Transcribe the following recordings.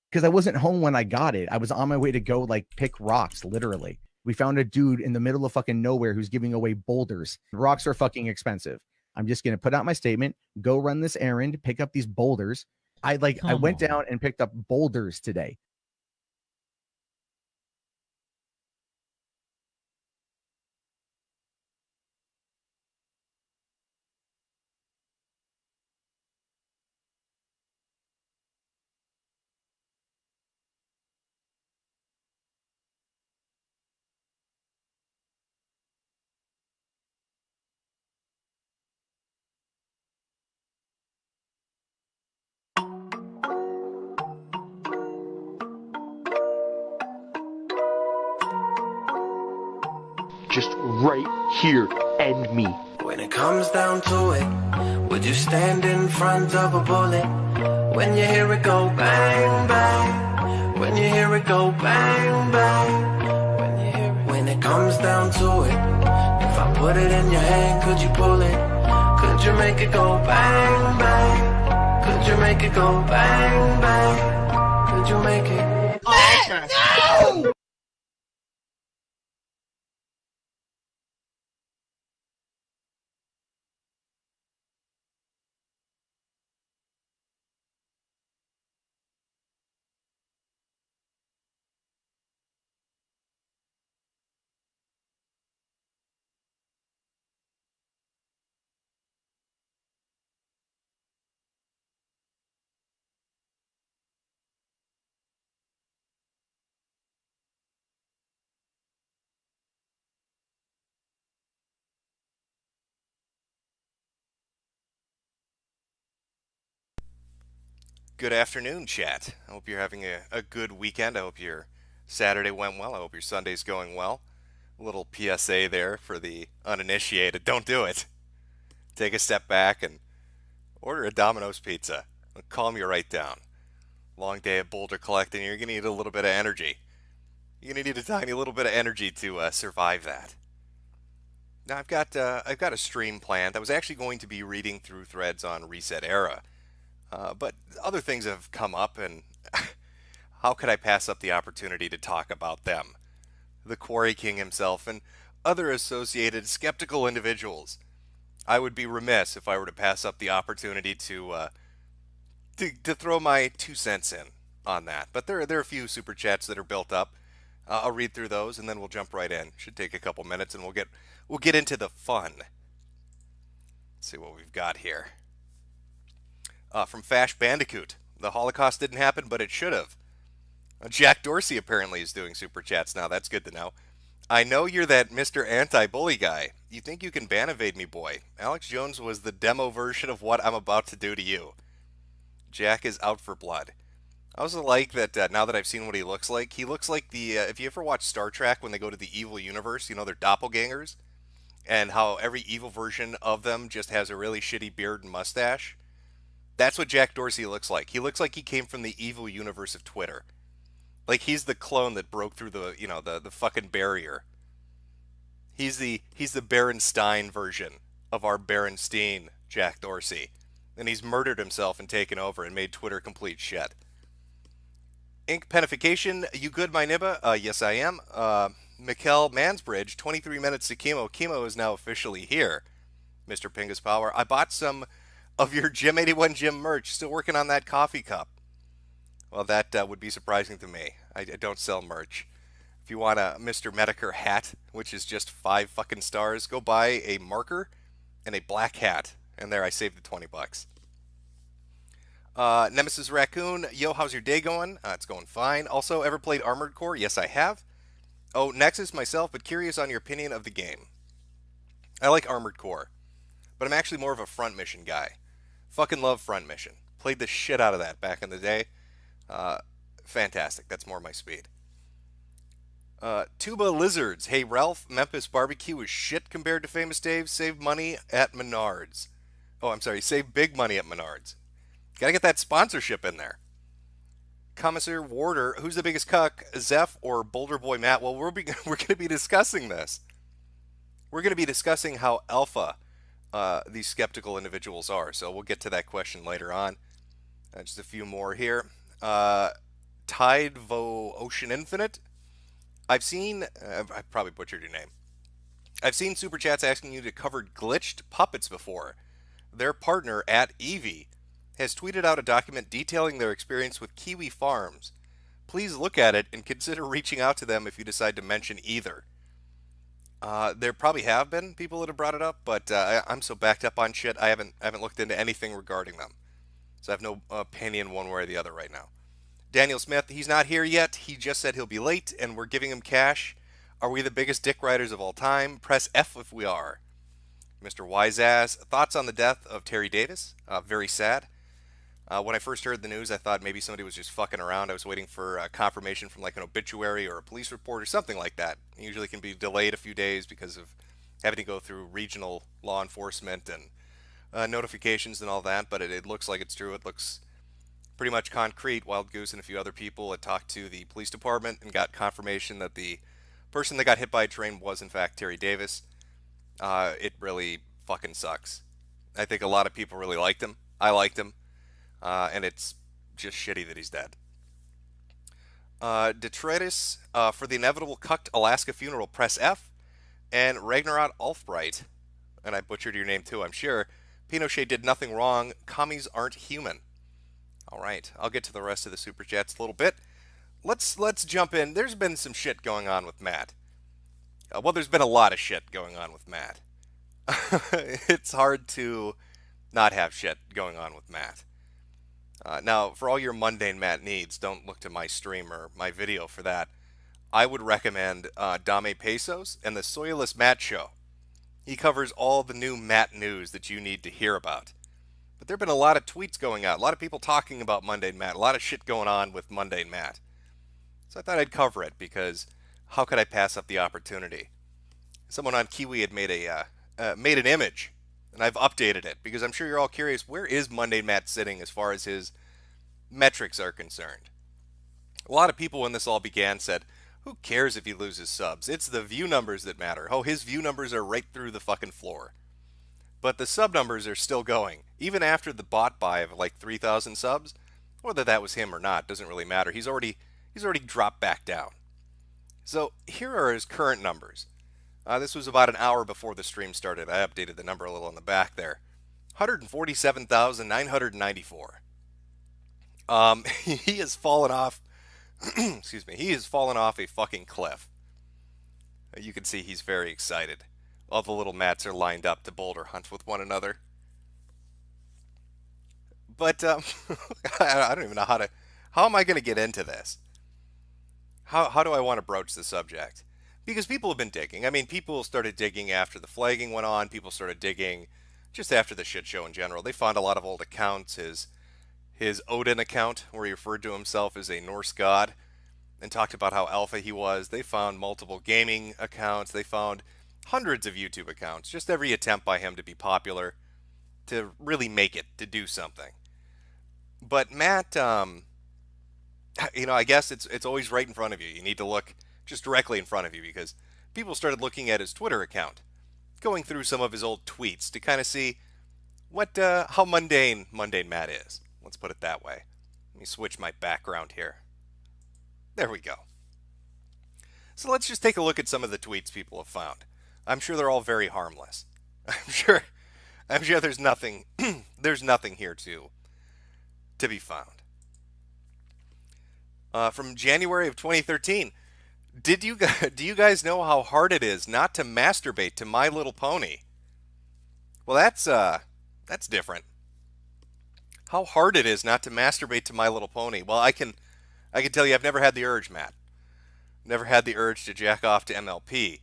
because I wasn't home when I got it. I was on my way to go like pick rocks, literally. We found a dude in the middle of fucking nowhere who's giving away boulders. Rocks are fucking expensive. I'm just gonna put out my statement, go run this errand, pick up these boulders. I went down and picked up boulders today. Just right here, end me. When it comes down to it, would you stand in front of a bullet? When you hear it go bang, bang. When you hear it go bang, bang. When it comes down to it, if I put it in your hand, could you pull it? Could you make it go bang, bang? Could you make it go bang, bang? Could you make it? No! Good afternoon, chat. I hope you're having a good weekend. I hope your Saturday went well. I hope your Sunday's going well. A little PSA there for the uninitiated. Don't do it. Take a step back and order a Domino's pizza. It'll calm you right down. Long day of boulder collecting. You're going to need a little bit of energy. You're going to need a tiny little bit of energy to survive that. Now I've got a stream planned. I was actually going to be reading through threads on Reset Era. But other things have come up, and how could I pass up the opportunity to talk about them? The Quarry King himself and other associated skeptical individuals. I would be remiss if I were to pass up the opportunity to throw my 2 cents in on that. But there are a few super chats that are built up. I'll read through those, and then we'll jump right in. Should take a couple minutes, and we'll get into the fun. Let's see what we've got here. From Fash Bandicoot. The Holocaust didn't happen, but it should have. Jack Dorsey apparently is doing super chats now. That's good to know. I know you're that Mr. Anti-Bully guy. You think you can ban evade me, boy. Alex Jones was the demo version of what I'm about to do to you. Jack is out for blood. I also like that now that I've seen what he looks like the, if you ever watch Star Trek when they go to the evil universe, you know, they're doppelgangers, and how every evil version of them just has a really shitty beard and mustache. That's what Jack Dorsey looks like. He looks like he came from the evil universe of Twitter. Like he's the clone that broke through the, you know, the fucking barrier. He's the Berenstein version of our Berenstein Jack Dorsey. And he's murdered himself and taken over and made Twitter complete shit. Ink Penification, you good, my nibba? Yes, I am. Mikkel Mansbridge, 23 minutes to chemo. Chemo is now officially here. Mr. Pingus Power. I bought some of your Gym 81 Gym merch. Still working on that coffee cup. Well, that would be surprising to me. I don't sell merch. If you want a Mr. Metokur hat, which is just 5 fucking stars, go buy a marker and a black hat. And there, I saved the 20 bucks. Nemesis Raccoon, yo, how's your day going? It's going fine. Also, ever played Armored Core? Yes, I have. Oh, Nexus myself, but curious on your opinion of the game. I like Armored Core, but I'm actually more of a front mission guy. Fucking love front mission. Played the shit out of that back in the day. Fantastic. That's more my speed. Tuba Lizards. Hey, Ralph, Memphis barbecue is shit compared to Famous Dave. Save money at Menards. Oh, I'm sorry. Save big money at Menards. Gotta get that sponsorship in there. Commissar Warder. Who's the biggest cuck? Zeph or Boulder Boy Matt? Well, we're going to be discussing this. We're going to be discussing how alpha these skeptical individuals are. So we'll get to that question later on. Just a few more here. Tidevo Ocean Infinite. I've seen, I probably butchered your name. I've seen super chats asking you to cover glitched puppets before. Their partner at Eevee has tweeted out a document detailing their experience with Kiwi Farms. Please look at it and consider reaching out to them if you decide to mention either. There probably have been people that have brought it up, but I'm so backed up on shit. I haven't looked into anything regarding them, so I have no opinion one way or the other right now. Daniel Smith, he's not here yet. He just said he'll be late, and we're giving him cash. Are we the biggest dick riders of all time? Press F if we are. Mr. Wiseass, thoughts on the death of Terry Davis? Very sad. When I first heard the news, I thought maybe somebody was just fucking around. I was waiting for confirmation from like an obituary or a police report or something like that. It usually can be delayed a few days because of having to go through regional law enforcement and notifications and all that, but it looks like it's true. It looks pretty much concrete. Wild Goose and a few other people had talked to the police department and got confirmation that the person that got hit by a train was in fact Terry Davis. It really fucking sucks. I think a lot of people really liked him. I liked him. And it's just shitty that he's dead. Detritus, for the inevitable cucked Alaska funeral, press F. And Ragnarot Alfbright, and I butchered your name too, I'm sure. Pinochet did nothing wrong. Commies aren't human. All right, I'll get to the rest of the super chats a little bit. Let's jump in. There's been some shit going on with Matt. Well, there's been a lot of shit going on with Matt. It's hard to not have shit going on with Matt. Now, for all your mundane Matt needs, don't look to my stream or my video for that. I would recommend Dame Pesos and the Soyless Matt Show. He covers all the new Matt news that you need to hear about. But there have been a lot of tweets going out, a lot of people talking about Mundane Matt, a lot of shit going on with Mundane Matt. So I thought I'd cover it because how could I pass up the opportunity? Someone on Kiwi had made an image, and I've updated it because I'm sure you're all curious, where is Mundane Matt sitting as far as his metrics are concerned? A lot of people when this all began said, who cares if he loses subs? It's the view numbers that matter. Oh, his view numbers are right through the fucking floor. But the sub numbers are still going. Even after the bot buy of like 3,000 subs, whether that was him or not doesn't really matter. He's already dropped back down. So here are his current numbers. This was about an hour before the stream started. I updated the number a little on the back there. 147,994. He has fallen off. Excuse me. He has fallen off a fucking cliff. You can see he's very excited. All the little mats are lined up to boulder hunt with one another. But I don't even know how am I going to get into this? How do I want to broach the subject? Because people have been digging. I mean, people started digging after the flagging went on. People started digging just after the shit show in general. They found a lot of old accounts. His Odin account, where he referred to himself as a Norse god and talked about how alpha he was. They found multiple gaming accounts. They found hundreds of YouTube accounts. Just every attempt by him to be popular, to really make it, to do something. But Matt, I guess it's always right in front of you. You need to look just directly in front of you because people started looking at his Twitter account, going through some of his old tweets to kind of see how mundane Matt is. Let's put it that way. Let me switch my background here. There we go. So let's just take a look at some of the tweets people have found. I'm sure they're all very harmless. I'm sure there's nothing here to be found. From January of 2013, do you guys know how hard it is not to masturbate to My Little Pony? Well, that's different. How hard it is not to masturbate to My Little Pony. Well, I can tell you I've never had the urge, Matt. Never had the urge to jack off to MLP.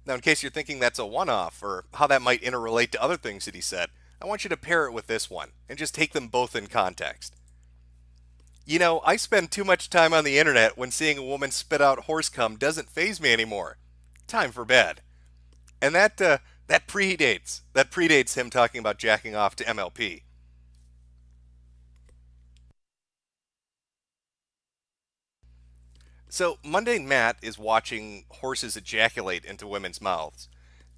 Now, in case you're thinking that's a one-off or how that might interrelate to other things that he said, I want you to pair it with this one and just take them both in context. I spend too much time on the internet when seeing a woman spit out horse cum doesn't faze me anymore. Time for bed. And that predates him talking about jacking off to MLP. So, Mundane Matt is watching horses ejaculate into women's mouths.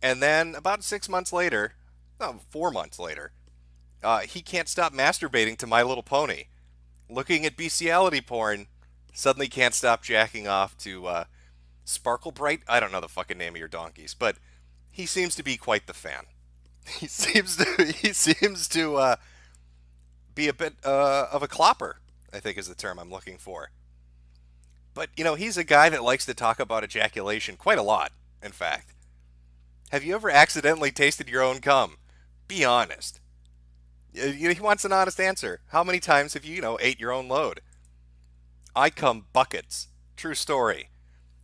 And then, about 6 months later, 4 months later, he can't stop masturbating to My Little Pony. Looking at bestiality porn Suddenly can't stop jacking off to Sparkle Bright. I don't know the fucking name of your donkeys, but he seems to be quite the fan. He seems to be a bit of a clopper, I think is the term I'm looking for. But, he's a guy that likes to talk about ejaculation quite a lot, in fact. Have you ever accidentally tasted your own cum? Be honest. He wants an honest answer. How many times have you, ate your own load? I cum buckets. True story.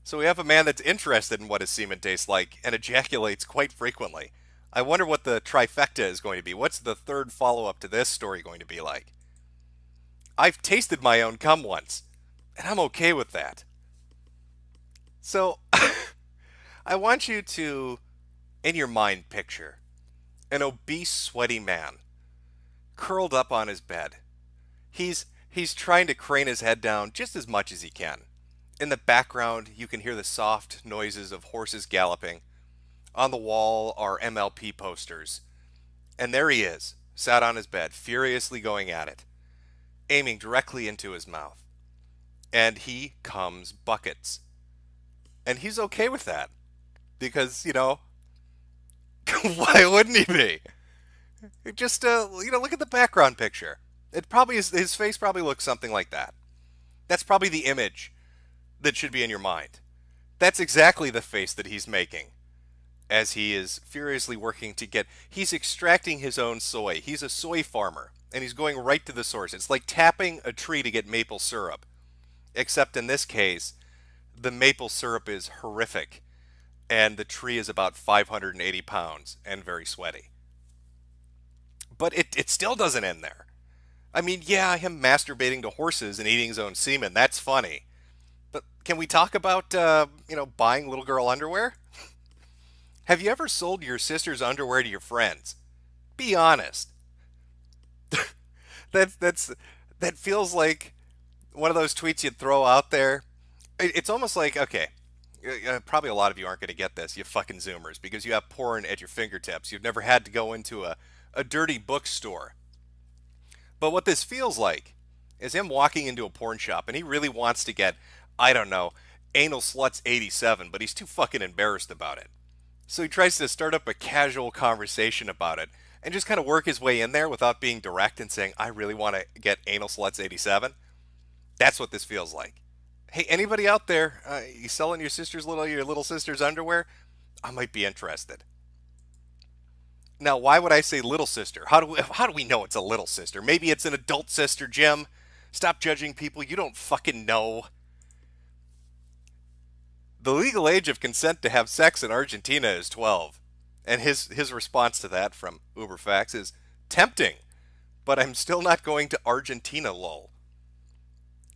So we have a man that's interested in what his semen tastes like and ejaculates quite frequently. I wonder what the trifecta is going to be. What's the third follow-up to this story going to be like? I've tasted my own cum once, and I'm okay with that. So, I want you to, in your mind, picture an obese, sweaty man curled up on his bed. He's trying to crane his head down just as much as he can. In the background, you can hear the soft noises of horses galloping. On the wall are MLP posters. And there he is, sat on his bed, furiously going at it, aiming directly into his mouth. And he comes buckets. And he's okay with that. Because, why wouldn't he be? Just, look at the background picture. It probably is, his face probably looks something like that. That's probably the image that should be in your mind. That's exactly the face that he's making as he is furiously working to he's extracting his own soy. He's a soy farmer, and he's going right to the source. It's like tapping a tree to get maple syrup. Except in this case, the maple syrup is horrific, and the tree is about 580 pounds and very sweaty. But it still doesn't end there. I mean, yeah, him masturbating to horses and eating his own semen, that's funny. But can we talk about, buying little girl underwear? Have you ever sold your sister's underwear to your friends? Be honest. That feels like one of those tweets you'd throw out there. It's almost like, okay, probably a lot of you aren't going to get this, you fucking Zoomers, because you have porn at your fingertips. You've never had to go into a dirty bookstore. But what this feels like is him walking into a porn shop, and he really wants to get, I don't know, Anal Sluts 87, but he's too fucking embarrassed about it. So he tries to start up a casual conversation about it, and just kind of work his way in there without being direct and saying, I really want to get Anal Sluts 87. That's what this feels like. Hey, anybody out there, you selling your little sister's underwear? I might be interested. Now, why would I say little sister? How do we know it's a little sister? Maybe it's an adult sister, Jim. Stop judging people. You don't fucking know. The legal age of consent to have sex in Argentina is 12. And his response to that from Uberfax is, tempting, but I'm still not going to Argentina, lol.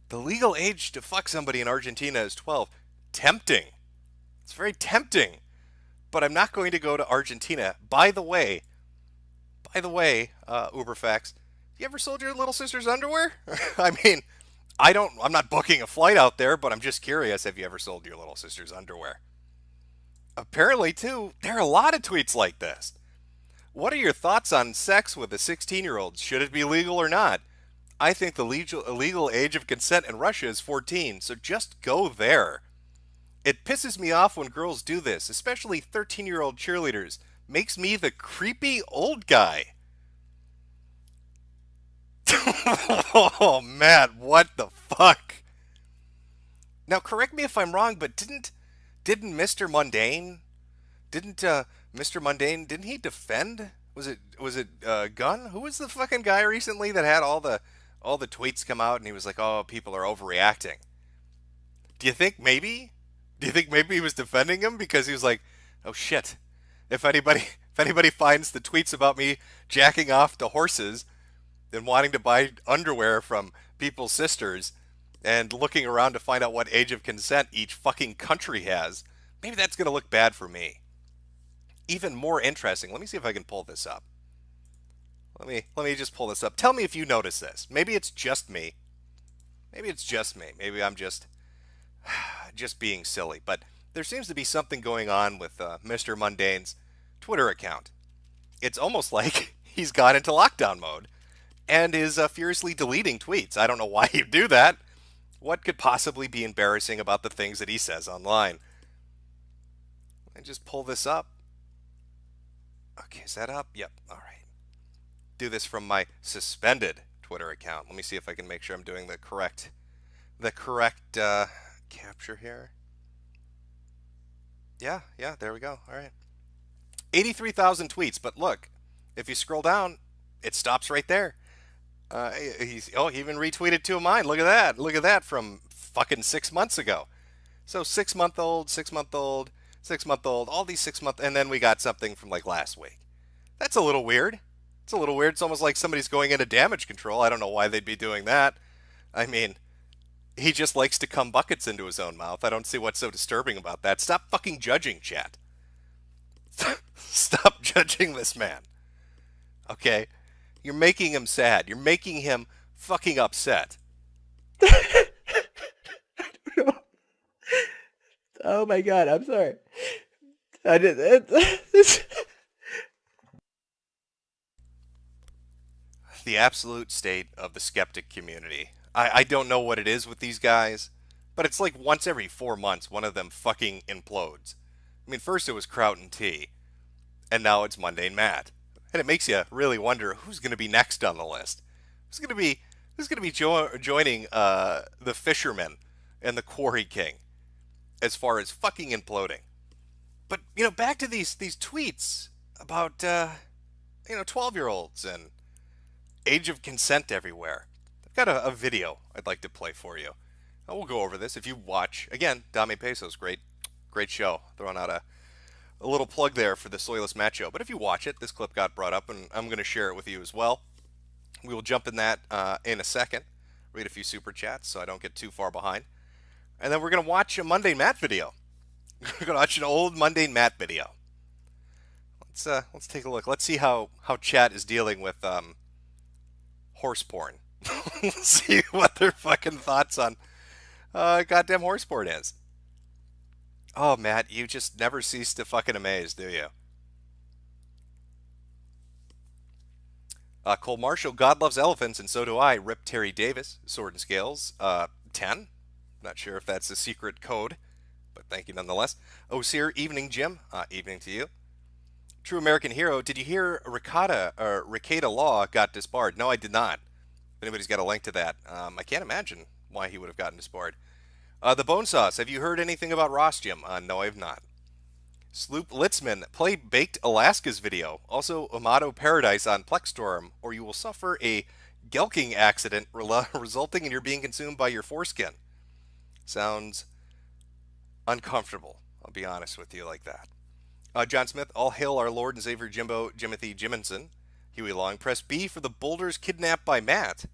The legal age to fuck somebody in Argentina is 12. Tempting. It's very tempting. But I'm not going to go to Argentina. By the way, Uberfax, you ever sold your little sister's underwear? I mean, I'm not booking a flight out there, but I'm just curious, have you ever sold your little sister's underwear? Apparently, too, there are a lot of tweets like this. What are your thoughts on sex with a 16-year-old? Should it be legal or not? I think the legal age of consent in Russia is 14, so just go there. It pisses me off when girls do this, especially 13-year-old cheerleaders. Makes me the creepy old guy. Oh, Matt, what the fuck? Now, correct me if I'm wrong, but didn't Mr. Mundane, didn't he defend? Was it Gunn? Who was the fucking guy recently that had all the tweets come out and he was like, oh, people are overreacting? Do you think maybe he was defending him because he was like, oh shit, if anybody finds the tweets about me jacking off to horses and wanting to buy underwear from people's sisters and looking around to find out what age of consent each fucking country has, maybe that's going to look bad for me. Even more interesting, let me see if I can pull this up. Let me just pull this up. Tell me if you notice this. Maybe it's just me. Maybe I'm just being silly. But there seems to be something going on with Mr. Mundane's Twitter account. It's almost like he's gone into lockdown mode and is furiously deleting tweets. I don't know why you do that. What could possibly be embarrassing about the things that he says online? I just pull this up. Okay, is that up? Yep. All right. Do this from my suspended Twitter account. Let me see if I can make sure I'm doing the correct capture here. Yeah, there we go. All right. 83,000 tweets, but look, if you scroll down, it stops right there. He even retweeted two of mine. Look at that. Look at that from fucking 6 months ago. So 6 month old, 6 month old, 6 month old, all these 6 month, and then we got something from like last week. That's a little weird. It's a little weird. It's almost like somebody's going into damage control. I don't know why they'd be doing that. I mean, he just likes to cum buckets into his own mouth. I don't see what's so disturbing about that. Stop fucking judging, chat. Stop judging this man. Okay? You're making him sad. You're making him fucking upset. Oh my god, I'm sorry. I did The absolute state of the skeptic community. I don't know what it is with these guys, but it's like once every 4 months one of them fucking implodes. I mean, first it was Kraut and T, and now it's Mundane Matt. And it makes you really wonder who's going to be next on the list. Who's going to be joining the Fisherman and the Quarry King as far as fucking imploding. But back to these tweets about 12-year-olds and age of consent everywhere. I've got a video I'd like to play for you. And we'll go over this. If you watch, again, Dame Pesos, great show. Throwing out a little plug there for the Soyless Matt Show. But if you watch it, this clip got brought up, and I'm going to share it with you as well. We will jump in that in a second. Read a few super chats so I don't get too far behind. And then we're going to watch a Mundane Matt video. We're going to watch an old Mundane Matt video. Let's take a look. Let's see how chat is dealing with horse porn. See what their fucking thoughts on goddamn horse porn is. Oh, Matt, you just never cease to fucking amaze, do you? Cole Marshall, God loves elephants, and so do I. Rip Terry Davis, Sword and Scales, 10. Not sure if that's a secret code, but thank you nonetheless. Osir, evening, Jim. Evening to you. True American Hero, did you hear Ricada Law got disbarred? No, I did not. If anybody's got a link to that, I can't imagine why he would have gotten disbarred. The Bone Sauce, have you heard anything about Ross, Jim? No, I have not. Sloop Litzman, play Baked Alaska's video. Also, Amato Paradise on Plexstorm, or you will suffer a gelking accident resulting in your being consumed by your foreskin. Sounds uncomfortable, I'll be honest with you like that. John Smith, all hail our Lord and Savior Jimothy Jiminson. Huey Long, press B for the boulders kidnapped by Matt.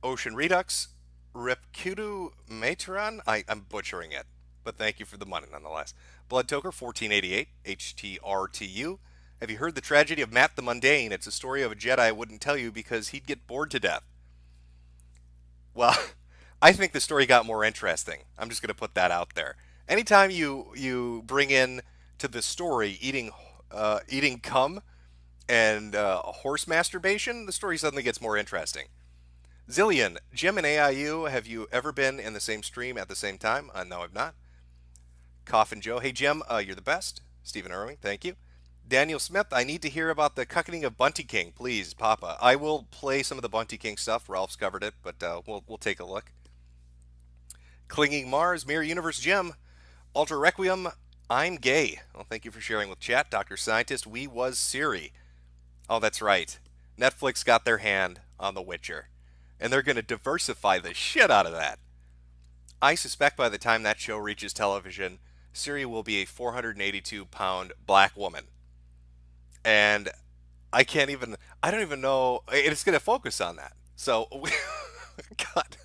Ocean Redux, Repkudu Matron, I'm butchering it, but thank you for the money nonetheless. Blood Toker, 1488, HTRTU. Have you heard the tragedy of Matt the Mundane? It's a story of a Jedi I wouldn't tell you because he'd get bored to death. Well, I think the story got more interesting. I'm just going to put that out there. Anytime you bring in to the story eating cum and horse masturbation, the story suddenly gets more interesting. Zillion, Jim and AIU, have you ever been in the same stream at the same time? No, I've not. Coffin Joe, hey Jim, you're the best. Stephen Irving, thank you. Daniel Smith, I need to hear about the cuckening of Bunty King, please, Papa. I will play some of the Bunty King stuff. Ralph's covered it, but we'll take a look. Clinging Mars, Mirror Universe Jim, Ultra Requiem, I'm gay. Well, thank you for sharing with chat. Dr. Scientist, we was Siri. Oh, that's right. Netflix got their hand on The Witcher, and they're going to diversify the shit out of that. I suspect by the time that show reaches television, Siri will be a 482-pound black woman. And I don't even know, it's going to focus on that. So, God.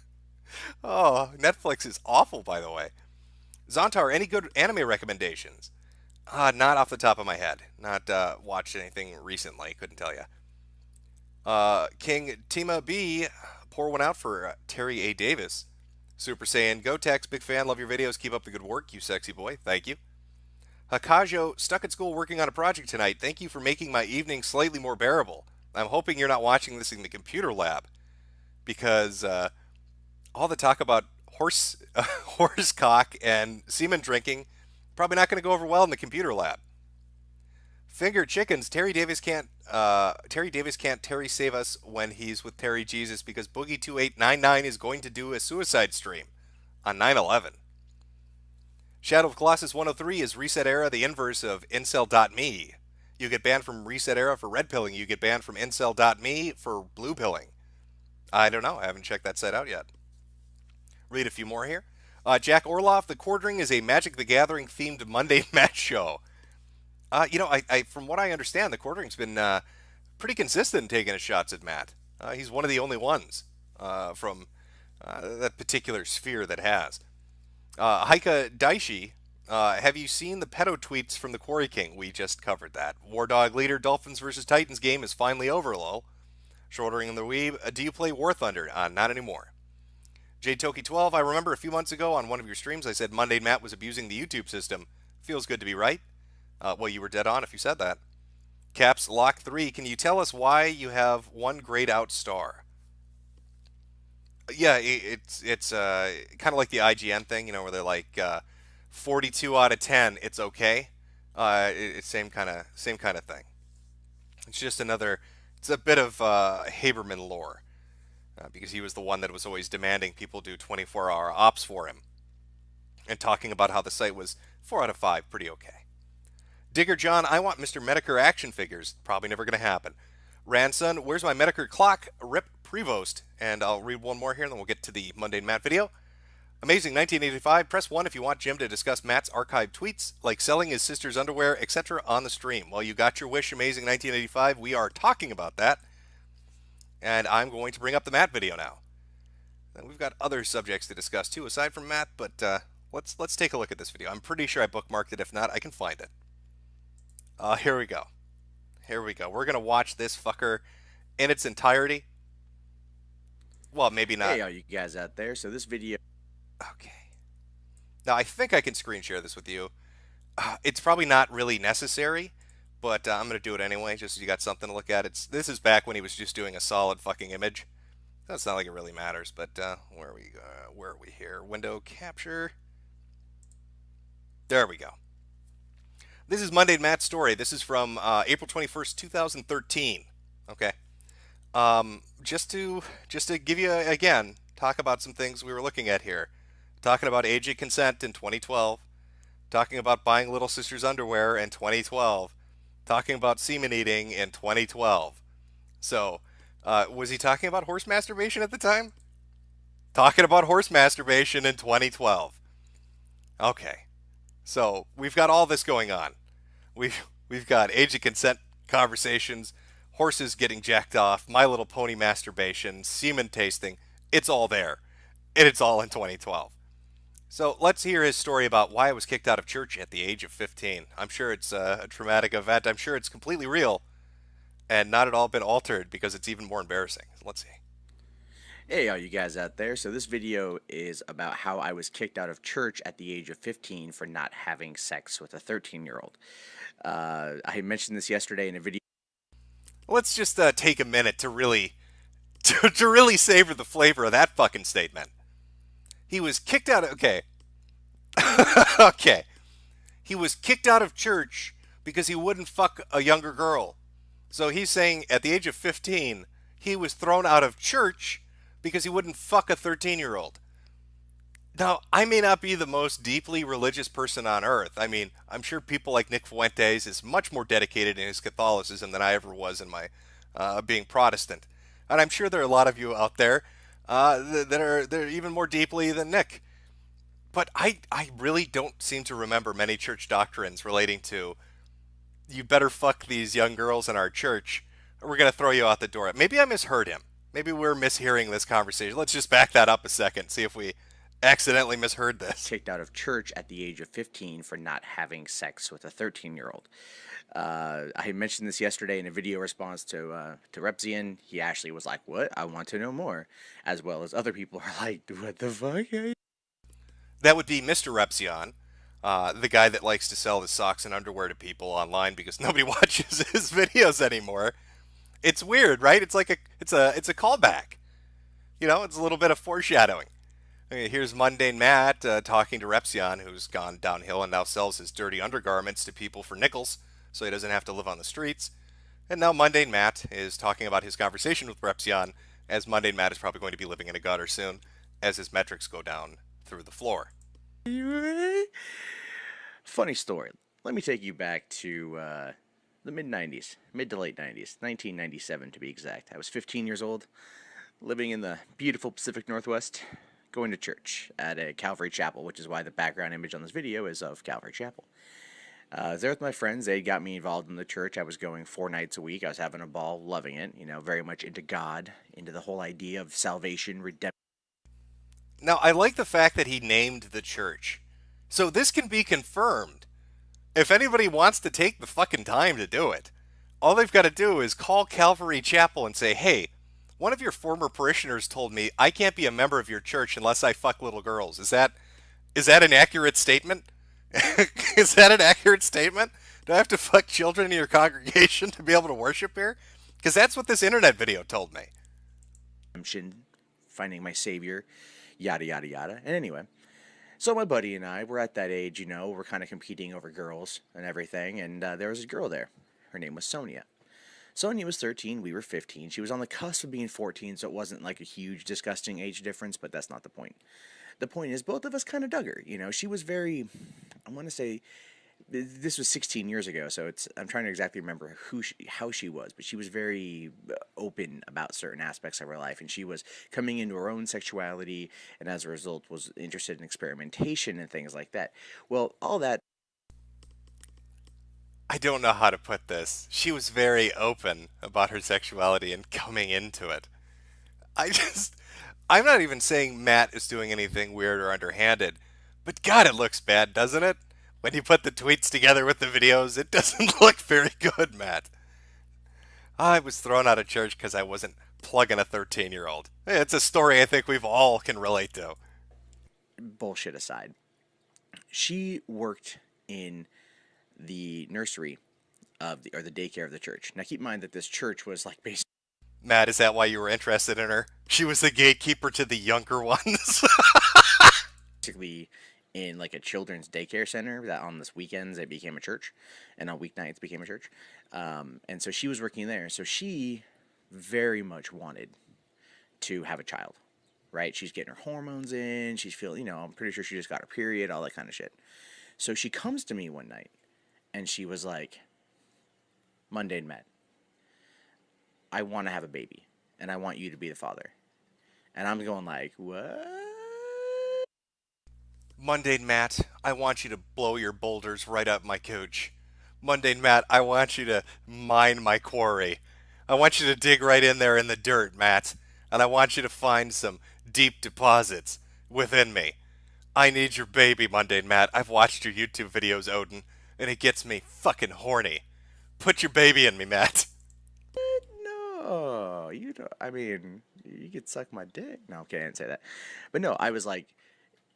Oh, Netflix is awful, by the way. Zontar, any good anime recommendations? Not off the top of my head. Not watched anything recently. Couldn't tell you. King Tima B, pour one out for Terry A. Davis. Super Saiyan Gotex, big fan. Love your videos. Keep up the good work, you sexy boy. Thank you. Hakajo, stuck at school working on a project tonight. Thank you for making my evening slightly more bearable. I'm hoping you're not watching this in the computer lab, because all the talk about horse cock and semen drinking, probably not going to go over well in the computer lab. Finger chickens. Terry Davis can't Terry save us when he's with Terry Jesus because Boogie 2899 is going to do a suicide stream on 9/11. Shadow of Colossus 103 is Reset Era, the inverse of Incel.me. You get banned from Reset Era for red pilling. You get banned from Incel.me for blue pilling. I don't know. I haven't checked that site out yet. Read a few more here. Jack Orloff, The Quartering is a Magic the Gathering themed Monday match show. I from what I understand, The Quartering's been pretty consistent in taking his shots at Matt. He's one of the only ones from that particular sphere that has. Haika Daishi, have you seen the pedo tweets from the Quarry King? We just covered that. War Dog Leader, Dolphins versus Titans game is finally over, lol. Shortering in the Weeb, do you play War Thunder? Not anymore. JToki12, I remember a few months ago on one of your streams I said Monday Matt was abusing the YouTube system. Feels good to be right. Well, you were dead on if you said that. Caps Lock 3, can you tell us why you have one grayed out star? Yeah, it's kind of like the IGN thing, where they're like 42 out of 10, it's okay. It's same kind of thing. It's just it's a bit of Haberman lore, because he was the one that was always demanding people do 24-hour ops for him, and talking about how the site was 4 out of 5, pretty okay. Digger John, I want Mr. Metokur action figures. Probably never going to happen. Ranson, where's my Metokur clock? Rip Prevost. And I'll read one more here, and then we'll get to the Mundane Matt video. Amazing 1985. Press 1 if you want Jim to discuss Matt's archived tweets, like selling his sister's underwear, etc. on the stream. Well, you got your wish, Amazing 1985. We are talking about that. And I'm going to bring up the Matt video now. And we've got other subjects to discuss, too, aside from Matt. But let's take a look at this video. I'm pretty sure I bookmarked it. If not, I can find it. Here we go. We're going to watch this fucker in its entirety. Well, maybe not. Hey, all you guys out there. So this video... Okay. Now, I think I can screen share this with you. It's probably not really necessary, but I'm going to do it anyway, just so you got something to look at. This is back when he was just doing a solid fucking image. That's not like it really matters, but where are we here? Window capture. There we go. This is Monday Matt's story. This is from April 21st, 2013. Okay. Just to give you, again, talk about some things we were looking at here. Talking about age of consent in 2012. Talking about buying Little Sister's underwear in 2012. Talking about semen eating in 2012. So, was he talking about horse masturbation at the time? Talking about horse masturbation in 2012. Okay. So, we've got all this going on. We've got age of consent conversations, horses getting jacked off, My Little Pony masturbation, semen tasting. It's all there. And it's all in 2012. So let's hear his story about why I was kicked out of church at the age of 15. I'm sure it's a traumatic event. I'm sure it's completely real and not at all been altered because it's even more embarrassing. Let's see. Hey, all you guys out there. So this video is about how I was kicked out of church at the age of 15 for not having sex with a 13-year-old. I mentioned this yesterday in a video. Let's just take a minute to really savor the flavor of that fucking statement. He was kicked out of... Okay. Okay. He was kicked out of church because he wouldn't fuck a younger girl. So he's saying at the age of 15, he was thrown out of church because he wouldn't fuck a 13-year-old. Now, I may not be the most deeply religious person on earth. I mean, I'm sure people like Nick Fuentes is much more dedicated in his Catholicism than I ever was in my being Protestant. And I'm sure there are a lot of you out there that are even more deeply than Nick. But I really don't seem to remember many church doctrines relating to you better fuck these young girls in our church or we're going to throw you out the door. Maybe I misheard him. Maybe we're mishearing this conversation. Let's just back that up a second, see if we accidentally misheard this. Kicked out of church at the age of 15 for not having sex with a 13-year-old. I mentioned this yesterday in a video response to Repzian. He actually was like, "What? I want to know more." As well as other people are like, "What the fuck?" That would be Mr. Repzion, the guy that likes to sell his socks and underwear to people online because nobody watches his videos anymore. It's weird, right? It's like it's a callback. You know, it's a little bit of foreshadowing. Okay, here's Mundane Matt talking to Repsion, who's gone downhill and now sells his dirty undergarments to people for nickels, so he doesn't have to live on the streets. And now Mundane Matt is talking about his conversation with Repsion, as Mundane Matt is probably going to be living in a gutter soon, as his metrics go down through the floor. Funny story. Let me take you back to the mid 90s, mid to late 90s, 1997 to be exact. I was 15 years old, living in the beautiful Pacific Northwest, going to church at a Calvary Chapel, which is why the background image on this video is of Calvary Chapel. I was there with my friends. They got me involved in the church. I was going 4 nights a week. I was having a ball, loving it, very much into God, into the whole idea of salvation, redemption. Now, I like the fact that he named the church. So this can be confirmed. If anybody wants to take the fucking time to do it, all they've got to do is call Calvary Chapel and say, hey, one of your former parishioners told me I can't be a member of your church unless I fuck little girls. Is that an accurate statement? Is that an accurate statement? Do I have to fuck children in your congregation to be able to worship here? Because that's what this internet video told me. Finding my savior, yada, yada, yada. And anyway, so my buddy and I, we're at that age, we're kind of competing over girls and everything. And there was a girl there. Her name was Sonia. Sonia was 13, we were 15. She was on the cusp of being 14, so it wasn't like a huge, disgusting age difference, but that's not the point. The point is, both of us kind of dug her. She was very, I want to say, this was 16 years ago, so I'm trying to exactly remember how she was, but she was very open about certain aspects of her life, and she was coming into her own sexuality, and as a result was interested in experimentation and things like that. Well, all that. I don't know how to put this. She was very open about her sexuality and coming into it. I'm not even saying Matt is doing anything weird or underhanded, but God, it looks bad, doesn't it? When you put the tweets together with the videos, it doesn't look very good, Matt. I was thrown out of church because I wasn't plugging a 13-year-old. It's a story I think we've all can relate to. Bullshit aside, she worked in the nursery or the daycare of the church. Now keep in mind that this church was like basically. Matt, is that why you were interested in her? She was the gatekeeper to the younger ones. Basically in like a children's daycare center that on this weekends it became a church, and on weeknights became a church. And so she was working there. So she very much wanted to have a child, right? She's getting her hormones in. She's feeling, I'm pretty sure she just got her period, all that kind of shit. So she comes to me one night and she was like, Mundane Matt, I want to have a baby and I want you to be the father. And I'm going like, what? Mundane Matt, I want you to blow your boulders right up my cooch. Mundane Matt, I want you to mine my quarry. I want you to dig right in there in the dirt, Matt. And I want you to find some deep deposits within me. I need your baby, Mundane Matt. I've watched your YouTube videos, Odin, and it gets me fucking horny. Put your baby in me, Matt. No, you don't. I mean, you could suck my dick. No, okay, I didn't say that. But no, I was like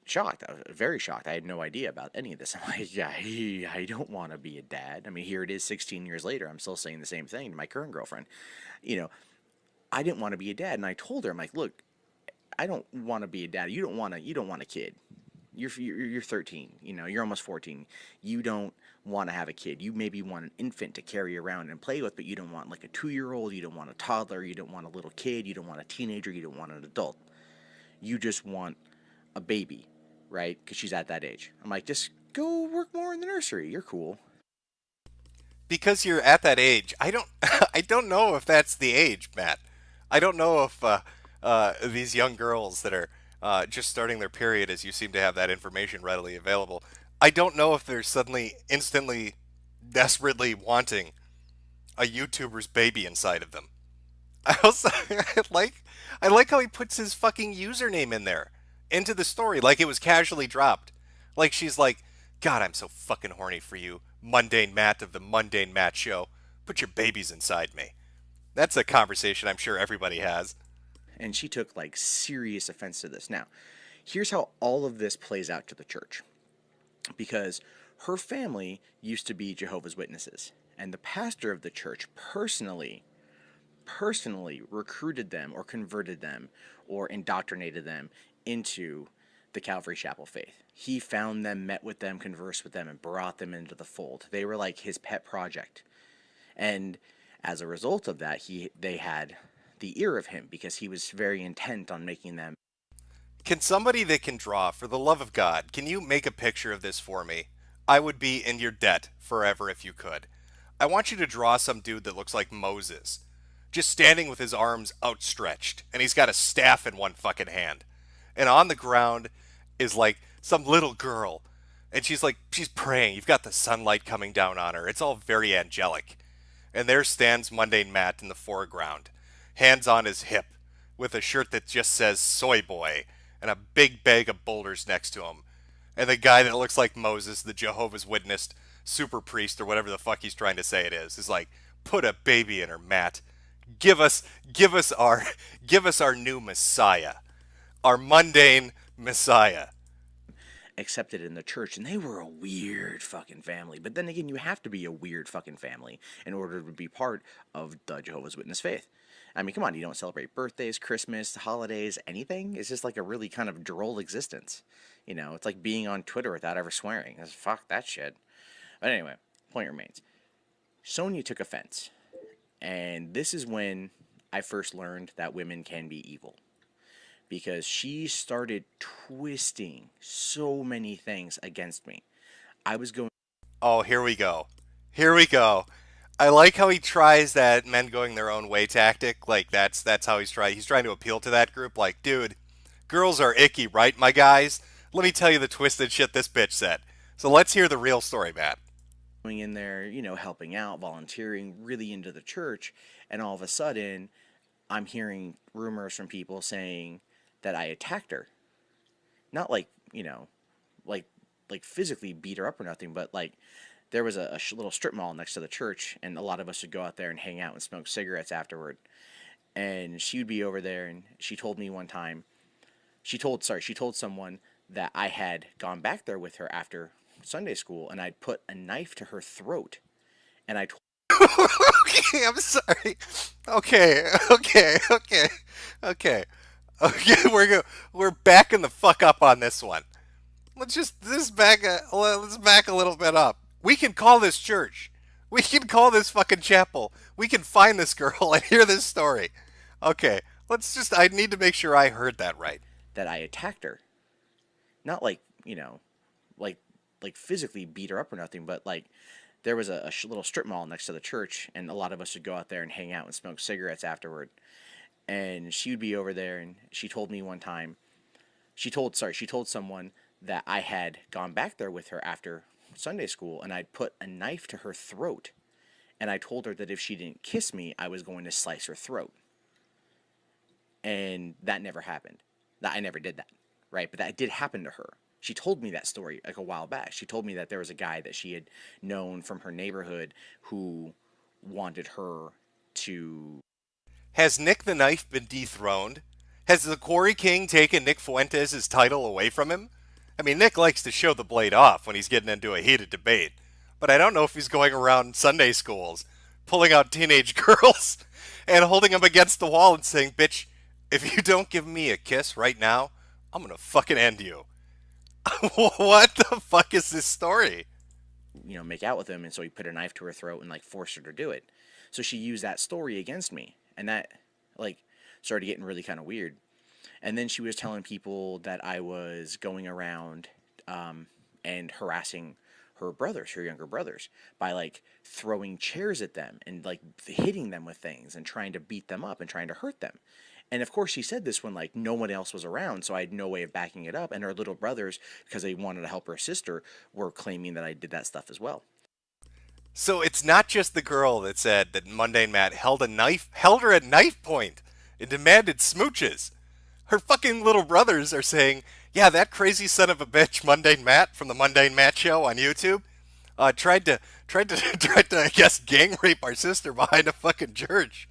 shocked. I was very shocked. I had no idea about any of this. I'm like, yeah, I don't want to be a dad. I mean, here it is 16 years later. I'm still saying the same thing to my current girlfriend. I didn't want to be a dad. And I told her, I'm like, look, I don't want to be a dad. You don't want a kid. You're 13, you're almost 14. You don't want to have a kid. You maybe want an infant to carry around and play with, but you don't want like a 2-year-old. You don't want a toddler. You don't want a little kid. You don't want a teenager. You don't want an adult. You just want a baby, right? Because she's at that age. I'm like, just go work more in the nursery. You're cool. Because you're at that age, I don't know if that's the age, Matt. I don't know if these young girls that are just starting their period, as you seem to have that information readily available, I don't know if they're suddenly, instantly, desperately wanting a YouTuber's baby inside of them. I like how he puts his fucking username in there, into the story, like it was casually dropped. Like she's like, God, I'm so fucking horny for you, Mundane Matt of the Mundane Matt Show. Put your babies inside me. That's a conversation I'm sure everybody has. And she took like serious offense to this. Now, here's how all of this plays out to the church. Because her family used to be Jehovah's Witnesses, and the pastor of the church personally recruited them or converted them or indoctrinated them into the Calvary Chapel faith. He found them, met with them, conversed with them, and brought them into the fold. They were like his pet project. And as a result of that, they had the ear of him because he was very intent on making them. Can somebody that can draw, for the love of God, can you make a picture of this for me? I would be in your debt forever if you could. I want you to draw some dude that looks like Moses, just standing with his arms outstretched, and he's got a staff in one fucking hand. And on the ground is like some little girl, and she's praying. You've got the sunlight coming down on her. It's all very angelic. And there stands Mundane Matt in the foreground, hands on his hip, with a shirt that just says Soy Boy, and a big bag of boulders next to him. And the guy that looks like Moses, the Jehovah's Witness, super priest, or whatever the fuck he's trying to say it is like, put a baby in her, Matt. Give us our new Messiah. Our mundane Messiah. Accepted in the church, and they were a weird fucking family. But then again, you have to be a weird fucking family in order to be part of the Jehovah's Witness faith. I mean, come on, you don't celebrate birthdays, Christmas, holidays, anything. It's just like a really kind of droll existence. You know, it's like being on Twitter without ever swearing. Fuck that shit. But anyway, point remains. Sonia took offense. And this is when I first learned that women can be evil. Because she started twisting so many things against me. I was going... Oh, here we go. Here we go. I like how he tries that men going their own way tactic. Like, that's how he's trying to appeal to that group. Like, dude, girls are icky, right, my guys? Let me tell you the twisted shit this bitch said. So let's hear the real story, Matt. Going in there, you know, helping out, volunteering, really into the church. And all of a sudden, I'm hearing rumors from people saying that I attacked her. Not like, you know, like physically beat her up or nothing, but like there was a little strip mall next to the church, and a lot of us would go out there and hang out and smoke cigarettes afterward. And she would be over there, and she told me one time, she told someone that I had gone back there with her after Sunday school, and I'd put a knife to her throat, and I told... Okay, I'm sorry. Okay. We're backing the fuck up on this one. Let's back a little bit up. We can call this church. We can call this fucking chapel. We can find this girl and hear this story. Okay, I need to make sure I heard that right. That I attacked her. Not like, you know, like physically beat her up or nothing, but like there was a little strip mall next to the church, and a lot of us would go out there and hang out and smoke cigarettes afterward. And she would be over there, and she told me one time, she told someone that I had gone back there with her after Sunday school, and I'd put a knife to her throat, and I told her that if she didn't kiss me, I was going to slice her throat. And that never happened. I never did that, right? But that did happen to her. She told me that story like a while back. She told me that there was a guy that she had known from her neighborhood who wanted her to... Has Nick the Knife been dethroned? Has the Quarry King taken Nick Fuentes' title away from him? I mean, Nick likes to show the blade off when he's getting into a heated debate, but I don't know if he's going around Sunday schools, pulling out teenage girls, and holding them against the wall and saying, bitch, if you don't give me a kiss right now, I'm gonna fucking end you. What the fuck is this story? You know, make out with him, and so he put a knife to her throat and like forced her to do it. So she used that story against me, and that like started getting really kind of weird. And then she was telling people that I was going around and harassing her brothers, her younger brothers, by like throwing chairs at them and like hitting them with things and trying to beat them up and trying to hurt them. And of course she said this when like no one else was around, so I had no way of backing it up. And her little brothers, because they wanted to help her sister, were claiming that I did that stuff as well. So it's not just the girl that said that Mundane Matt held her at knife point and demanded smooches. Her fucking little brothers are saying, yeah, that crazy son of a bitch, Mundane Matt from the Mundane Matt Show on YouTube, tried to, I guess, gang rape our sister behind a fucking church.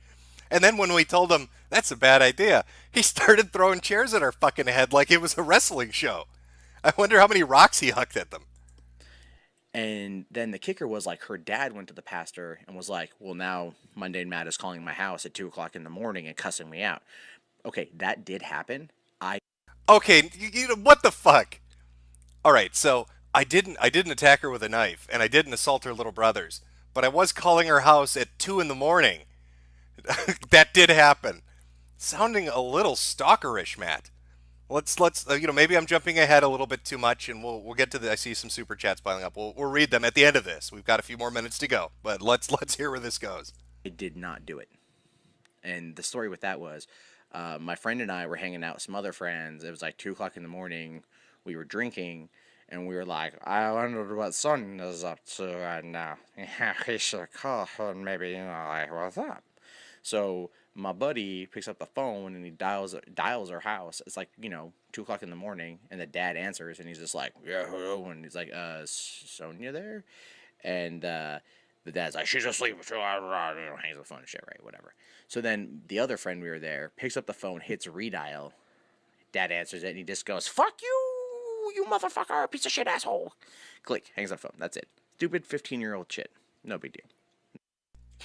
And then when we told him that's a bad idea, he started throwing chairs at our fucking head like it was a wrestling show. I wonder how many rocks he hucked at them. And then the kicker was like her dad went to the pastor and was like, well, now Mundane Matt is calling my house at 2 o'clock in the morning and cussing me out. Okay, that did happen. Okay, you know what the fuck? All right, so I didn't attack her with a knife, and I didn't assault her little brothers, but I was calling her house at 2 in the morning. That did happen. Sounding a little stalkerish, Matt. Let's maybe I'm jumping ahead a little bit too much, and we'll get to the. I see some super chats piling up. We'll read them at the end of this. We've got a few more minutes to go, but let's hear where this goes. I did not do it. And the story with that was, my friend and I were hanging out with some other friends. It was like 2 o'clock in the morning. We were drinking, and we were like, I wonder what Son is up to right now. Yeah, he should call her and maybe, like, what's up? So my buddy picks up the phone and he dials our house. It's like, 2 o'clock in the morning, and the dad answers, and he's just like, yeah, hello, and he's like, Sonia there? And the dad's like, she's asleep. Hangs the phone and shit, right? Whatever. So then the other friend we were there picks up the phone, hits redial. Dad answers it, and he just goes, fuck you, you motherfucker, piece of shit asshole. Click, hangs up the phone. That's it. Stupid 15-year-old shit. No big deal.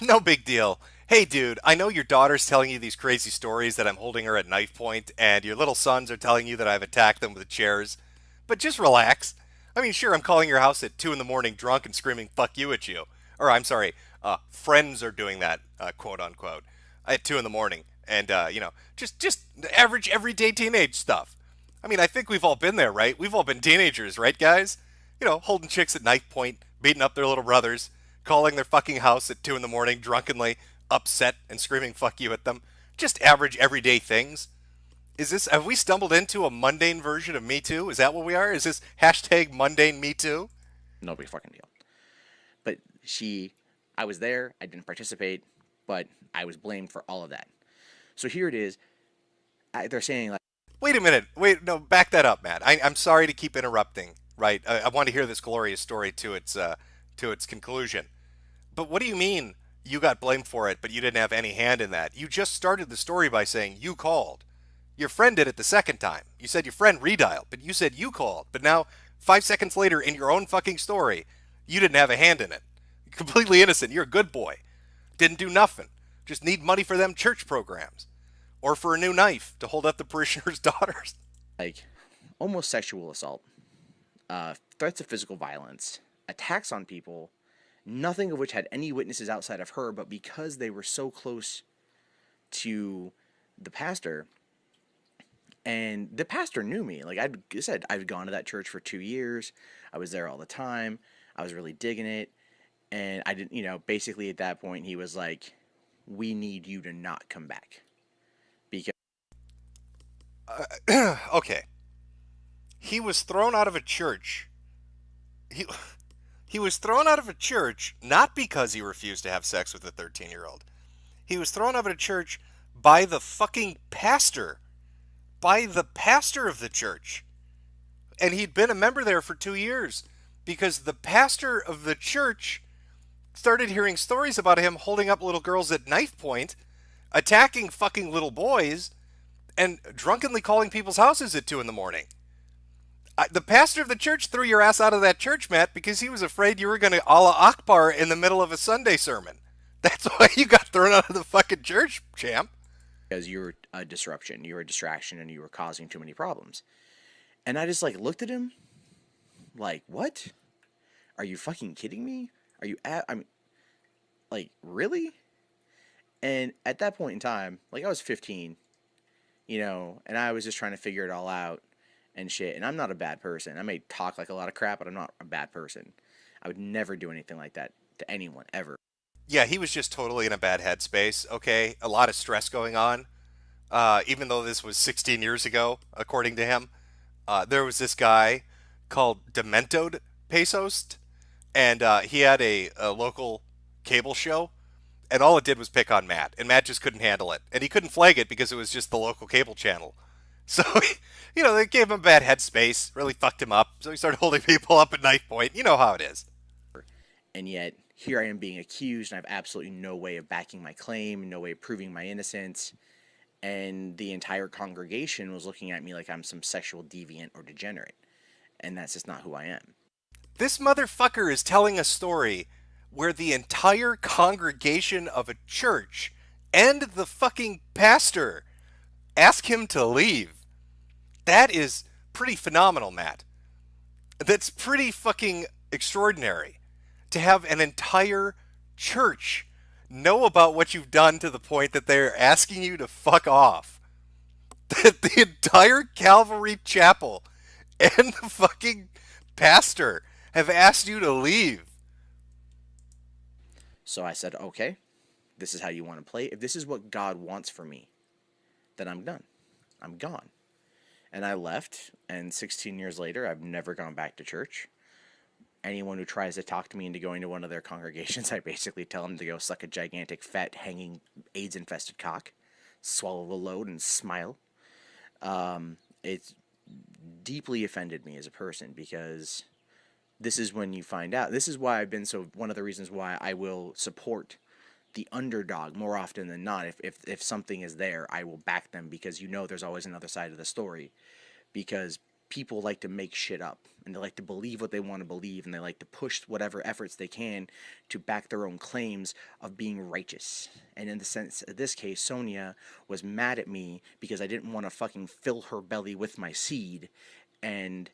No big deal. Hey, dude, I know your daughter's telling you these crazy stories that I'm holding her at knife point, and your little sons are telling you that I've attacked them with chairs. But just relax. I mean, sure, I'm calling your house at 2 in the morning drunk and screaming fuck you at you. Or, I'm sorry, friends are doing that, quote unquote, at 2 in the morning. And, just average, everyday teenage stuff. I mean, I think we've all been there, right? We've all been teenagers, right, guys? Holding chicks at knife point, beating up their little brothers, calling their fucking house at 2 in the morning, drunkenly, upset, and screaming fuck you at them. Just average, everyday things. Have we stumbled into a mundane version of Me Too? Is that what we are? Is this hashtag mundane Me Too? No big fucking deal. But I was there, I didn't participate, but I was blamed for all of that. So here it is. They're saying, like, wait a minute. Wait, no, back that up, Matt. I'm sorry to keep interrupting, right? I want to hear this glorious story to its conclusion. But what do you mean you got blamed for it, but you didn't have any hand in that? You just started the story by saying you called. Your friend did it the second time. You said your friend redialed, but you said you called. But now, 5 seconds later in your own fucking story, you didn't have a hand in it. You're completely innocent. You're a good boy. Didn't do nothing. Just need money for them church programs. Or for a new knife to hold up the parishioners' daughters. like almost sexual assault, threats of physical violence, attacks on people, nothing of which had any witnesses outside of her, but because they were so close to the pastor, and the pastor knew me. Like I said, I'd gone to that church for 2 years. I was there all the time. I was really digging it. And I didn't, basically at that point, he was like, we need you to not come back. Because Okay. He was thrown out of a church. He was thrown out of a church not because he refused to have sex with a 13-year-old. He was thrown out of a church by the fucking pastor. By the pastor of the church. And he'd been a member there for 2 years because the pastor of the church started hearing stories about him holding up little girls at knife point, attacking fucking little boys, and drunkenly calling people's houses at 2 in the morning. The pastor of the church threw your ass out of that church, Matt, because he was afraid you were going to Allah Akbar in the middle of a Sunday sermon. That's why you got thrown out of the fucking church, champ. because you were a disruption, you were a distraction, and you were causing too many problems. And I just looked at him like, what? Are you fucking kidding me? Really? And at that point in time, I was 15, and I was just trying to figure it all out and shit. And I'm not a bad person. I may talk like a lot of crap, but I'm not a bad person. I would never do anything like that to anyone, ever. Yeah, he was just totally in a bad headspace, okay? A lot of stress going on. Even though this was 16 years ago, according to him. There was this guy called Dementoed Pesos, and he had a local cable show, and all it did was pick on Matt, and Matt just couldn't handle it. And he couldn't flag it because it was just the local cable channel. So, they gave him a bad headspace, really fucked him up, so he started holding people up at knife point. You know how it is. And yet, here I am being accused, and I have absolutely no way of backing my claim, no way of proving my innocence. And the entire congregation was looking at me like I'm some sexual deviant or degenerate. And that's just not who I am. This motherfucker is telling a story where the entire congregation of a church and the fucking pastor ask him to leave. That is pretty phenomenal, Matt. That's pretty fucking extraordinary to have an entire church know about what you've done to the point that they're asking you to fuck off. That the entire Calvary Chapel and the fucking pastor have asked you to leave. So I said, okay, this is how you want to play. If this is what God wants for me, then I'm done. I'm gone. And I left, and 16 years later, I've never gone back to church. Anyone who tries to talk to me into going to one of their congregations, I basically tell them to go suck a gigantic, fat, hanging, AIDS-infested cock, swallow the load, and smile. It's deeply offended me as a person, because this is when you find out. This is why I've been so, one of the reasons why I will support the underdog more often than not. If something is there, I will back them, because you know there's always another side of the story. Because people like to make shit up, and they like to believe what they want to believe, and they like to push whatever efforts they can to back their own claims of being righteous. And in the sense, in this case, Sonia was mad at me because I didn't want to fucking fill her belly with my seed, and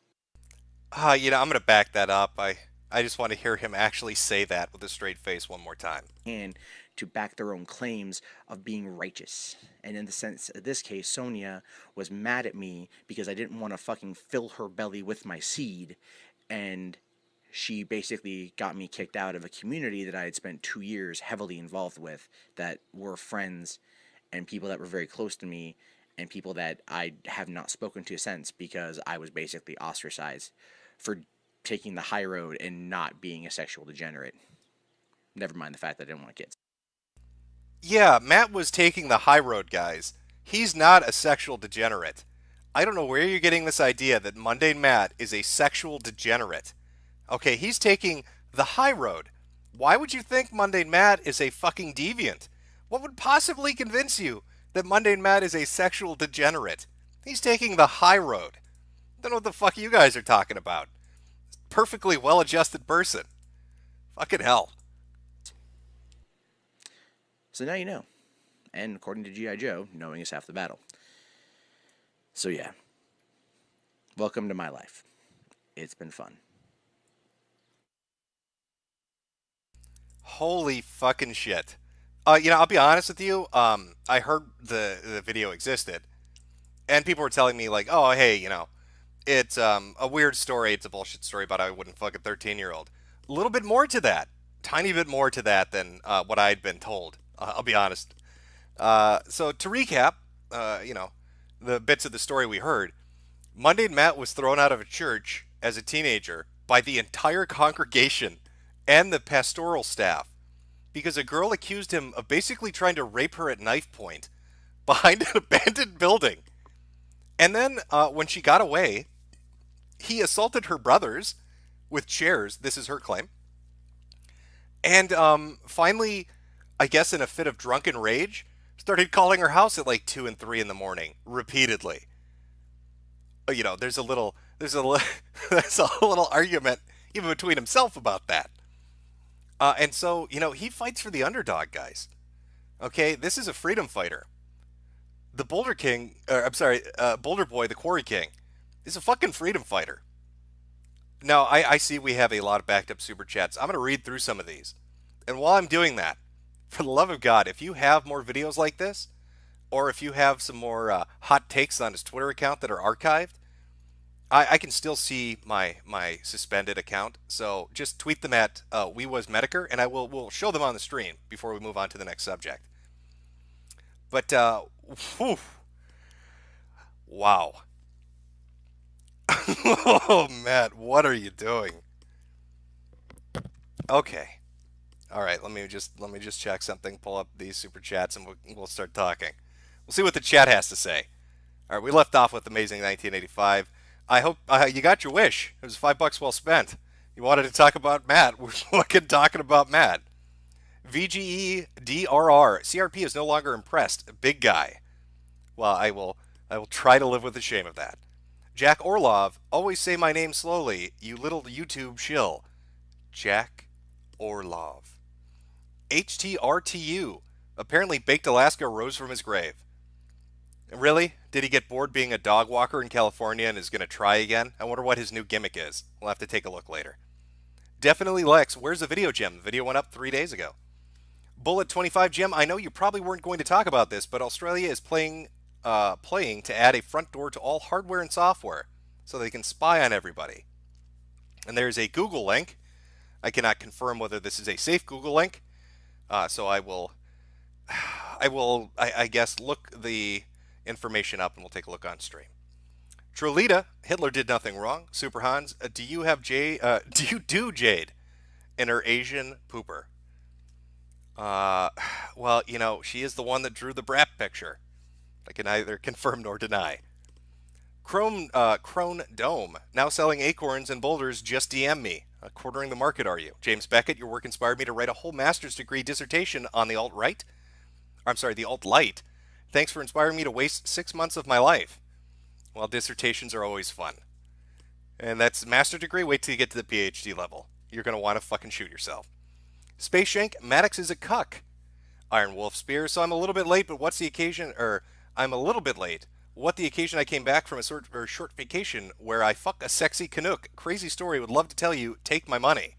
I'm going to back that up. I just want to hear him actually say that with a straight face one more time. and to back their own claims of being righteous. And in the sense, in this case, Sonia was mad at me because I didn't want to fucking fill her belly with my seed, and she basically got me kicked out of a community that I had spent 2 years heavily involved with, that were friends and people that were very close to me, and people that I have not spoken to since, because I was basically ostracized for taking the high road and not being a sexual degenerate. Never mind the fact that I didn't want kids. Yeah, Matt was taking the high road, guys. He's not a sexual degenerate. I don't know where you're getting this idea that Mundane Matt is a sexual degenerate. Okay, he's taking the high road. Why would you think Mundane Matt is a fucking deviant? What would possibly convince you that Mundane Matt is a sexual degenerate? He's taking the high road. Don't know what the fuck you guys are talking about. Perfectly well-adjusted person. Fucking hell. So now you know. And according to G.I. Joe, knowing is half the battle. So yeah. Welcome to my life. It's been fun. Holy fucking shit. I'll be honest with you. I heard the video existed, and people were telling me like, oh, hey, it's a weird story. It's a bullshit story about how I wouldn't fuck a 13-year-old. A little bit more to that. Tiny bit more to that than what I'd been told. I'll be honest. So to recap, the bits of the story we heard, Mundane Matt was thrown out of a church as a teenager by the entire congregation and the pastoral staff because a girl accused him of basically trying to rape her at knife point behind an abandoned building. And then when she got away, he assaulted her brothers with chairs. This is her claim. And finally, I guess in a fit of drunken rage, started calling her house at like 2 and 3 in the morning repeatedly. There's a little there's a little argument even between himself about that. And so, he fights for the underdog, guys. Okay, this is a freedom fighter. The Boulder King, Boulder Boy, the Quarry King, is a fucking freedom fighter. Now, I see we have a lot of backed up super chats. I'm going to read through some of these. And while I'm doing that, for the love of God, if you have more videos like this, or if you have some more hot takes on his Twitter account that are archived, I can still see my suspended account. So just tweet them at Metokur, and we'll show them on the stream before we move on to the next subject. But, wow. Oh, Matt, what are you doing? Okay. All right, let me just check something, pull up these super chats, and we'll start talking. We'll see what the chat has to say. All right, we left off with Amazing 1985. I hope you got your wish. It was $5 well spent. You wanted to talk about Matt. We're fucking talking about Matt. VGE DRR. CRP is no longer impressed. Big guy. Well, I will try to live with the shame of that. Jack Orlov. Always say my name slowly, you little YouTube shill. Jack Orlov. HTRTU. Apparently Baked Alaska rose from his grave. Really? Did he get bored being a dog walker in California and is going to try again? I wonder what his new gimmick is. We'll have to take a look later. Definitely Lex, where's the video, Jim? The video went up 3 days ago. Bullet 25, Jim, I know you probably weren't going to talk about this, but Australia is playing to add a front door to all hardware and software so they can spy on everybody. And there's a Google link. I cannot confirm whether this is a safe Google link, so I guess, look the information up and we'll take a look on stream. Trolita, Hitler did nothing wrong. Super Hans, do you do Jade in her Asian pooper? Well, you know, she is the one that drew the Brap picture. I can neither confirm nor deny. Crone Dome, now selling acorns and boulders, just DM me. Quartering the market, are you? James Beckett, your work inspired me to write a whole master's degree dissertation on the alt-right. I'm sorry, the alt-light. Thanks for inspiring me to waste 6 months of my life. Well, dissertations are always fun. And that's master degree, wait till you get to the PhD level. You're going to want to fucking shoot yourself. Space Shank, Maddox is a cuck. Iron Wolf Spear, so I'm a little bit late, but what's the occasion, I'm a little bit late. What the occasion I came back from a short vacation where I fuck a sexy Canuck. Crazy story, would love to tell you, take my money.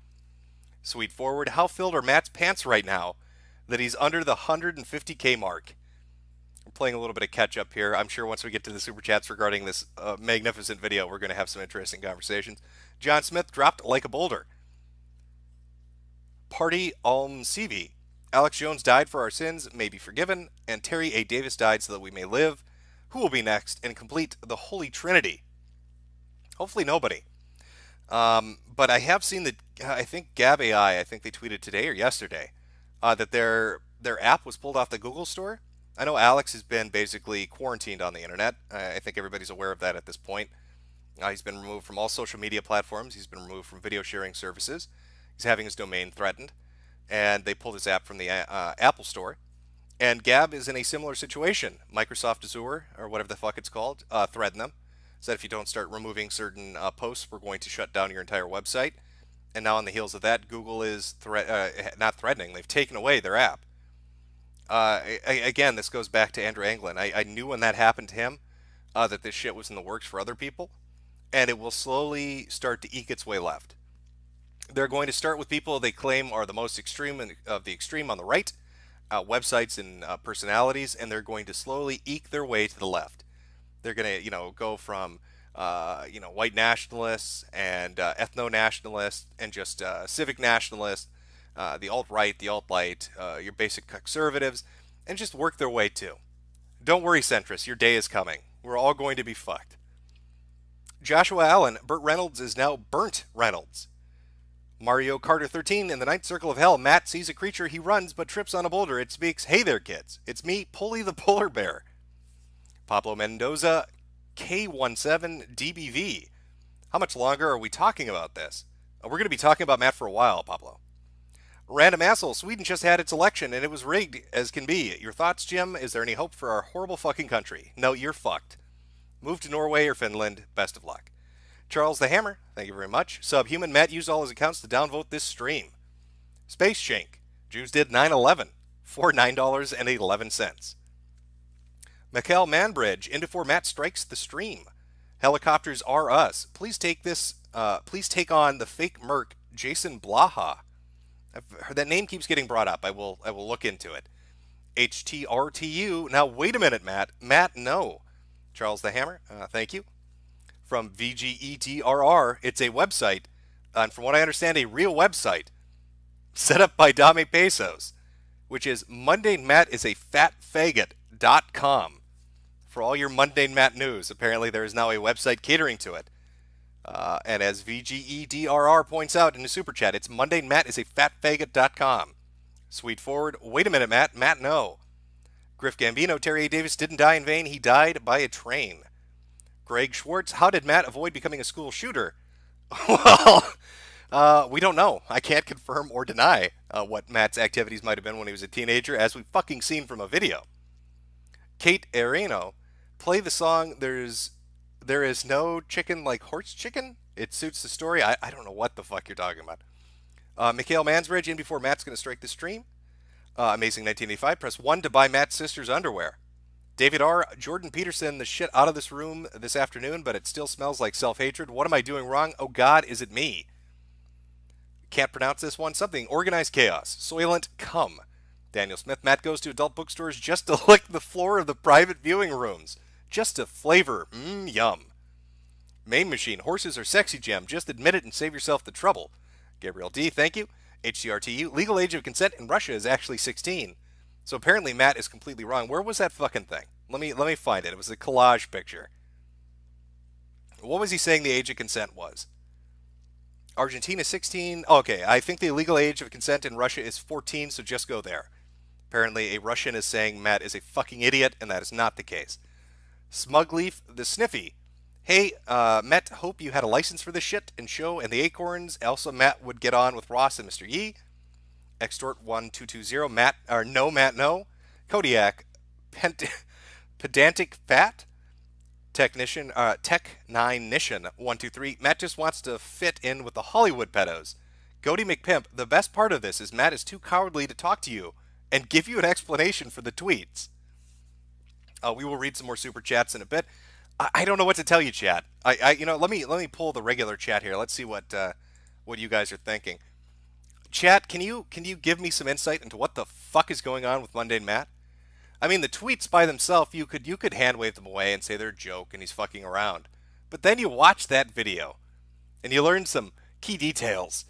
Sweet Forward, how filled are Matt's pants right now that he's under the 150K mark? We're playing a little bit of catch up here. I'm sure once we get to the super chats regarding this magnificent video, we're going to have some interesting conversations. John Smith dropped like a boulder. Party CV. Alex Jones died for our sins, may be forgiven, and Terry A. Davis died so that we may live. Who will be next and complete the Holy Trinity? Hopefully nobody. But I have seen that, I think Gab AI, I think they tweeted today or yesterday, that their app was pulled off the Google Store. I know Alex has been basically quarantined on the internet. I think everybody's aware of that at this point. He's been removed from all social media platforms. He's been removed from video sharing services. He's having his domain threatened. And they pulled his app from the Apple Store. And Gab is in a similar situation. Microsoft Azure, or whatever the fuck it's called, threatened them. Said if you don't start removing certain posts, we're going to shut down your entire website. And now on the heels of that, Google is not threatening. They've taken away their app. Again, this goes back to Andrew Anglin. I knew when that happened to him that this shit was in the works for other people. And it will slowly start to eke its way left. They're going to start with people they claim are the most extreme of the extreme on the right, websites and personalities, and they're going to slowly eke their way to the left. They're going to, go from, white nationalists and ethno-nationalists and just civic nationalists, the alt-right, the alt-light, your basic conservatives, and just work their way too. Don't worry, centrists, your day is coming. We're all going to be fucked. Joshua Allen, Burt Reynolds is now Burnt Reynolds. Mario Carter 13, in the ninth circle of hell, Matt sees a creature, he runs but trips on a boulder. It speaks, hey there kids, it's me, Polly the Polar Bear. Pablo Mendoza, K17DBV. How much longer are we talking about this? We're going to be talking about Matt for a while, Pablo. Random asshole, Sweden just had its election and it was rigged as can be. Your thoughts, Jim? Is there any hope for our horrible fucking country? No, you're fucked. Move to Norway or Finland. Best of luck. Charles the Hammer, thank you very much. Subhuman Matt used all his accounts to downvote this stream. Space Shank, Jews did 9/11 for $9.11. Mikhail Manbridge, into for Matt strikes the stream. Helicopters are us. Please take on the fake merc Jason Blaha. That name keeps getting brought up. I will look into it. HTRTU. Now wait a minute, Matt. Matt, no. Charles the Hammer, thank you. From VGETRR, it's a website, and from what I understand, a real website, set up by Dame Pesos, which is mundanemattisafatfaggot.com. For all your Mundane Matt news, apparently there is now a website catering to it. And as VGEDRR points out in the super chat, it's mundanemattisafatfaggot.com. Sweet Forward, wait a minute, Matt. Matt, no. Griff Gambino, Terry A. Davis didn't die in vain. He died by a train. Greg Schwartz, how did Matt avoid becoming a school shooter? Well, we don't know. I can't confirm or deny what Matt's activities might have been when he was a teenager, as we've fucking seen from a video. Kate Areno, play the song There is no chicken like horse chicken? It suits the story. I don't know what the fuck you're talking about. Mikhail Mansbridge, in before Matt's going to strike the stream. Amazing 1985, press 1 to buy Matt's sister's underwear. David R. Jordan Peterson, the shit out of this room this afternoon, but it still smells like self-hatred. What am I doing wrong? Oh God, is it me? Can't pronounce this one. Something. Organized chaos. Soylent cum. Daniel Smith. Matt goes to adult bookstores just to lick the floor of the private viewing rooms. Just to flavor. Yum. Main machine. Horses are sexy, Gem. Just admit it and save yourself the trouble. Gabriel D. Thank you. HCRTU. Legal age of consent in Russia is actually 16. So apparently Matt is completely wrong. Where was that fucking thing? Let me find it. It was a collage picture. What was he saying the age of consent was? Argentina 16. Okay, I think the legal age of consent in Russia is 14, so just go there. Apparently a Russian is saying Matt is a fucking idiot, and that is not the case. Smugleaf the Sniffy. Hey, Matt, hope you had a license for this shit and show and the Acorns. Also, Matt would get on with Ross and Mr. Yee. Extort 1220. Matt, or no, Matt, no. Kodiak. Pedantic Fat. Technician, Tech9nician 123. Matt just wants to fit in with the Hollywood pedos. Goaty McPimp, the best part of this is Matt is too cowardly to talk to you and give you an explanation for the tweets. We will read some more super chats in a bit. I don't know what to tell you, chat. Let me pull the regular chat here. Let's see what you guys are thinking. Chat, can you give me some insight into what the fuck is going on with Mundane Matt? I mean, the tweets by themselves, you could hand wave them away and say they're a joke and he's fucking around. But then you watch that video and you learn some key details.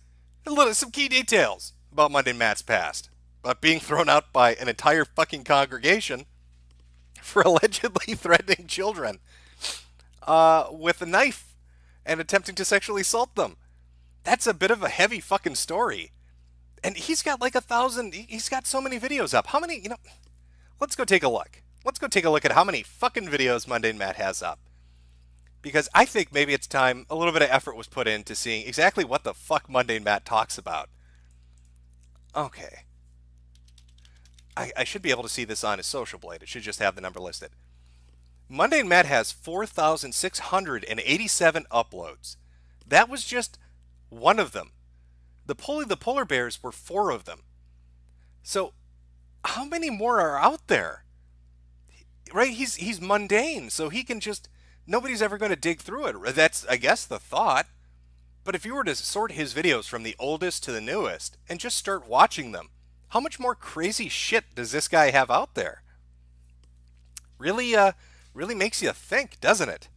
Some key details about Mundane Matt's past. About being thrown out by an entire fucking congregation for allegedly threatening children with a knife and attempting to sexually assault them. That's a bit of a heavy fucking story. And he's got like 1,000, he's got so many videos up. How many, let's go take a look. Let's go take a look at how many fucking videos Mundane Matt has up. Because I think maybe it's time a little bit of effort was put into seeing exactly what the fuck Mundane Matt talks about. Okay. I should be able to see this on his Social Blade. It should just have the number listed. Mundane Matt has 4,687 uploads. That was just one of them. The Polar Bears were 4 of them. So, how many more are out there? Right? He's mundane, so he can just... Nobody's ever going to dig through it. That's, I guess, the thought. But if you were to sort his videos from the oldest to the newest and just start watching them, how much more crazy shit does this guy have out there? Really makes you think, doesn't it?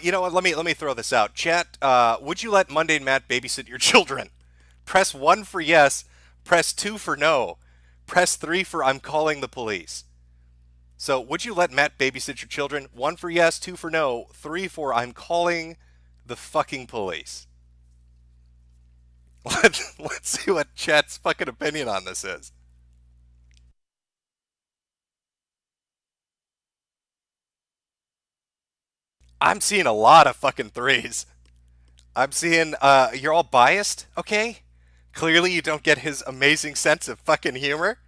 You know what? Let me throw this out. Chat, would you let Mundane Matt babysit your children? Press 1 for yes. Press 2 for no. Press 3 for I'm calling the police. So, would you let Matt babysit your children? 1 for yes, 2 for no, 3 for I'm calling the fucking police. Let's see what chat's fucking opinion on this is. I'm seeing a lot of fucking 3s. I'm seeing, you're all biased, okay? Clearly you don't get his amazing sense of fucking humor.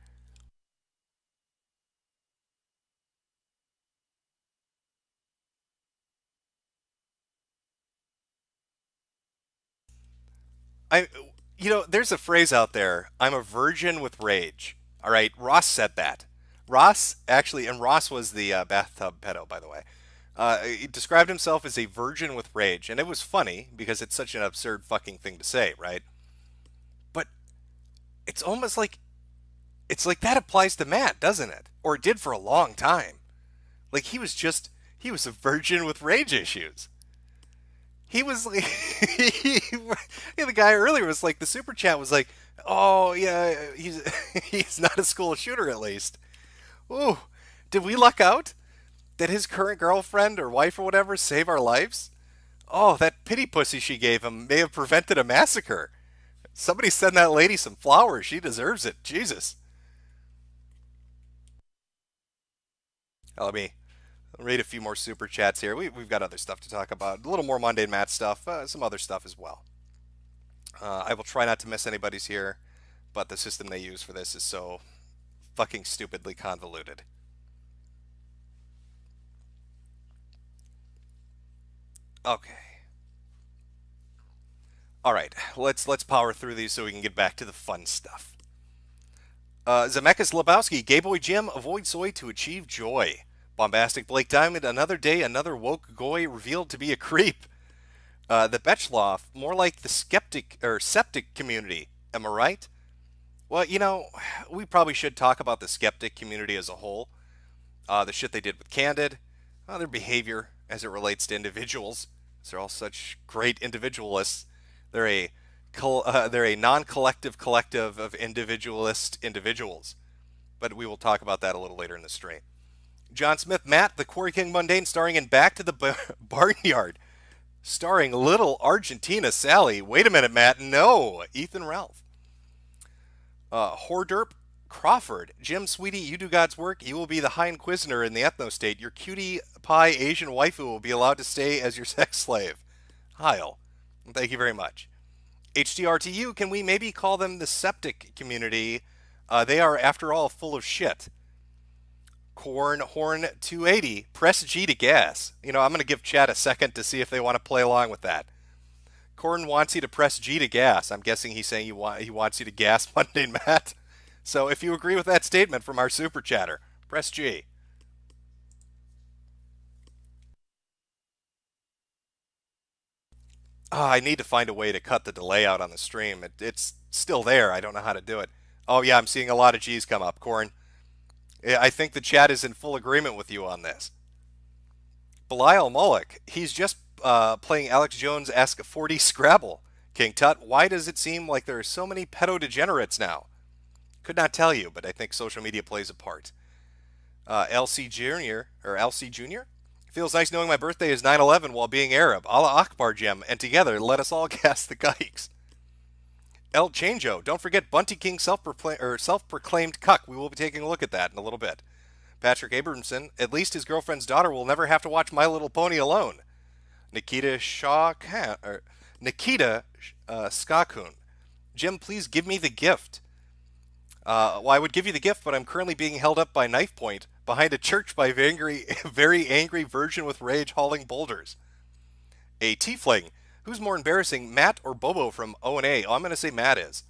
There's a phrase out there, I'm a virgin with rage. All right, Ross said that. Ross was the bathtub pedo, by the way. He described himself as a virgin with rage, and it was funny because it's such an absurd fucking thing to say, right? But it's almost like that applies to Matt, doesn't it? Or it did for a long time. Like he was a virgin with rage issues. He was like, the guy earlier was like, the super chat was like, oh yeah, he's not a school shooter at least. Ooh, did we luck out? Did his current girlfriend or wife or whatever save our lives? Oh, that pity pussy she gave him may have prevented a massacre. Somebody send that lady some flowers. She deserves it. Jesus. Let me read a few more super chats here. We've got other stuff to talk about. A little more Mundane Matt stuff. Some other stuff as well. I will try not to miss anybody's here, but the system they use for this is so fucking stupidly convoluted. Okay. All right, let's power through these so we can get back to the fun stuff. Zemeckis Lebowski, Gay Boy Jim, avoid soy to achieve joy. Bombastic Blake Diamond, another day, another woke goy revealed to be a creep. The Betchloff, more like the skeptic or septic community. Am I right? Well, we probably should talk about the skeptic community as a whole. The shit they did with Candid, their behavior as it relates to individuals. They're all such great individualists. They're a non-collective collective of individualist individuals. But we will talk about that a little later in the stream. John Smith, Matt, the Quarry King Mundane, starring in Back to the Barnyard, starring little Argentina Sally. Wait a minute, Matt. No, Ethan Ralph. Horderp Crawford, Jim, sweetie, you do God's work. You will be the High Inquisitor in the Ethno State. Your cutie pie Asian waifu will be allowed to stay as your sex slave. Heil. Thank you very much. HDRTU, can we maybe call them the septic community? They are, after all, full of shit. Corn Horn 280, press G to gas. I'm going to give chat a second to see if they want to play along with that. Corn wants you to press G to gas. I'm guessing he's saying he wants you to gas Mundane Matt. So if you agree with that statement from our super chatter, press G. I need to find a way to cut the delay out on the stream. It's still there. I don't know how to do it. Oh yeah, I'm seeing a lot of G's come up, Corn. I think the chat is in full agreement with you on this. Belial Moloch, he's just playing Alex Jones-esque 40 Scrabble. King Tut, why does it seem like there are so many pedo degenerates now? Could not tell you, but I think social media plays a part. LC Jr. Feels nice knowing my birthday is 9/11 while being Arab. Allah Akbar, Gem, and together let us all gas the kikes. El Changeo, don't forget Bunty King self-proclaimed cuck. We will be taking a look at that in a little bit. Patrick Abramson, at least his girlfriend's daughter will never have to watch My Little Pony alone. Nikita Skakun, Jim, please give me the gift. Well, I would give you the gift, but I'm currently being held up by knife point behind a church by a very angry virgin with rage hauling boulders. A tiefling. Who's more embarrassing, Matt or Bobo from O&A? Oh, I'm going to say Matt is.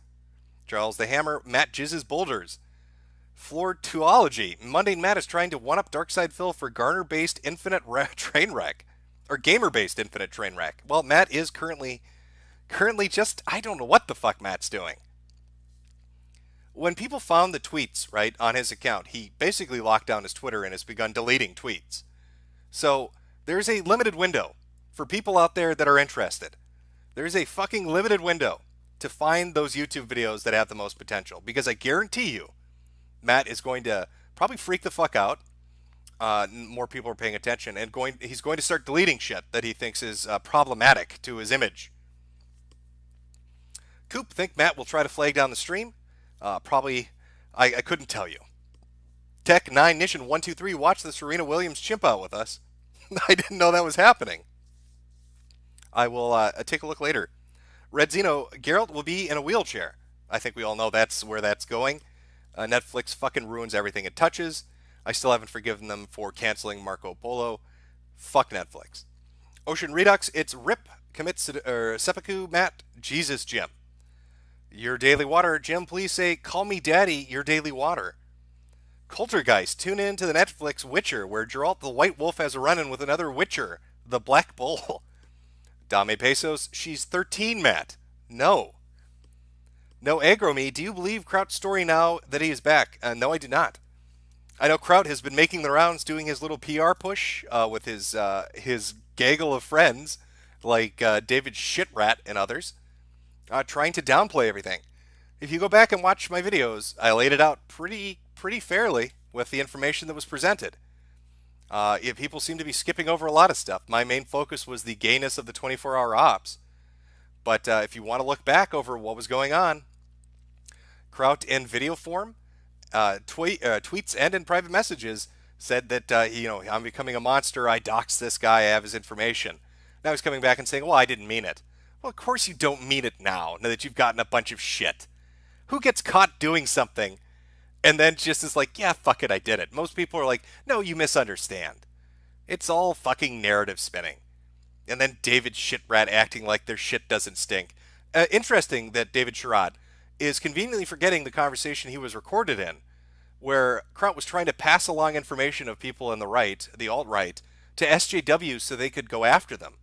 Charles the Hammer, Matt jizzes boulders. Floortuology. Mundane Matt is trying to one-up Darkside Phil for Garner-based infinite train wreck. Or gamer-based infinite train wreck. Well, Matt is currently just, I don't know what the fuck Matt's doing. When people found the tweets, right, on his account, he basically locked down his Twitter and has begun deleting tweets. So there's a limited window for people out there that are interested. There's a fucking limited window to find those YouTube videos that have the most potential. Because I guarantee you, Matt is going to probably freak the fuck out. More people are paying attention. And he's going to start deleting shit that he thinks is problematic to his image. Coop, think Matt will try to flag down the stream? Probably, I couldn't tell you. Tech 9 Nation 123, watch the Serena Williams chimp out with us. I didn't know that was happening. I will take a look later. Red Zeno, Geralt will be in a wheelchair. I think we all know that's where that's going. Netflix fucking ruins everything it touches. I still haven't forgiven them for canceling Marco Polo. Fuck Netflix. Ocean Redux, it's RIP, seppuku, Matt, Jesus, Jim. Your Daily Water, Jim, please say, call me daddy, your Daily Water. Coultergeist, tune in to the Netflix Witcher, where Geralt the White Wolf has a run-in with another Witcher, the Black Bull. Dame Pesos, she's 13, Matt. No. No aggro me, do you believe Kraut's story now that he is back? No, I do not. I know Kraut has been making the rounds doing his little PR push with his gaggle of friends, like David Shitrat and others, trying to downplay everything. If you go back and watch my videos, I laid it out pretty fairly with the information that was presented. People seem to be skipping over a lot of stuff. My main focus was the gayness of the 24-hour ops. But if you want to look back over what was going on, Kraut in video form, tweets and in private messages said that, I'm becoming a monster, I doxed this guy, I have his information. Now he's coming back and saying, well, I didn't mean it. Well, of course you don't mean it now that you've gotten a bunch of shit. Who gets caught doing something and then just is like, yeah, fuck it, I did it. Most people are like, no, you misunderstand. It's all fucking narrative spinning. And then David Shitrat acting like their shit doesn't stink. Interesting that David Sherrod is conveniently forgetting the conversation he was recorded in, where Kraut was trying to pass along information of people in the right, the alt-right, to SJWs so they could go after them.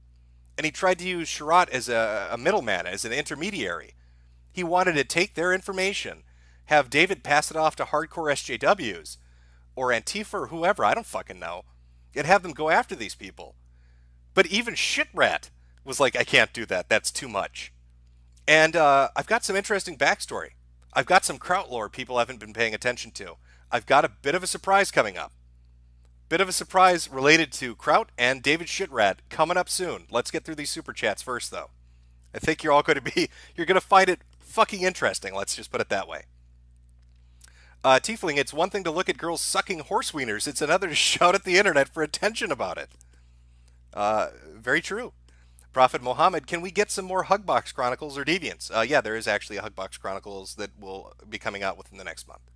And he tried to use Sherratt as a middleman, as an intermediary. He wanted to take their information, have David pass it off to hardcore SJWs, or Antifa or whoever, I don't fucking know, and have them go after these people. But even Shitrat was like, I can't do that, that's too much. And I've got some interesting backstory. I've got some Kraut lore people haven't been paying attention to. I've got a bit of a surprise coming up. Bit of a surprise related to Kraut and David Shitrat coming up soon. Let's get through these super chats first, though. I think you're all going to you're going to find it fucking interesting. Let's just put it that way. Tiefling, it's one thing to look at girls sucking horse wieners. It's another to shout at the internet for attention about it. Very true. Prophet Mohammed, can we get some more Hugbox Chronicles or Deviants? Yeah, there is actually a Hugbox Chronicles that will be coming out within the next month.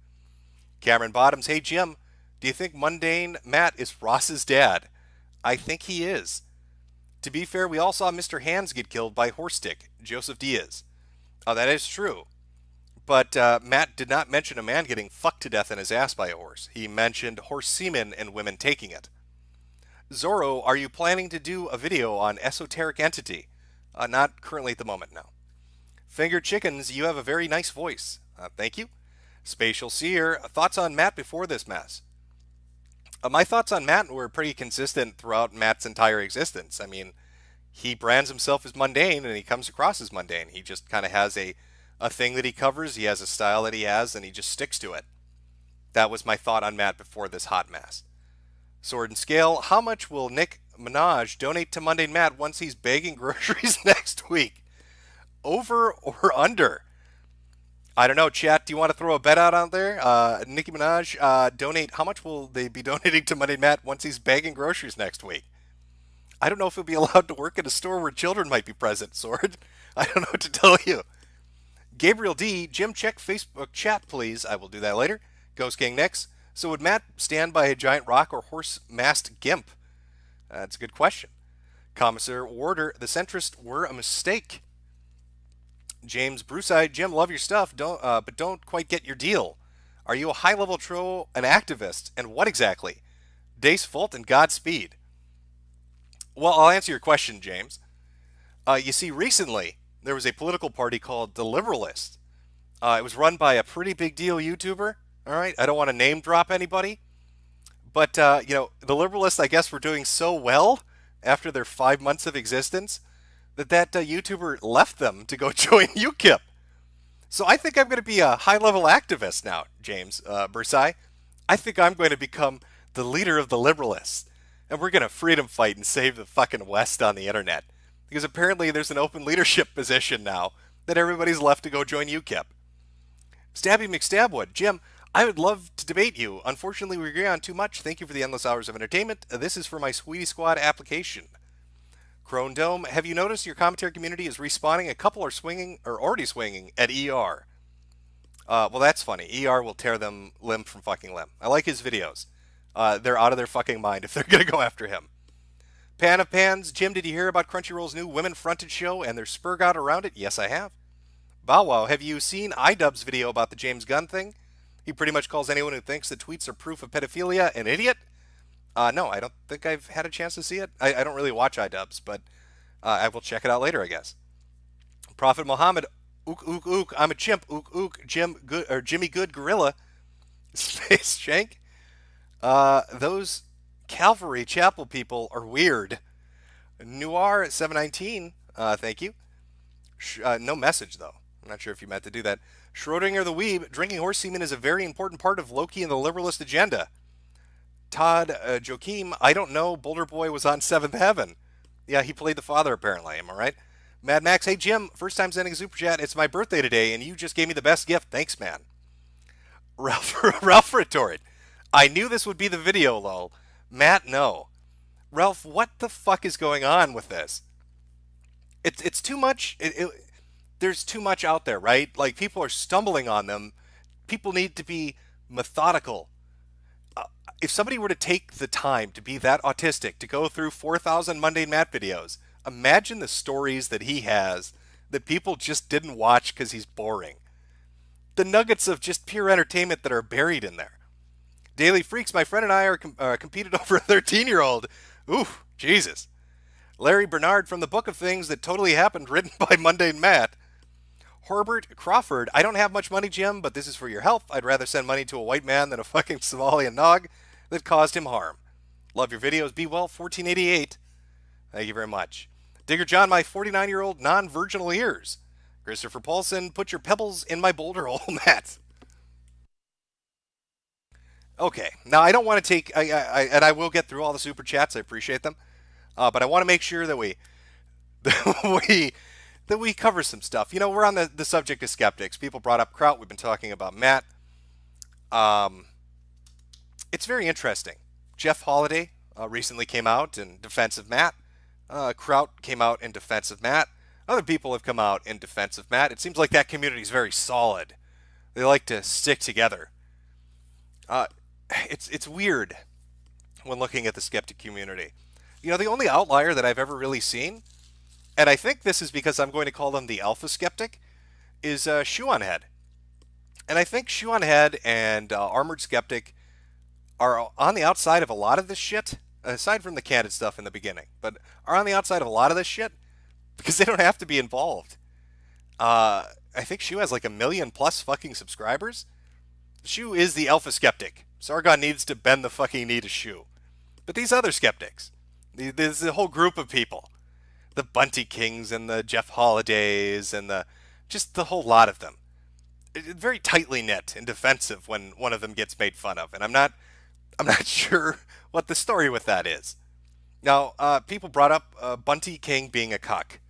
Cameron Bottoms, hey Jim, do you think Mundane Matt is Ross's dad? I think he is. To be fair, we all saw Mr. Hands get killed by horse stick, Joseph Diaz. That is true. But Matt did not mention a man getting fucked to death in his ass by a horse. He mentioned horse semen and women taking it. Zorro, are you planning to do a video on Esoteric Entity? Not currently at the moment, no. Fingered Chickens, you have a very nice voice. Thank you. Spatial Seer, thoughts on Matt before this mess? My thoughts on Matt were pretty consistent throughout Matt's entire existence. I mean, he brands himself as mundane, and he comes across as mundane. He just kind of has a thing that he covers, he has a style that he has, and he just sticks to it. That was my thought on Matt before this hot mess. Sword and Scale, how much will Nick Minaj donate to Mundane Matt once he's bagging groceries next week? Over or under? I don't know, chat, do you want to throw a bet out there? Nicki Minaj, donate, how much will they be donating to Mundane Matt once he's bagging groceries next week? I don't know if he'll be allowed to work at a store where children might be present, Sword. I don't know what to tell you. Gabriel D, Jim, check Facebook chat, please. I will do that later. Ghost King next. So would Matt stand by a giant rock or horse-mast gimp? That's a good question. Commissar Warder, the centrists were a mistake. James Brucey, Jim, love your stuff, but don't quite get your deal. Are you a high-level troll, an activist, and what exactly? Dace Volt and Godspeed. Well, I'll answer your question, James. You see, recently, there was a political party called The Liberalist. It was run by a pretty big deal YouTuber. All right, I don't want to name drop anybody. But, you know, The Liberalists, I guess, were doing so well after their 5 months of existence that YouTuber left them to go join UKIP. So I think I'm going to be a high-level activist now, James Bursai. I think I'm going to become the leader of the Liberalists. And we're going to freedom fight and save the fucking West on the internet. Because apparently there's an open leadership position now that everybody's left to go join UKIP. Stabby McStabwood, Jim, I would love to debate you. Unfortunately, we agree on too much. Thank you for the endless hours of entertainment. This is for my Sweetie Squad application. Crone Dome, have you noticed your commentary community is respawning? A couple are swinging, or already swinging, at ER. Well, that's funny. ER will tear them limb from fucking limb. I like his videos. They're out of their fucking mind if they're going to go after him. Pan of Pans, Jim, did you hear about Crunchyroll's new women-fronted show and their spur god around it? Yes, I have. Bow Wow, have you seen iDubbbz's video about the James Gunn thing? He pretty much calls anyone who thinks that tweets are proof of pedophilia an idiot. No, I don't think I've had a chance to see it. I don't really watch iDubbbz, but I will check it out later, I guess. Prophet Muhammad, ook, ook, ook, I'm a chimp, ook, ook, Jimmy Good Gorilla. Space Shank. Those Calvary Chapel people are weird. Noir 719, thank you. No message, though. I'm not sure if you meant to do that. Schrodinger the Weeb, drinking horse semen is a very important part of Loki and the liberalist agenda. Todd Joachim, I don't know, Boulder Boy was on Seventh Heaven. Yeah, he played the father, apparently, am I right? Mad Max, hey Jim, first time sending a super chat. It's my birthday today, and you just gave me the best gift. Thanks, man. Ralph retorted, I knew this would be the video, lol. Matt, no. Ralph, what the fuck is going on with this? It's too much. There's too much out there, right? Like, people are stumbling on them. People need to be methodical. If somebody were to take the time to be that autistic, to go through 4,000 Mundane Matt videos, imagine the stories that he has that people just didn't watch because he's boring. the nuggets of just pure entertainment that are buried in there. Daily Freaks, my friend and I are competed over a 13-year-old. Ooh, Jesus. Larry Bernard from the Book of Things That Totally Happened, written by Mundane Matt. Herbert Crawford, I don't have much money, Jim, but this is for your health. I'd rather send money to a white man than a fucking Somalian nog that caused him harm. Love your videos. Be well, 1488. Thank you very much. Digger John, my 49-year-old non-virginal ears. Christopher Paulson, put your pebbles in my boulder hole, Matt. Okay, now I don't want to take, and I will get through all the super chats. I appreciate them, but I want to make sure that we that we cover some stuff. You know, we're on the subject of skeptics. People brought up Kraut. We've been talking about Matt. It's very interesting. Jeff Holiday recently came out in defense of Matt. Kraut came out in defense of Matt. Other people have come out in defense of Matt. It seems like that community is very solid. They like to stick together. It's weird when looking at the skeptic community. You know, the only outlier that I've ever really seen, and I think this is because I'm going to call them the alpha skeptic, is Shoe on Head. And I think Shoe on Head and Armored Skeptic are on the outside of a lot of this shit, aside from the candid stuff in the beginning, but are on the outside of a lot of this shit because they don't have to be involved. I think Shoe has like 1 million plus fucking subscribers. Shoe is the alpha skeptic. Sargon needs to bend the fucking knee to Shoe. But these other skeptics, there's a whole group of people. The Bunty Kings and the Jeff Holidays and just the whole lot of them. Very tightly knit and defensive when one of them gets made fun of. And I'm not sure what the story with that is. Now, people brought up Bunty King being a cuck.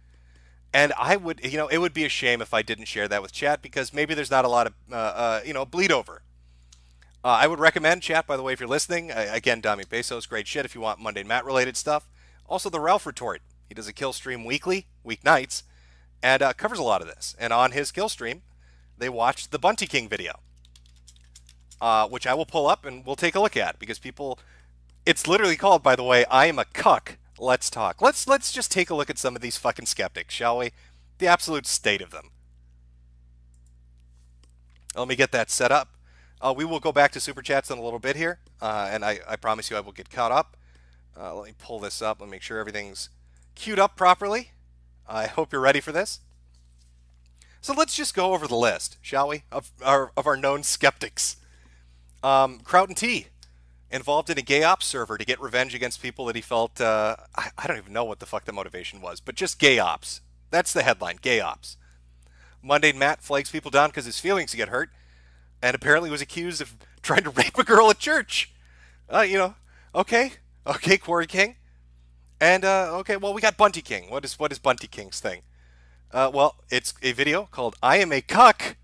And I would, it would be a shame if I didn't share that with chat because maybe there's not a lot of, bleed over. I would recommend chat, by the way, if you're listening. Again, Dami Pesos, great shit if you want Monday Matt related stuff. Also, the Ralph Retort. He does a kill stream weekly, weeknights, and covers a lot of this. And on his kill stream, they watched the Bunty King video, which I will pull up and we'll take a look at because people, it's literally called, by the way, I am a cuck. Let's talk. Let's just take a look at some of these fucking skeptics, shall we? The absolute state of them. Let me get that set up. We will go back to Super Chats in a little bit here, and I promise you I will get caught up. Let me pull this up and make sure everything's queued up properly. I hope you're ready for this. So let's just go over the list, shall we, of our known skeptics. Kraut and T, involved in a gay ops server to get revenge against people that he felt, I don't even know what the fuck the motivation was, but just gay ops. That's the headline, gay ops. Mundane Matt flags people down because his feelings get hurt, and apparently was accused of trying to rape a girl at church. Okay, Quarry King. And, okay, well, we got Bunty King. What is Bunty King's thing? Well, it's a video called I Am a Cuck.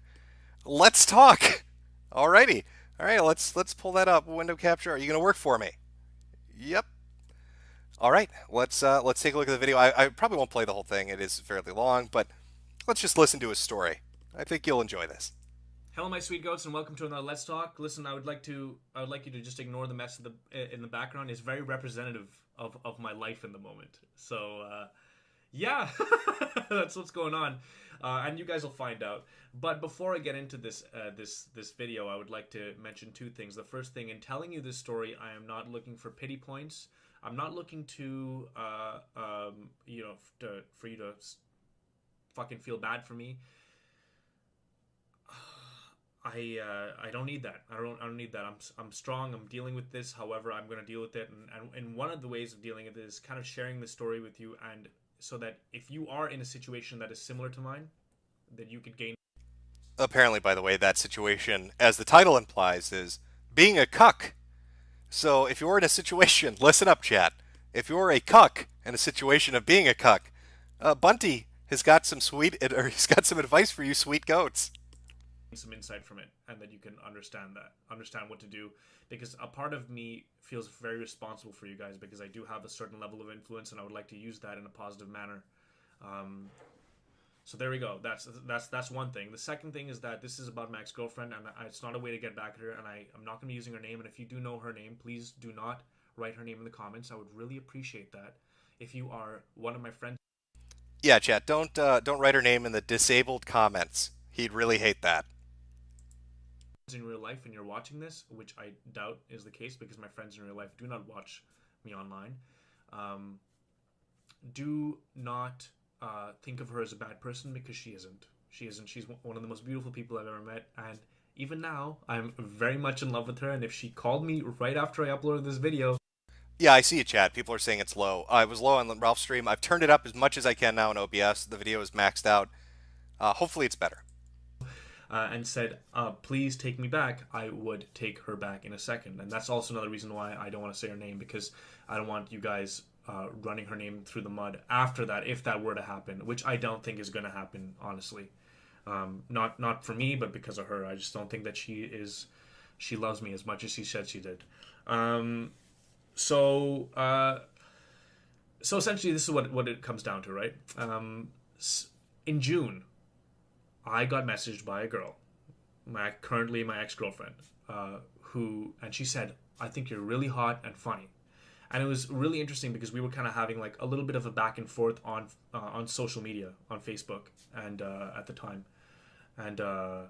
Let's talk. Alrighty. All right, let's pull that up. Window capture. Are you going to work for me? Yep. All right, let's take a look at the video. I probably won't play the whole thing. It is fairly long, but let's just listen to his story. I think you'll enjoy this. Hello, my sweet goats, and welcome to another Let's Talk. Listen, I would like you to just ignore the mess in the background. It's very representative of my life in the moment. So, yeah, that's what's going on, and you guys will find out. But before I get into this video, I would like to mention two things. The first thing, in telling you this story, I am not looking for pity points. I'm not looking to, for you to fucking feel bad for me. I don't need that. I don't need that. I'm strong. I'm dealing with this. However, I'm going to deal with it. And one of the ways of dealing with it is kind of sharing the story with you, and so that if you are in a situation that is similar to mine, that you could gain. Apparently, by the way, that situation, as the title implies, is being a cuck. So if you're in a situation, listen up, chat. If you're a cuck in a situation of being a cuck, Bunty has got some he's got some advice for you, sweet goats. Some insight from it, and that you can understand what to do, because a part of me feels very responsible for you guys, because I do have a certain level of influence, and I would like to use that in a positive manner. So there we go. That's one thing. The second thing is that this is about my ex-girlfriend, and it's not a way to get back at her, and I'm not going to be using her name. And if you do know her name, please do not write her name in the comments. I would really appreciate that. If you are one of my friends. Yeah, chat. Don't write her name in the disabled comments. He'd really hate that. in real life and you're watching this, which I doubt is the case because my friends in real life do not watch me online, do not think of her as a bad person, because she isn't. She isn't. She's one of the most beautiful people I've ever met, and even now, I'm very much in love with her. And if she called me right after I uploaded this video, Yeah, I see it, chat. People are saying it's low. I was low on Ralph's stream. I've turned it up as much as I can now in OBS. The video is maxed out. Hopefully it's better. and said, please take me back, I would take her back in a second. And that's also another reason why I don't want to say her name, because I don't want you guys running her name through the mud after that, if that were to happen, which I don't think is going to happen, honestly. Not for me, but because of her. I just don't think that she loves me as much as she said she did. So essentially, this is what it comes down to, right? In June, I got messaged by a girl, currently my ex-girlfriend, and she said, I think you're really hot and funny. And it was really interesting because we were kind of having like a little bit of a back and forth on social media, on Facebook, and at the time, and I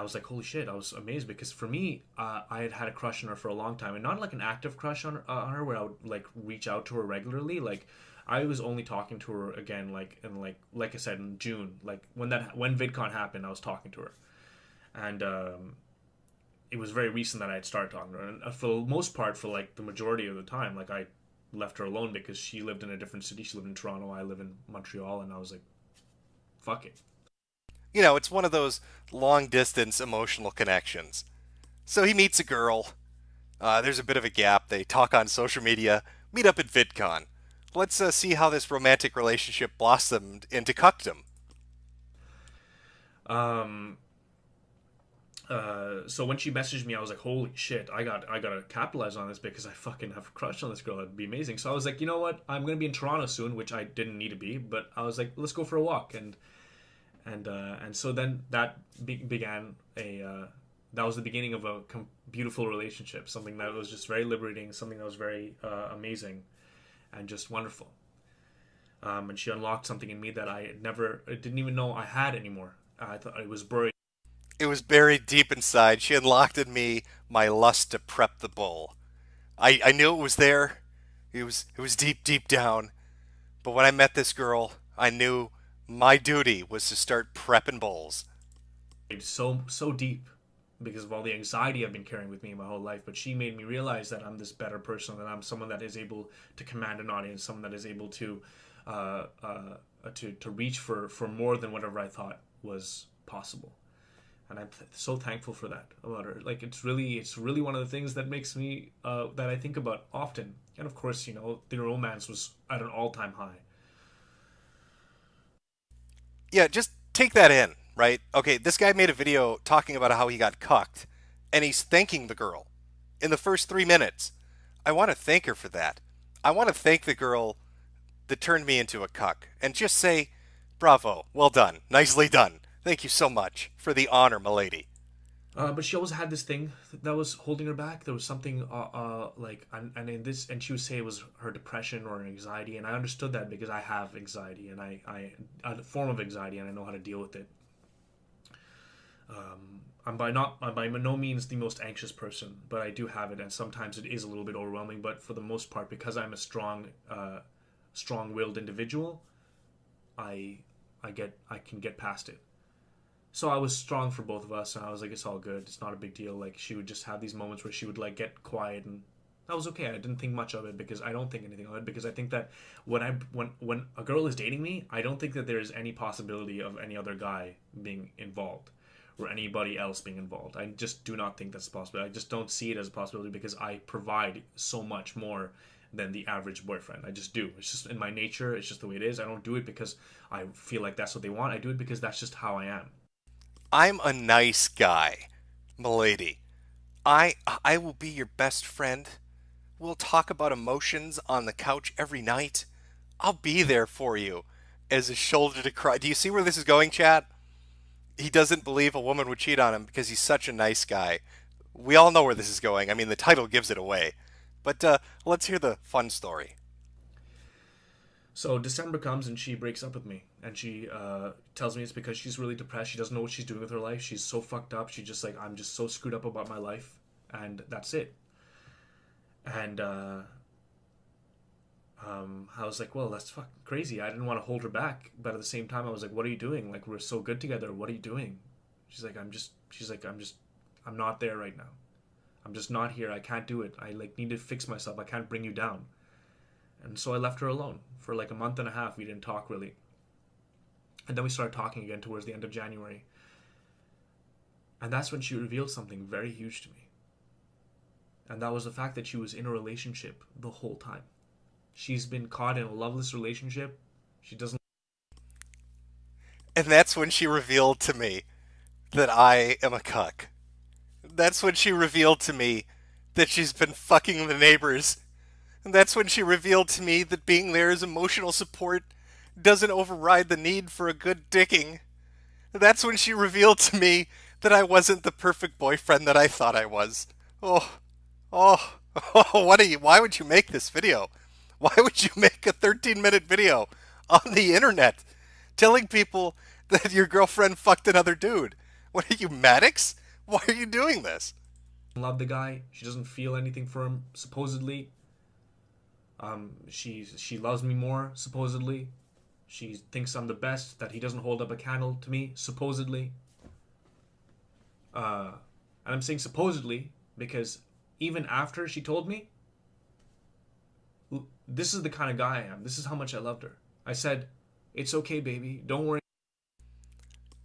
was like, holy shit! I was amazed because for me, I had a crush on her for a long time, and not like an active crush on her where I would like reach out to her regularly. Like I was only talking to her again, like I said, in June, like when VidCon happened, I was talking to her, and it was very recent that I had started talking to her. And for the most part, for like the majority of the time, like I left her alone because she lived in a different city. She lived in Toronto. I live in Montreal, and I was like, fuck it. You know, it's one of those long-distance emotional connections. So he meets a girl. There's a bit of a gap. They talk on social media, meet up at VidCon. Let's see how this romantic relationship blossomed into cuckdom. So when she messaged me, I was like, holy shit, I gotta capitalize on this because I fucking have a crush on this girl. It'd be amazing. So I was like, you know what? I'm gonna be in Toronto soon, which I didn't need to be, but I was like, let's go for a walk. And so then that began that was the beginning of a beautiful relationship, something that was just very liberating, something that was very amazing and just wonderful. And she unlocked something in me that I didn't even know I had anymore. I thought it was buried. It was buried deep inside. She unlocked in me my lust to prep the bull. I knew it was there. It was deep, deep down. But when I met this girl, I knew my duty was to start prepping bulls. So deep because of all the anxiety I've been carrying with me my whole life. But she made me realize that I'm this better person, that I'm someone that is able to command an audience, someone that is able to reach for more than whatever I thought was possible. And I'm so thankful for that about her. Like it's really one of the things that makes me that I think about often. And of course, you know, the romance was at an all-time high. Yeah, just take that in, right? Okay, this guy made a video talking about how he got cucked, and he's thanking the girl in the first 3 minutes. I want to thank her for that. I want to thank the girl that turned me into a cuck, and just say, bravo, well done, nicely done. Thank you so much for the honor, milady. But she always had this thing that was holding her back. There was something and in this, and she would say it was her depression or anxiety, and I understood that because I have anxiety, and I a form of anxiety, and I know how to deal with it. I'm by no means the most anxious person, but I do have it, and sometimes it is a little bit overwhelming. But for the most part, because I'm a strong-willed individual, I can get past it. So I was strong for both of us, and I was like, it's all good. It's not a big deal. Like, she would just have these moments where she would, like, get quiet, and that was okay. I didn't think much of it because I don't think anything of it, because I think that when a girl is dating me, I don't think that there's any possibility of any other guy being involved or anybody else being involved. I just do not think that's a possibility. I just don't see it as a possibility because I provide so much more than the average boyfriend. I just do. It's just in my nature. It's just the way it is. I don't do it because I feel like that's what they want. I do it because that's just how I am. I'm a nice guy, milady. I will be your best friend. We'll talk about emotions on the couch every night. I'll be there for you as a shoulder to cry. Do you see where this is going, chat? He doesn't believe a woman would cheat on him because he's such a nice guy. We all know where this is going. I mean, the title gives it away. But let's hear the fun story. So December comes and she breaks up with me, and she tells me it's because she's really depressed. She doesn't know what she's doing with her life. She's so fucked up. She's just like, I'm just so screwed up about my life, and that's it. And I was like, well, that's fucking crazy. I didn't want to hold her back, but at the same time, I was like, what are you doing? Like, we're so good together. What are you doing? She's like, I'm not there right now. I'm just not here. I can't do it. I like need to fix myself. I can't bring you down. And so I left her alone for like a month and a half. We didn't talk really. And then we started talking again towards the end of January. And that's when she revealed something very huge to me. And that was the fact that she was in a relationship the whole time. She's been caught in a loveless relationship. She doesn't. And that's when she revealed to me that I am a cuck. That's when she revealed to me that she's been fucking the neighbors. And that's when she revealed to me that being there as emotional support doesn't override the need for a good dicking. That's when she revealed to me that I wasn't the perfect boyfriend that I thought I was. Oh, oh, why would you make this video? Why would you make a 13-minute video on the internet telling people that your girlfriend fucked another dude? What are you, Maddox? Why are you doing this? Love the guy. She doesn't feel anything for him, supposedly. She loves me more, supposedly. She thinks I'm the best, that he doesn't hold up a candle to me, supposedly. And I'm saying supposedly because even after she told me, this is the kind of guy I am. This is how much I loved her. I said, it's okay, baby. Don't worry.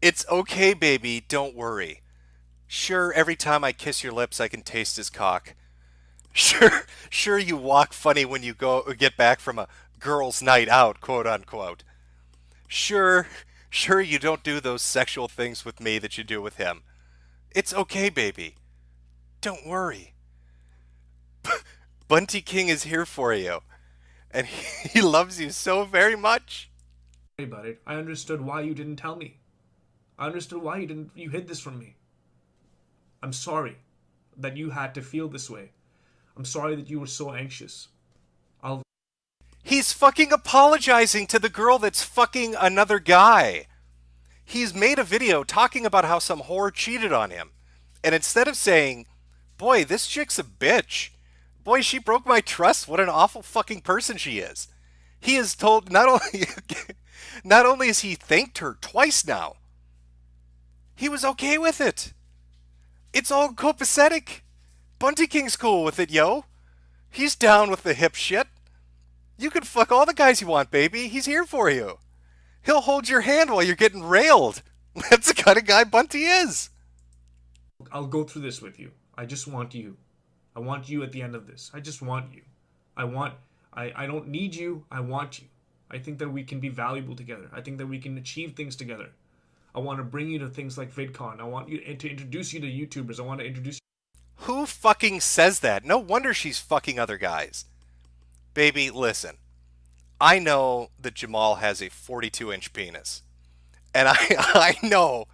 It's okay, baby. Don't worry. Sure, every time I kiss your lips, I can taste his cock. Sure, you walk funny when you get back from a girls' night out, quote unquote. Sure, you don't do those sexual things with me that you do with him. It's okay, baby. Don't worry. Bunty King is here for you, and he loves you so very much. About it. I understood why you didn't tell me. I understood why you hid this from me. I'm sorry that you had to feel this way. I'm sorry that you were so anxious. He's fucking apologizing to the girl that's fucking another guy. He's made a video talking about how some whore cheated on him. And instead of saying, boy, this chick's a bitch. Boy, she broke my trust. What an awful fucking person she is. He has told, not only has he thanked her twice now, he was okay with it. It's all copacetic. Bunty King's cool with it, yo. He's down with the hip shit. You can fuck all the guys you want, baby. He's here for you. He'll hold your hand while you're getting railed. That's the kind of guy Bunty is. I'll go through this with you. I just want you. I want you at the end of this. I just want you. I don't need you. I want you. I think that we can be valuable together. I think that we can achieve things together. I want to bring you to things like VidCon. I want you to introduce you to YouTubers. I want to introduce you. Who fucking says that? No wonder she's fucking other guys. Baby, listen. I know that Jamal has a 42-inch penis. And I know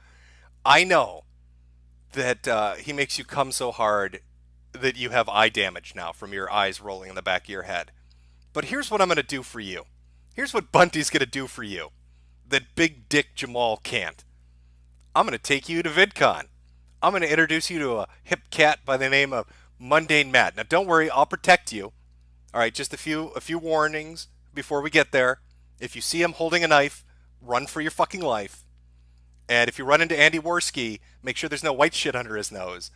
that he makes you come so hard that you have eye damage now from your eyes rolling in the back of your head. But here's what I'm going to do for you. Here's what Bunty's going to do for you that big dick Jamal can't. I'm going to take you to VidCon. I'm going to introduce you to a hip cat by the name of Mundane Matt. Now, don't worry, I'll protect you. All right, just a few warnings before we get there. If you see him holding a knife, run for your fucking life. And if you run into Andy Worski, make sure there's no white shit under his nose,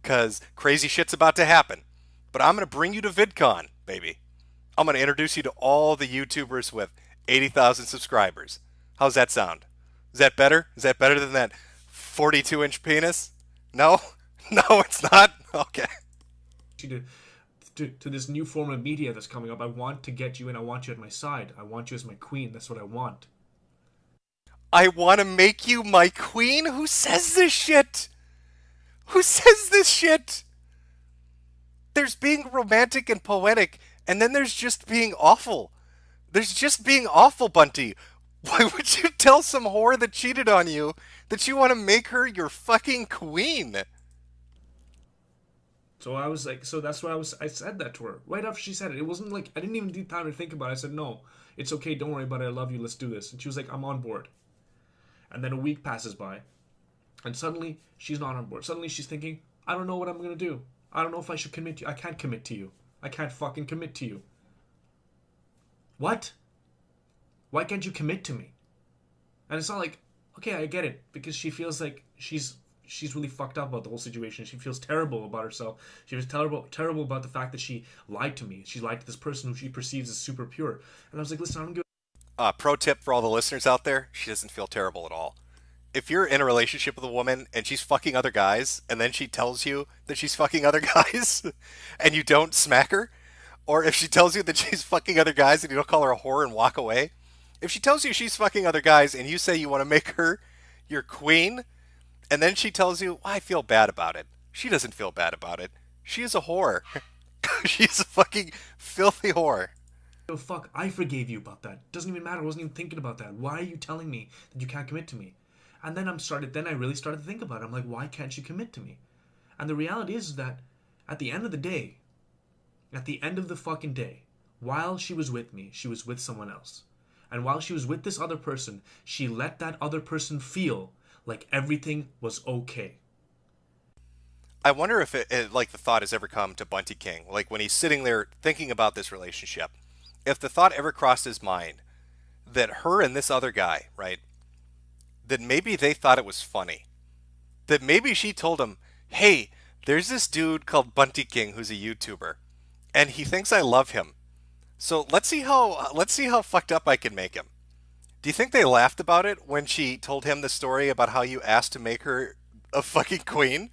because crazy shit's about to happen. But I'm going to bring you to VidCon, baby. I'm going to introduce you to all the YouTubers with 80,000 subscribers. How's that sound? Is that better? Is that better than that 42-inch penis? No? No, it's not? Okay. To this new form of media that's coming up. I want to get you in. I want you at my side. I want you as my queen. That's what I want. I want to make you my queen? Who says this shit? Who says this shit? There's being romantic and poetic, and then there's just being awful. There's just being awful, Bunty. Why would you tell some whore that cheated on you that you want to make her your fucking queen? So I was like, so that's why I said that to her right after she said it. It wasn't like I didn't even need time to think about it. I said, no, it's okay, don't worry about it, I love you, let's do this. And she was like, I'm on board. And then a week passes by, and suddenly she's not on board. Suddenly she's thinking, I don't know what I'm gonna do. I don't know if I should commit to you. I can't commit to you. I can't fucking commit to you. What? Why can't you commit to me? And it's not like, okay, I get it, because she feels like she's really fucked up about the whole situation. She feels terrible about herself. She feels terrible about the fact that she lied to me. She lied to this person who she perceives as super pure. And I was like, listen, I don't give. Pro tip for all the listeners out there: she doesn't feel terrible at all. If you're in a relationship with a woman and she's fucking other guys, and then she tells you that she's fucking other guys, and you don't smack her, or if she tells you that she's fucking other guys and you don't call her a whore and walk away, if she tells you she's fucking other guys and you say you want to make her your queen, and then she tells you, I feel bad about it. She doesn't feel bad about it. She is a whore. She's a fucking filthy whore. Oh, fuck, I forgave you about that. Doesn't even matter. I wasn't even thinking about that. Why are you telling me that you can't commit to me? And then I really started to think about it. I'm like, why can't you commit to me? And the reality is that at the end of the day, at the end of the fucking day, while she was with me, she was with someone else. And while she was with this other person, she let that other person feel like everything was okay. I wonder if like the thought has ever come to Bunty King, like when he's sitting there thinking about this relationship, if the thought ever crossed his mind that her and this other guy, right, that maybe they thought it was funny, that maybe she told him, hey, there's this dude called Bunty King who's a YouTuber, and he thinks I love him. So let's see how fucked up I can make him. Do you think they laughed about it when she told him the story about how you asked to make her a fucking queen?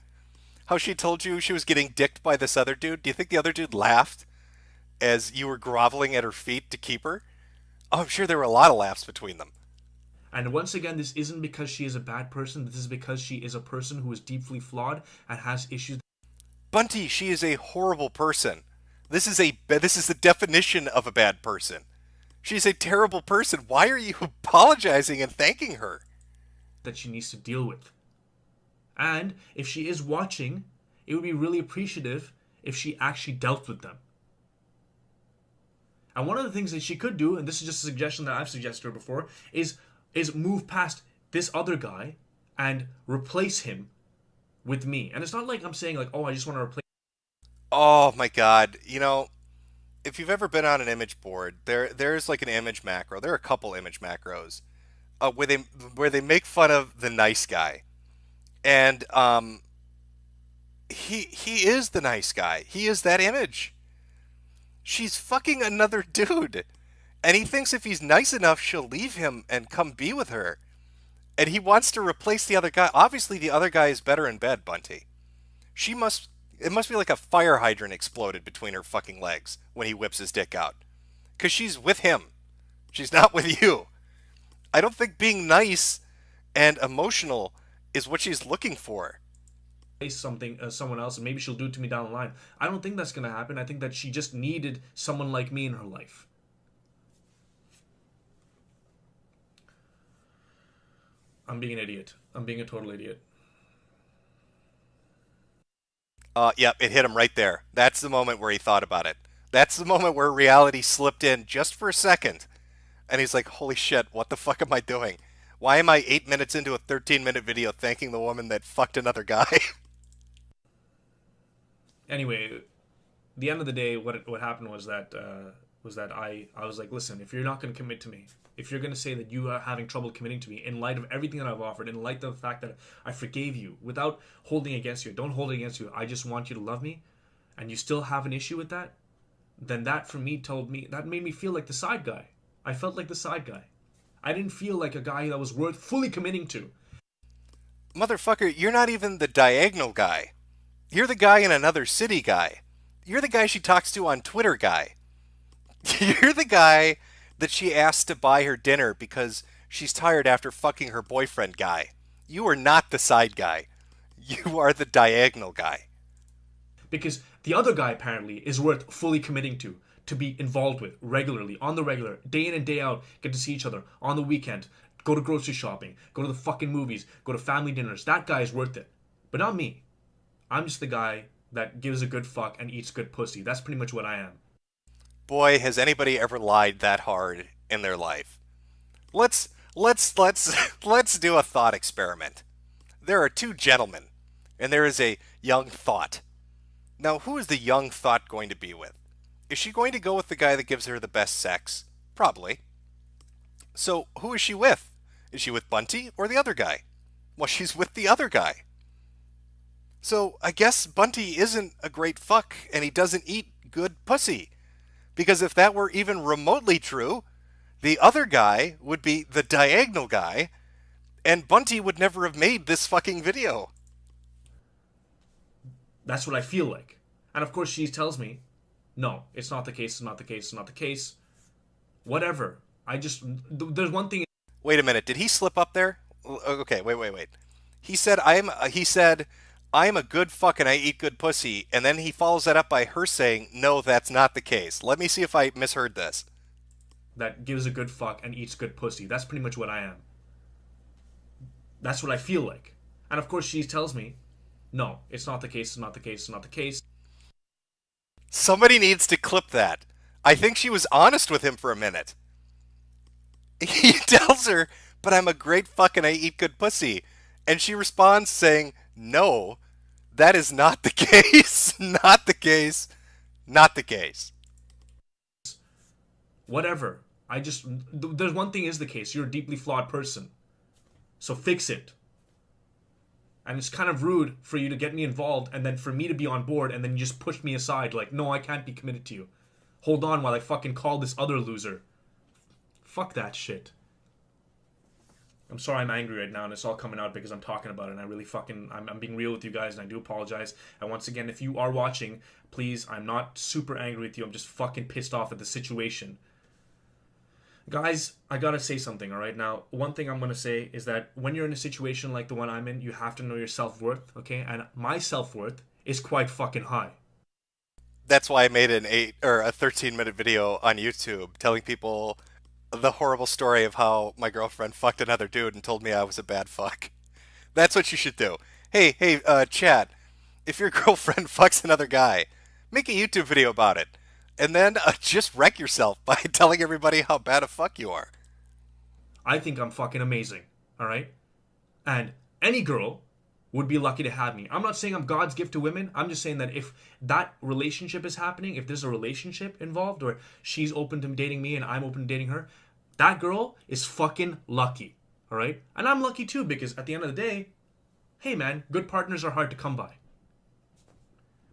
How she told you she was getting dicked by this other dude? Do you think the other dude laughed as you were groveling at her feet to keep her? Oh, I'm sure there were a lot of laughs between them. And once again, this isn't because she is a bad person. This is because she is a person who is deeply flawed and has issues. Bunty, she is a horrible person. This is the definition of a bad person. She's a terrible person. Why are you apologizing and thanking her? That she needs to deal with. And if she is watching, it would be really appreciative if she actually dealt with them. And one of the things that she could do, and this is just a suggestion that I've suggested to her before, is move past this other guy and replace him with me. And it's not like I'm saying like, oh, I just want to replace. Oh my God. You know, if you've ever been on an image board, there's like an image macro. There are a couple image macros where they make fun of the nice guy. And he is the nice guy. He is that image. She's fucking another dude. And he thinks if he's nice enough, she'll leave him and come be with her. And he wants to replace the other guy. Obviously, the other guy is better in bed, Bunty. It must be like a fire hydrant exploded between her fucking legs when he whips his dick out. Because she's with him. She's not with you. I don't think being nice and emotional is what she's looking for. Someone else, and maybe she'll do it to me down the line. I don't think that's going to happen. I think that she just needed someone like me in her life. I'm being an idiot. I'm being a total idiot. Yep, it hit him right there. That's the moment where he thought about it. That's the moment where reality slipped in just for a second. And he's like, holy shit, what the fuck am I doing? Why am I 8 minutes into a 13-minute video thanking the woman that fucked another guy? Anyway, the end of the day, what happened was that I was like, listen, if you're not going to commit to me, if you're going to say that you are having trouble committing to me in light of everything that I've offered, in light of the fact that I forgave you without holding against you, don't hold it against you, I just want you to love me, and you still have an issue with that, then that for me that made me feel like the side guy. I felt like the side guy. I didn't feel like a guy that was worth fully committing to. Motherfucker, you're not even the diagonal guy. You're the guy in another city guy. You're the guy she talks to on Twitter guy. You're the guy that she asked to buy her dinner because she's tired after fucking her boyfriend guy. You are not the side guy. You are the diagonal guy. Because the other guy apparently is worth fully committing to be involved with regularly, on the regular, day in and day out, get to see each other, on the weekend, go to grocery shopping, go to the fucking movies, go to family dinners. That guy is worth it. But not me. I'm just the guy that gives a good fuck and eats good pussy. That's pretty much what I am. Boy, has anybody ever lied that hard in their life. Let's let's do a thought experiment. There are two gentlemen, and there is a young thought. Now, who is the young thought going to be with? Is she going to go with the guy that gives her the best sex? Probably. So, who is she with? Is she with Bunty or the other guy? Well, she's with the other guy. So, I guess Bunty isn't a great fuck, and he doesn't eat good pussy. Because if that were even remotely true, the other guy would be the diagonal guy, and Bunty would never have made this fucking video. That's what I feel like. And of course, she tells me, no, it's not the case, it's not the case, it's not the case. Whatever. There's one thing. Wait a minute, did he slip up there? Okay, wait. He said I'm a good fuck and I eat good pussy, and then he follows that up by her saying, no, that's not the case. Let me see if I misheard this. That gives a good fuck and eats good pussy. That's pretty much what I am. That's what I feel like. And of course, she tells me, no, it's not the case, it's not the case, it's not the case. Somebody needs to clip that. I think she was honest with him for a minute. He tells her, but I'm a great fuck and I eat good pussy. And she responds saying, no, that is not the case. Not the case. Not the case. Whatever. There's one thing is the case. You're a deeply flawed person. So fix it. And it's kind of rude for you to get me involved and then for me to be on board and then you just push me aside like, no, I can't be committed to you. Hold on while I fucking call this other loser. Fuck that shit. I'm sorry I'm angry right now and it's all coming out because I'm talking about it and I really fucking, I'm being real with you guys and I do apologize. And once again, if you are watching, please, I'm not super angry with you. I'm just fucking pissed off at the situation. Guys, I gotta say something, alright? Now, one thing I'm gonna say is that when you're in a situation like the one I'm in, you have to know your self-worth, okay? And my self-worth is quite fucking high. That's why I made a 13-minute video on YouTube telling people the horrible story of how my girlfriend fucked another dude and told me I was a bad fuck. That's what you should do. Hey, Chad, if your girlfriend fucks another guy, make a YouTube video about it. And then just wreck yourself by telling everybody how bad a fuck you are. I think I'm fucking amazing, alright? And any girl would be lucky to have me. I'm not saying I'm God's gift to women. I'm just saying that if that relationship is happening, if there's a relationship involved, or she's open to dating me and I'm open to dating her, that girl is fucking lucky, alright? And I'm lucky too because at the end of the day, hey man, good partners are hard to come by.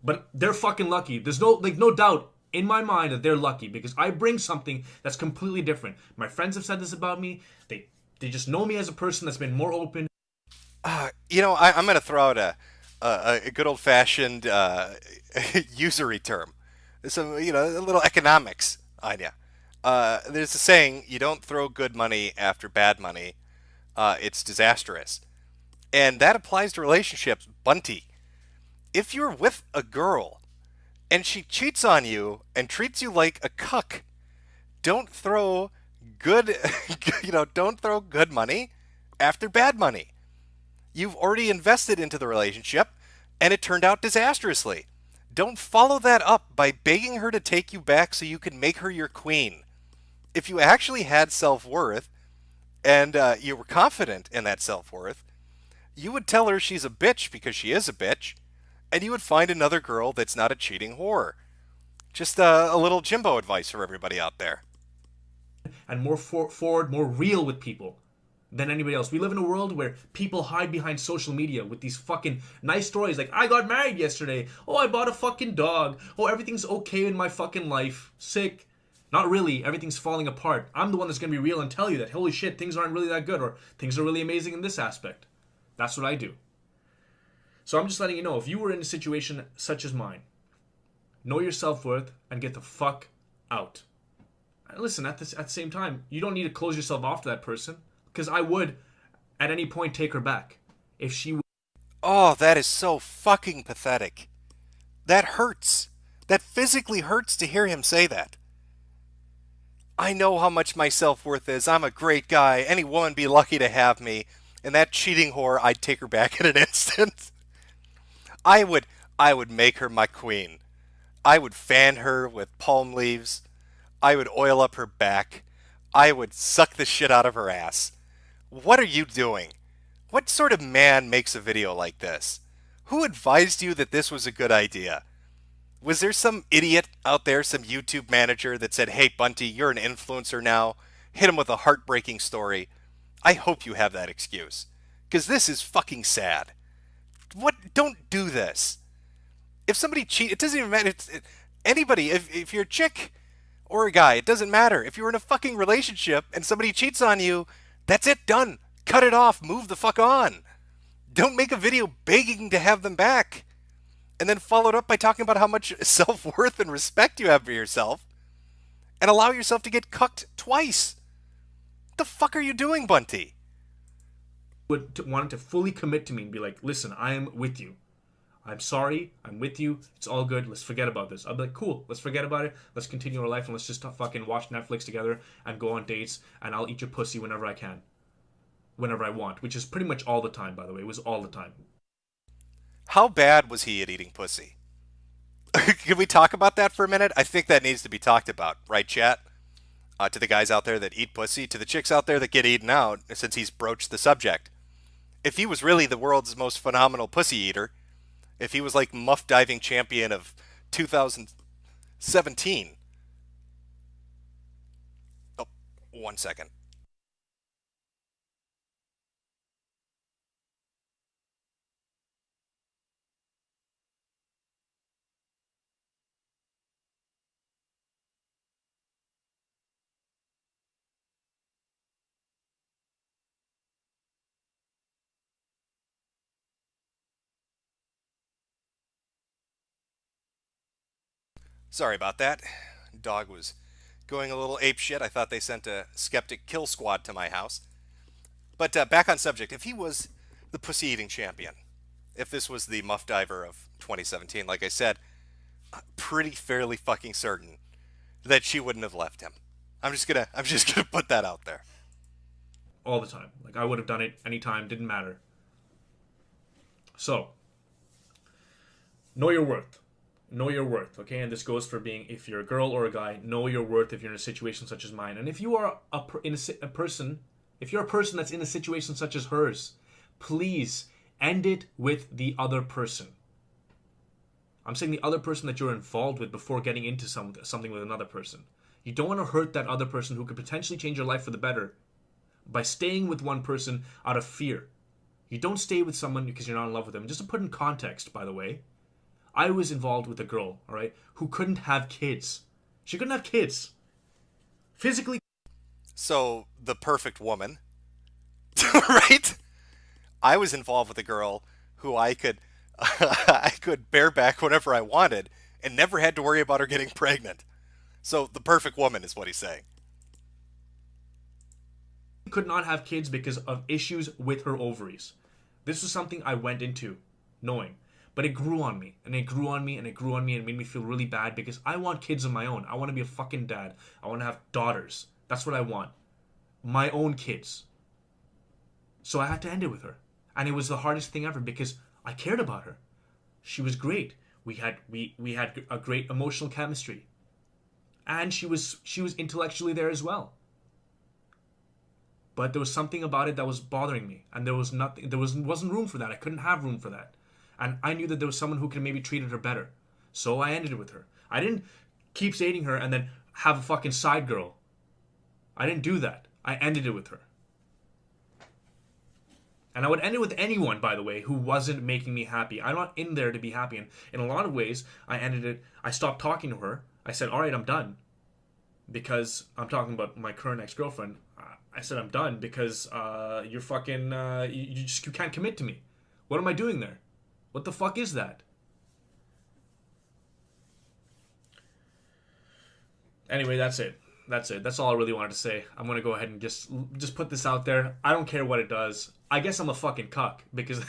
But they're fucking lucky. There's no doubt in my mind that they're lucky because I bring something that's completely different. My friends have said this about me. They just know me as a person that's been more open. I'm going to throw out a good old-fashioned usury term. Some, a little economics on you. There's a saying, you don't throw good money after bad money. It's disastrous. And that applies to relationships. Bunty, if you're with a girl and she cheats on you and treats you like a cuck, don't throw good, don't throw good money after bad money. You've already invested into the relationship and it turned out disastrously. Don't follow that up by begging her to take you back so you can make her your queen. If you actually had self-worth and you were confident in that self-worth, you would tell her she's a bitch because she is a bitch, and you would find another girl that's not a cheating whore. Just a little Jimbo advice for everybody out there. And more forward, more real with people than anybody else. We live in a world where people hide behind social media with these fucking nice stories like, I got married yesterday. Oh, I bought a fucking dog. Oh, everything's okay in my fucking life. Sick. Not really. Everything's falling apart. I'm the one that's going to be real and tell you that, holy shit, things aren't really that good or things are really amazing in this aspect. That's what I do. So I'm just letting you know, if you were in a situation such as mine, know your self-worth and get the fuck out. And listen, at the same time, you don't need to close yourself off to that person, because I would, at any point, take her back. If she... Oh, that is so fucking pathetic. That hurts. That physically hurts to hear him say that. I know how much my self-worth is. I'm a great guy. Any woman be lucky to have me. And that cheating whore, I'd take her back in an instant. I would I would make her my queen. I would fan her with palm leaves. I would oil up her back. I would suck the shit out of her ass. What are you doing? What sort of man makes a video like this? Who advised you that this was a good idea? Was there some idiot out there, some YouTube manager that said, hey, Bunty, you're an influencer now. Hit him with a heartbreaking story. I hope you have that excuse. Because this is fucking sad. What? Don't do this. If somebody cheat, it doesn't even matter. Anybody, if you're a chick or a guy, it doesn't matter. If you're in a fucking relationship and somebody cheats on you, that's it, done. Cut it off, move the fuck on. Don't make a video begging to have them back. And then follow it up by talking about how much self-worth and respect you have for yourself. And allow yourself to get cucked twice. What the fuck are you doing, Bunty? Wanted to fully commit to me and be like, listen, I am with you. I'm sorry, I'm with you, it's all good, let's forget about this. I'll be like, cool, let's forget about it, let's continue our life, and let's just fucking watch Netflix together and go on dates, and I'll eat your pussy whenever I can. Whenever I want, which is pretty much all the time, by the way. It was all the time. How bad was he at eating pussy? Can we talk about that for a minute? I think that needs to be talked about, right, chat? To the guys out there that eat pussy, to the chicks out there that get eaten out, since he's broached the subject. If he was really the world's most phenomenal pussy eater, if he was like muff diving champion of 2017. Oh, 1 second. Sorry about that. Dog was going a little ape shit. I thought they sent a skeptic kill squad to my house. But back on subject, if he was the pussy eating champion, if this was the muff diver of 2017, like I said, I'm pretty fairly fucking certain that she wouldn't have left him. I'm just gonna put that out there. All the time. Like, I would have done it anytime, didn't matter. So, know your worth. Know your worth, okay? And this goes for being, if you're a girl or a guy, know your worth if you're in a situation such as mine. And if you are a person, if you're a person that's in a situation such as hers, please end it with the other person. I'm saying the other person that you're involved with before getting into something with another person. You don't want to hurt that other person who could potentially change your life for the better by staying with one person out of fear. You don't stay with someone because you're not in love with them. Just to put in context, by the way, I was involved with a girl, all right, who couldn't have kids. She couldn't have kids. Physically. So, the perfect woman, right? I was involved with a girl who I could bareback whenever I wanted and never had to worry about her getting pregnant. So, the perfect woman is what he's saying. Could not have kids because of issues with her ovaries. This was something I went into knowing. But it grew on me, and it grew on me, and it grew on me, and it made me feel really bad because I want kids of my own. I want to be a fucking dad. I want to have daughters. That's what I want. My own kids. So I had to end it with her. And it was the hardest thing ever because I cared about her. She was great. We had a great emotional chemistry. And she was intellectually there as well. But there was something about it that was bothering me, and wasn't room for that. I couldn't have room for that. And I knew that there was someone who could maybe treated her better. So I ended it with her. I didn't keep dating her and then have a fucking side girl. I didn't do that. I ended it with her. And I would end it with anyone, by the way, who wasn't making me happy. I'm not in there to be happy. And in a lot of ways, I ended it. I stopped talking to her. I said, all right, I'm done. Because I'm talking about my current ex-girlfriend. I said, I'm done because you're fucking, you can't commit to me. What am I doing there? What the fuck is that? Anyway, that's it. That's all I really wanted to say. I'm gonna go ahead and just put this out there. I don't care what it does. I guess I'm a fucking cuck because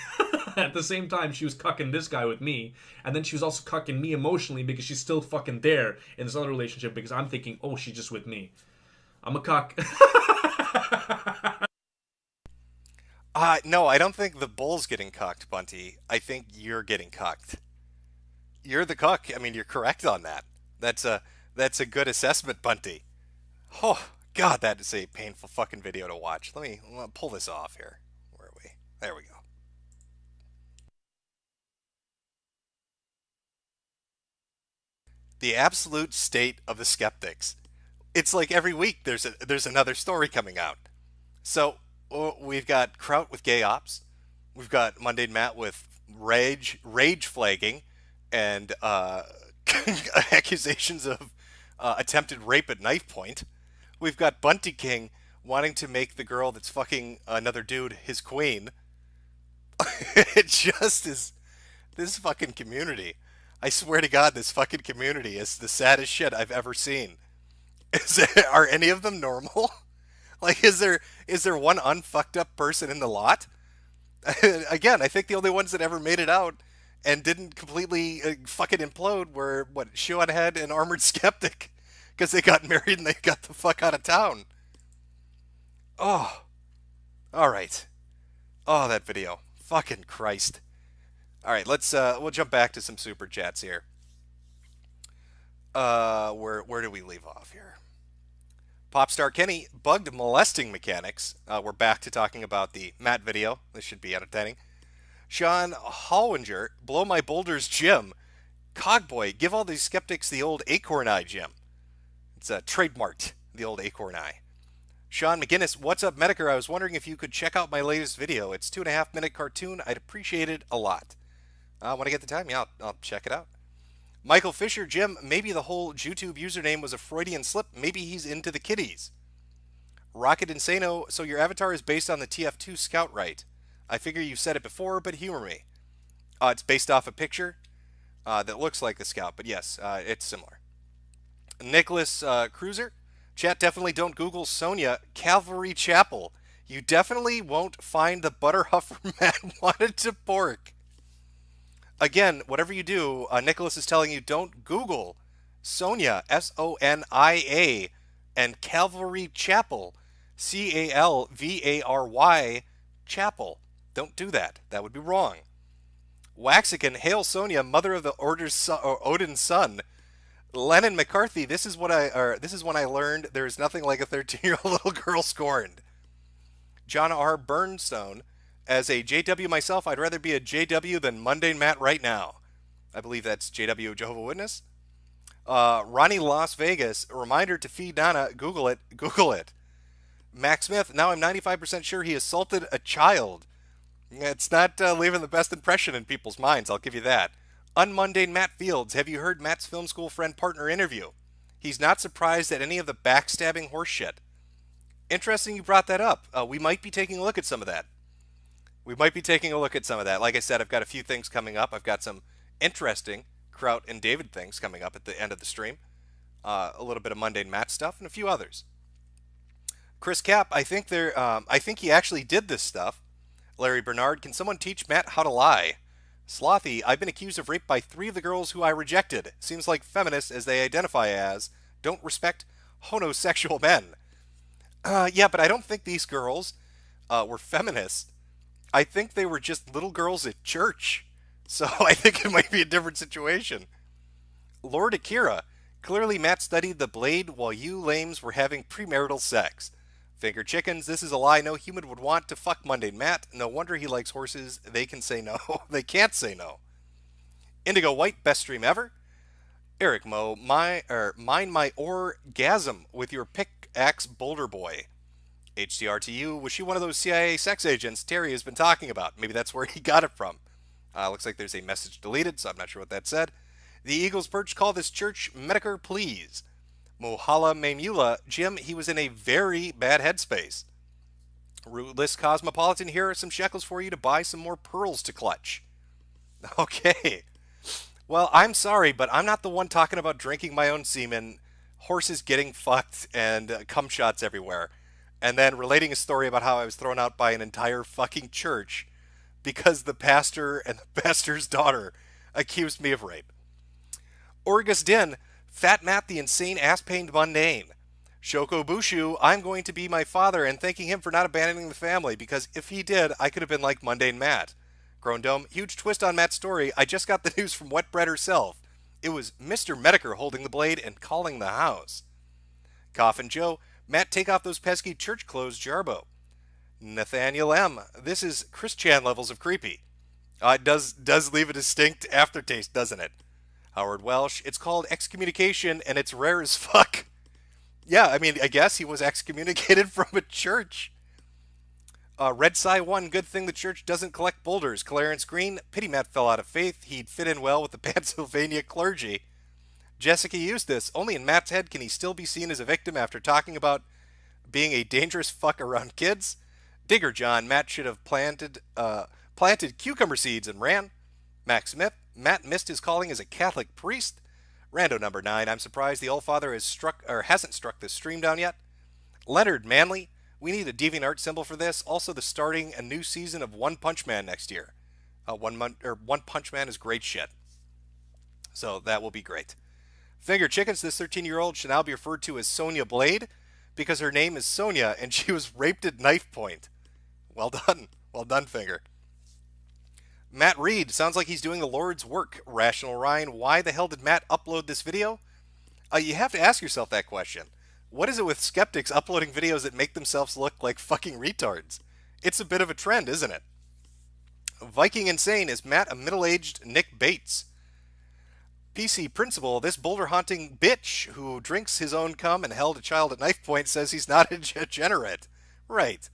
at the same time she was cucking this guy with me, and then she was also cucking me emotionally because she's still fucking there in this other relationship because I'm thinking, oh, she's just with me. I'm a cuck. No, I don't think the bull's getting cucked, Bunty. I think you're getting cucked. you're the cook. I mean, you're correct on that. That's a good assessment, Bunty. Oh God, that is a painful fucking video to watch. Let me pull this off here. Where are we? There we go. The absolute state of the skeptics. It's like every week there's another story coming out. So we've got Kraut with gay ops. We've got Mundane Matt with rage flagging, and accusations of attempted rape at knife point. We've got Bunty King wanting to make the girl that's fucking another dude his queen. It just is this fucking community. I swear to God, this fucking community is the saddest shit I've ever seen. Are any of them normal? Like, is there one unfucked up person in the lot? Again, I think the only ones that ever made it out and didn't completely fucking implode were, Shoe on Head and Armored Skeptic. Because they got married and they got the fuck out of town. Oh. Alright. Oh, that video. Fucking Christ. Alright, we'll jump back to some super chats here. Where do we leave off here? Popstar Kenny, bugged molesting mechanics. We're back to talking about the Matt video. This should be entertaining. Sean Hollinger, blow my boulders, Jim. Cogboy, give all these skeptics the old acorn eye, Jim. It's trademarked, the old acorn eye. Sean McGinnis, what's up, Metokur? I was wondering if you could check out my latest video. It's 2.5-minute cartoon. I'd appreciate it a lot. When I get the time, yeah, I'll check it out. Michael Fisher, Jim, maybe the whole YouTube username was a Freudian slip. Maybe he's into the kitties. Rocket Insano, so your avatar is based on the TF2 Scout, right? I figure you said it before, but humor me. It's based off a picture that looks like the Scout, but yes, it's similar. Nicholas Cruiser, chat, definitely don't Google Sonia Calvary Chapel. You definitely won't find the butter huffer Matt wanted to pork. Again, whatever you do, Nicholas is telling you don't Google Sonia, Sonia, and Calvary Chapel, Calvary Chapel. Don't do that. That would be wrong. Waxican, hail Sonia, mother of the Odin's son. Lennon McCarthy, this is when I learned there is nothing like a 13-year-old little girl scorned. John R. Burnstone, as a JW myself, I'd rather be a JW than Mundane Matt right now. I believe that's JW Jehovah's Witness. Ronnie Las Vegas, a reminder to feed Nana, Google it. Max Smith, now I'm 95% sure he assaulted a child. It's not leaving the best impression in people's minds, I'll give you that. Unmundane Matt Fields, have you heard Matt's film school friend partner interview? He's not surprised at any of the backstabbing horseshit. Interesting you brought that up. We might be taking a look at some of that. Like I said, I've got a few things coming up. I've got some interesting Kraut and David things coming up at the end of the stream. A little bit of Mundane Matt stuff and a few others. Chris Cap, I think he actually did this stuff. Larry Bernard, can someone teach Matt how to lie? Slothy, I've been accused of rape by 3 of the girls who I rejected. Seems like feminists, as they identify as, don't respect homosexual men. Yeah, but I don't think these girls were feminists. I think they were just little girls at church. So I think it might be a different situation. Lord Akira, clearly Matt studied the blade while you lames were having premarital sex. Finger chickens, this is a lie no human would want to fuck Mundane Matt. No wonder he likes horses. They can say no. They can't say no. Indigo White, best stream ever. Eric Moe, mind my orgasm with your pickaxe boulder boy. HCRTU, was she one of those CIA sex agents Terry has been talking about? Maybe that's where he got it from. Looks like there's a message deleted, so I'm not sure what that said. The Eagles Perch, call this church Metokur, please. Mohala Mamula, Jim, he was in a very bad headspace. Rootless Cosmopolitan, here are some shekels for you to buy some more pearls to clutch. Okay. Well, I'm sorry, but I'm not the one talking about drinking my own semen, horses getting fucked, and cum shots everywhere. And then relating a story about how I was thrown out by an entire fucking church because the pastor and the pastor's daughter accused me of rape. Orgus Din, Fat Matt the insane ass-pained mundane. Shoko Bushu, I'm going to be my father and thanking him for not abandoning the family because if he did, I could have been like Mundane Matt. Popcorn Dome, huge twist on Matt's story. I just got the news from Wet Bread herself. It was Mr. Metokur holding the blade and calling the house. Coffin Joe, Matt, take off those pesky church clothes, Jarbo. Nathaniel M, this is Chris Chan levels of creepy. It does leave a distinct aftertaste, doesn't it? Howard Welsh, it's called excommunication and it's rare as fuck. Yeah, I mean, I guess he was excommunicated from a church. Red Psy 1, good thing the church doesn't collect boulders. Clarence Green, pity Matt fell out of faith. He'd fit in well with the Pennsylvania clergy. Jessica Eustace, only in Matt's head can he still be seen as a victim after talking about being a dangerous fuck around kids. Digger John, Matt should have planted cucumber seeds and ran. Max Smith, Matt missed his calling as a Catholic priest. Rando number 9, I'm surprised the Allfather hasn't struck this stream down yet. Leonard Manley, we need a DeviantArt symbol for this. Also, starting a new season of One Punch Man next year. One Punch Man is great shit. So that will be great. Finger Chickens, this 13-year-old should now be referred to as Sonia Blade because her name is Sonia and she was raped at knife point. Well done. Well done, Finger. Matt Reed, sounds like he's doing the Lord's work. Rational Ryan, why the hell did Matt upload this video? You have to ask yourself that question. What is it with skeptics uploading videos that make themselves look like fucking retards? It's a bit of a trend, isn't it? Viking Insane, is Matt a middle-aged Nick Bates? PC Principal, this boulder-haunting bitch who drinks his own cum and held a child at knife point says he's not a degenerate. Right.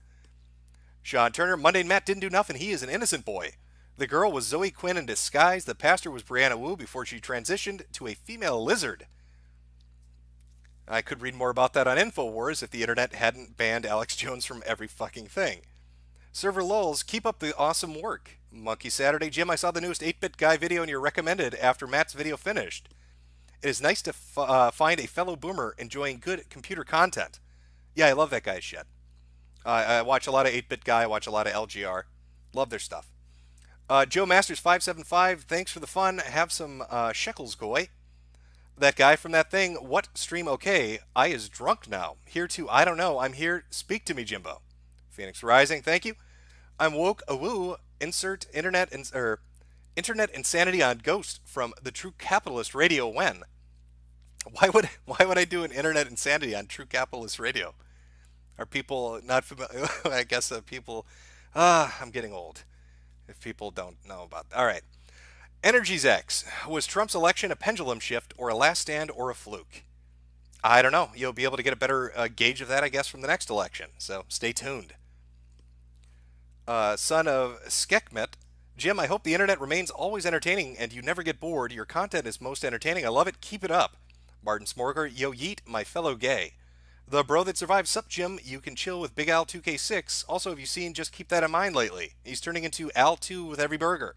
Sean Turner, Mundane Matt didn't do nothing. He is an innocent boy. The girl was Zoe Quinn in disguise. The pastor was Brianna Wu before she transitioned to a female lizard. I could read more about that on InfoWars if the internet hadn't banned Alex Jones from every fucking thing. Server Lulz, keep up the awesome work. Monkey Saturday, Jim, I saw the newest 8-Bit Guy video and you're recommended after Matt's video finished. It is nice to find a fellow boomer enjoying good computer content. Yeah, I love that guy's shit. I watch a lot of 8-Bit Guy, I watch a lot of LGR. Love their stuff. Joe Masters 575, thanks for the fun. Have some shekels, goy. That guy from that thing, what stream okay? I is drunk now. Here too, I don't know. I'm here. Speak to me, Jimbo. Phoenix Rising, thank you. I'm woke awoo. Insert internet insanity on Ghost from the True Capitalist Radio when? Why would I do an internet insanity on True Capitalist Radio? Are people not familiar? I guess people. I'm getting old. If people don't know about that. All right. Energy's X. Was Trump's election a pendulum shift or a last stand or a fluke? I don't know. You'll be able to get a better gauge of that, I guess, from the next election. So stay tuned. Son of Skekmet. Jim, I hope the internet remains always entertaining and you never get bored. Your content is most entertaining. I love it. Keep it up. Martin Smorger. Yo yeet, my fellow gay. The bro that survived Sup Jim, you can chill with Big Al 2K6. Also, have you seen Just Keep That in Mind lately? He's turning into Al 2 with every burger.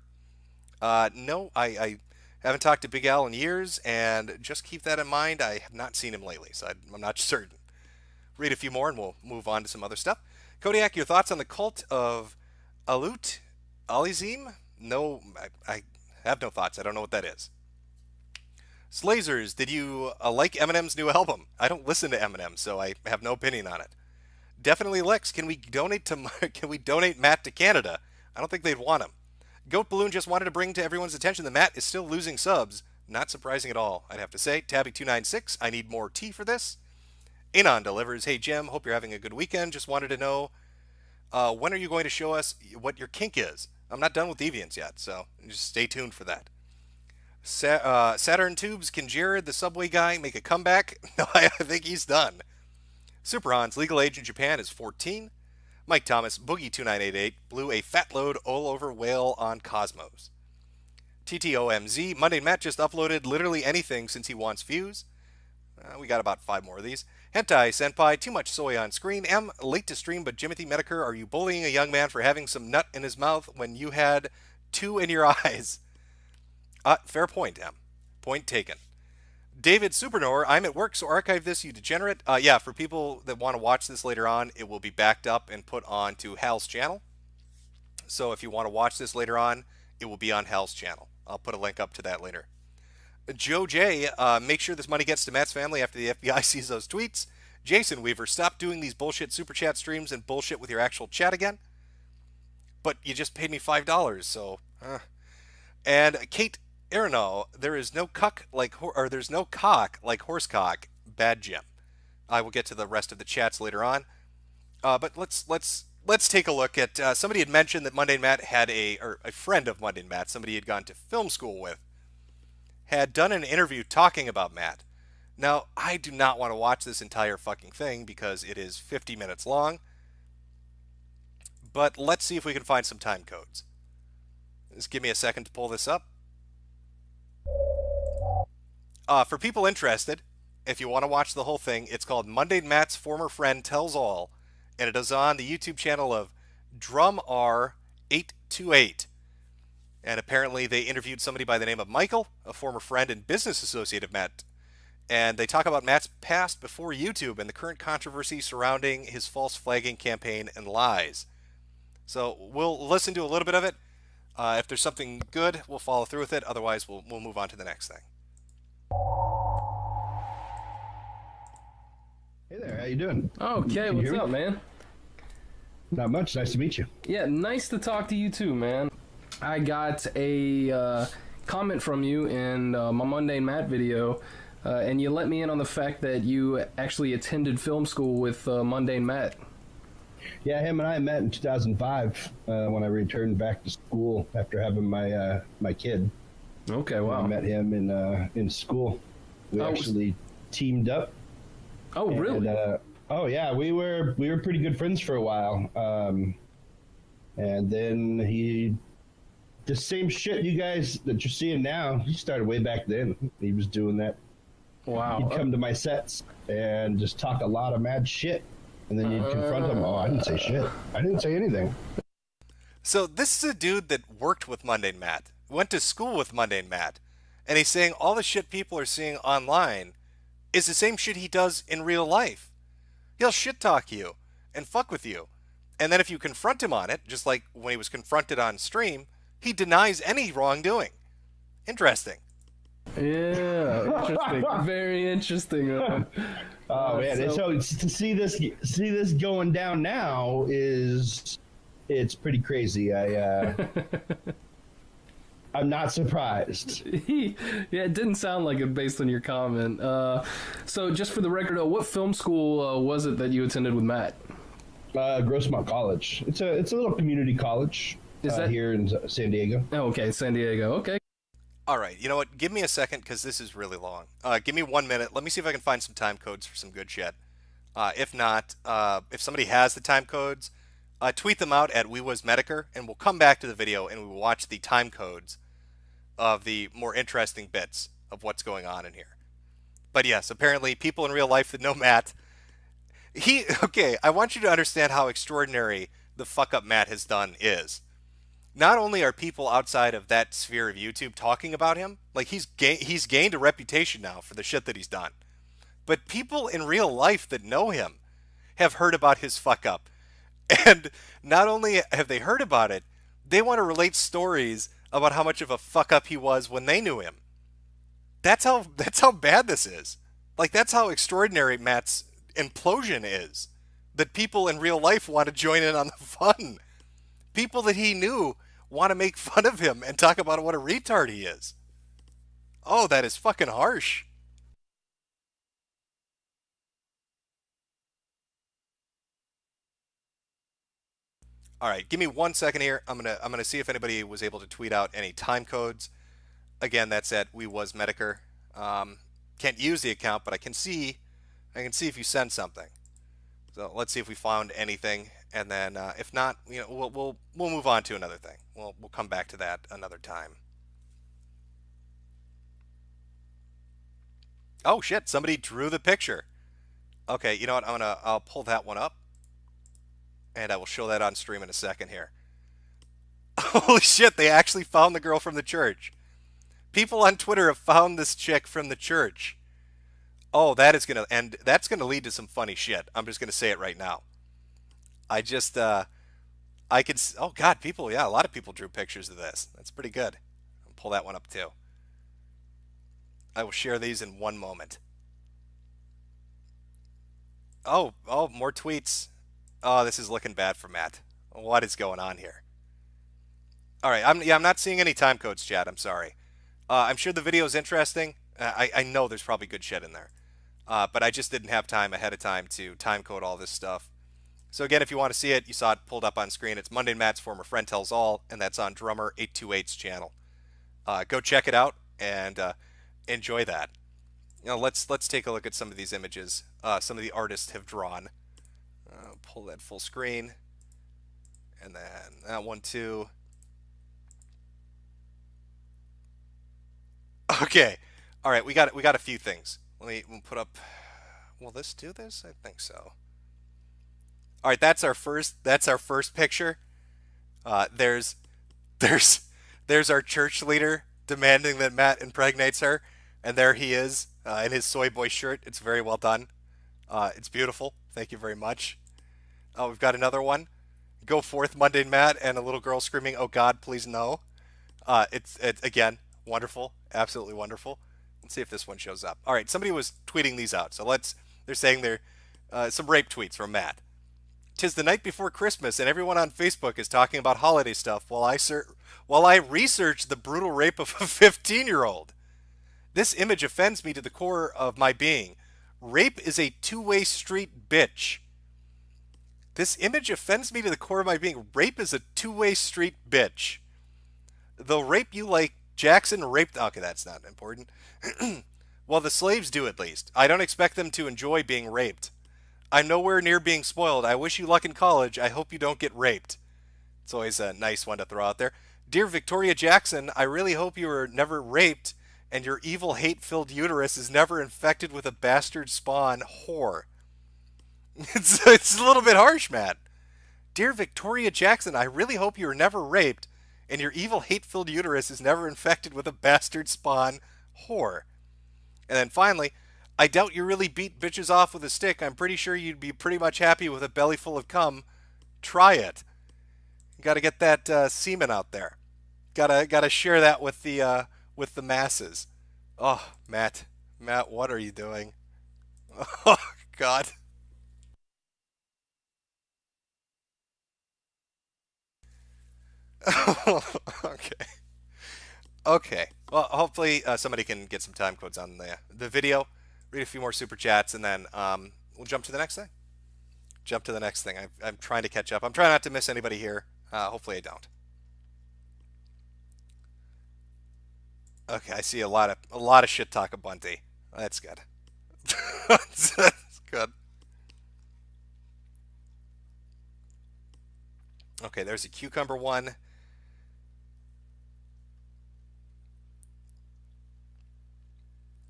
No, I haven't talked to Big Al in years, and Just Keep That in Mind, I have not seen him lately, so I'm not certain. Read a few more and we'll move on to some other stuff. Kodiak, your thoughts on the cult of Alut Alizim? No, I have no thoughts. I don't know what that is. Slazers, did you like Eminem's new album? I don't listen to Eminem, so I have no opinion on it. Definitely Lex, can we donate Matt to Canada? I don't think they'd want him. Goat Balloon just wanted to bring to everyone's attention that Matt is still losing subs. Not surprising at all, I'd have to say. Tabby296, I need more tea for this. Anon delivers, hey Jim, hope you're having a good weekend. Just wanted to know, when are you going to show us what your kink is? I'm not done with Deviants yet, so just stay tuned for that. Saturn Tubes, can Jared, the subway guy, make a comeback? No, I think he's done. Super Hans, legal age in Japan is 14. Mike Thomas, Boogie2988, blew a fat load all over whale on Cosmos. TTOMZ, Monday Matt just uploaded literally anything since he wants views. We got about 5 more of these. Hentai Senpai, too much soy on screen. M, late to stream, but Jimothy Metokur, are you bullying a young man for having some nut in his mouth when you had 2 in your eyes? Fair point, M. Point taken. David Supernor, I'm at work, so archive this, you degenerate. Yeah, for people that want to watch this later on, it will be backed up and put on to Hal's channel. So if you want to watch this later on, it will be on Hal's channel. I'll put a link up to that later. Joe J, make sure this money gets to Matt's family after the FBI sees those tweets. Jason Weaver, stop doing these bullshit super chat streams and bullshit with your actual chat again. but you just paid me $5, so. And Kate Arenal, there's no cock like horse cock. Bad Jim. I will get to the rest of the chats later on. But let's take a look at somebody had mentioned that Mundane Matt had a friend of Mundane Matt, somebody he had gone to film school with, had done an interview talking about Matt. Now, I do not want to watch this entire fucking thing because it is 50 minutes long. But let's see if we can find some time codes. Just give me a second to pull this up. For people interested, if you want to watch the whole thing, it's called Mundane Matt's Former Friend Tells All, and it is on the YouTube channel of DrumR828. And apparently they interviewed somebody by the name of Michael, a former friend and business associate of Matt. And they talk about Matt's past before YouTube and the current controversy surrounding his false flagging campaign and lies. So we'll listen to a little bit of it. If there's something good, we'll follow through with it. Otherwise, we'll move on to the next thing. Hey there, how you doing? Okay, what's up, man? Not much. Nice to meet you. Yeah, nice to talk to you too, man. I got a comment from you in my Mundane Matt video, and you let me in on the fact that you actually attended film school with Mundane Matt. Yeah, him and I met in 2005 when I returned back to school after having my my kid. Okay, wow. I met him in school. We actually teamed up. Oh, really? Oh, yeah. We were pretty good friends for a while. And then the same shit you guys that you're seeing now, he started way back then. He was doing that. Wow. He'd come to my sets and just talk a lot of mad shit. And then you'd confront him. Oh, I didn't say shit. I didn't say anything. So this is a dude that worked with Mundane Matt, went to school with Mundane Matt, and he's saying all the shit people are seeing online is the same shit he does in real life. He'll shit talk you and fuck with you. And then if you confront him on it, just like when he was confronted on stream, he denies any wrongdoing. Interesting. Yeah, interesting. Very interesting. Oh man! So to see this going down now it's pretty crazy. I'm not surprised. Yeah, it didn't sound like it based on your comment. So just for the record, what film school was it that you attended with Matt? Grossmont College. It's a little community college. Is that here in San Diego? Oh, okay, San Diego. Okay. All right, you know what? Give me a second because this is really long. Give me 1 minute. Let me see if I can find some time codes for some good shit. If not, if somebody has the time codes, tweet them out at Metokur, and we'll come back to the video and we will watch the time codes of the more interesting bits of what's going on in here. But yes, apparently people in real life that know Matt, okay, I want you to understand how extraordinary the fuck up Matt has done is. Not only are people outside of that sphere of YouTube talking about him, like he's gained a reputation now for the shit that he's done, but people in real life that know him have heard about his fuck up. And not only have they heard about it, they want to relate stories about how much of a fuck up he was when they knew him. That's how bad this is. Like, that's how extraordinary Matt's implosion is. That people in real life want to join in on the fun. People that he knew want to make fun of him and talk about what a retard he is. Oh, that is fucking harsh. All right, give me 1 second here. I'm gonna see if anybody was able to tweet out any time codes. Again, that's at Metokur. Can't use the account, but I can see if you send something. So let's see if we found anything, and then if not, you know, we'll move on to another thing. We'll come back to that another time. Oh shit! Somebody drew the picture. Okay, you know what? I'll pull that one up. And I will show that on stream in a second here. Holy shit, they actually found the girl from the church. People on Twitter have found this chick from the church. Oh, that's gonna lead to some funny shit. I'm just gonna say it right now. I could, oh god, people, yeah, a lot of people drew pictures of this. That's pretty good. I'll pull that one up too. I will share these in one moment. Oh, more tweets. Oh, this is looking bad for Matt. What is going on here? All right. I'm not seeing any time codes, chat. I'm sorry. I'm sure the video is interesting. I know there's probably good shit in there. But I just didn't have time ahead of time to time code all this stuff. So again, if you want to see it, you saw it pulled up on screen. It's Monday Matt's Former Friend Tells All, and that's on Drummer 828's channel. Go check it out and enjoy that. Let's take a look at some of these images some of the artists have drawn. Pull that full screen, and then that one too. Okay, all right, we got a few things. We'll put up. Will this do this? I think so. All right, that's our first picture. There's our church leader demanding that Matt impregnates her, and there he is in his soy boy shirt. It's very well done. It's beautiful. Thank you very much. We've got another one. Go forth, mundane Matt, and a little girl screaming, "Oh God, please no!" It's again wonderful, absolutely wonderful. Let's see if this one shows up. All right, somebody was tweeting these out, so they're saying they're some rape tweets from Matt. "'Tis the night before Christmas, and everyone on Facebook is talking about holiday stuff while I research the brutal rape of a 15-year-old. This image offends me to the core of my being. Rape is a two-way street, bitch. This image offends me to the core of my being. Rape is a two-way street, bitch. They'll rape you like Jackson raped..." Okay, that's not important. "Well, the slaves do at least. I don't expect them to enjoy being raped. I'm nowhere near being spoiled. I wish you luck in college. I hope you don't get raped." It's always a nice one to throw out there. "Dear Victoria Jackson, I really hope you were never raped and your evil hate-filled uterus is never infected with a bastard spawn whore." It's a little bit harsh, Matt. "Dear Victoria Jackson, I really hope you were never raped and your evil hate-filled uterus is never infected with a bastard spawn whore." And then finally, "I doubt you really beat bitches off with a stick. I'm pretty sure you'd be pretty much happy with a belly full of cum. Try it." You got to get that semen out there. Gotta share that with the masses. Oh, Matt, what are you doing? Oh God. Okay. Well, hopefully somebody can get some time codes on the video. Read a few more super chats, and then we'll jump to the next thing. I'm trying to catch up. I'm trying not to miss anybody here. Hopefully I don't. Okay, I see a lot of shit talk of Bunty. That's good. That's good. Okay, there's a cucumber one.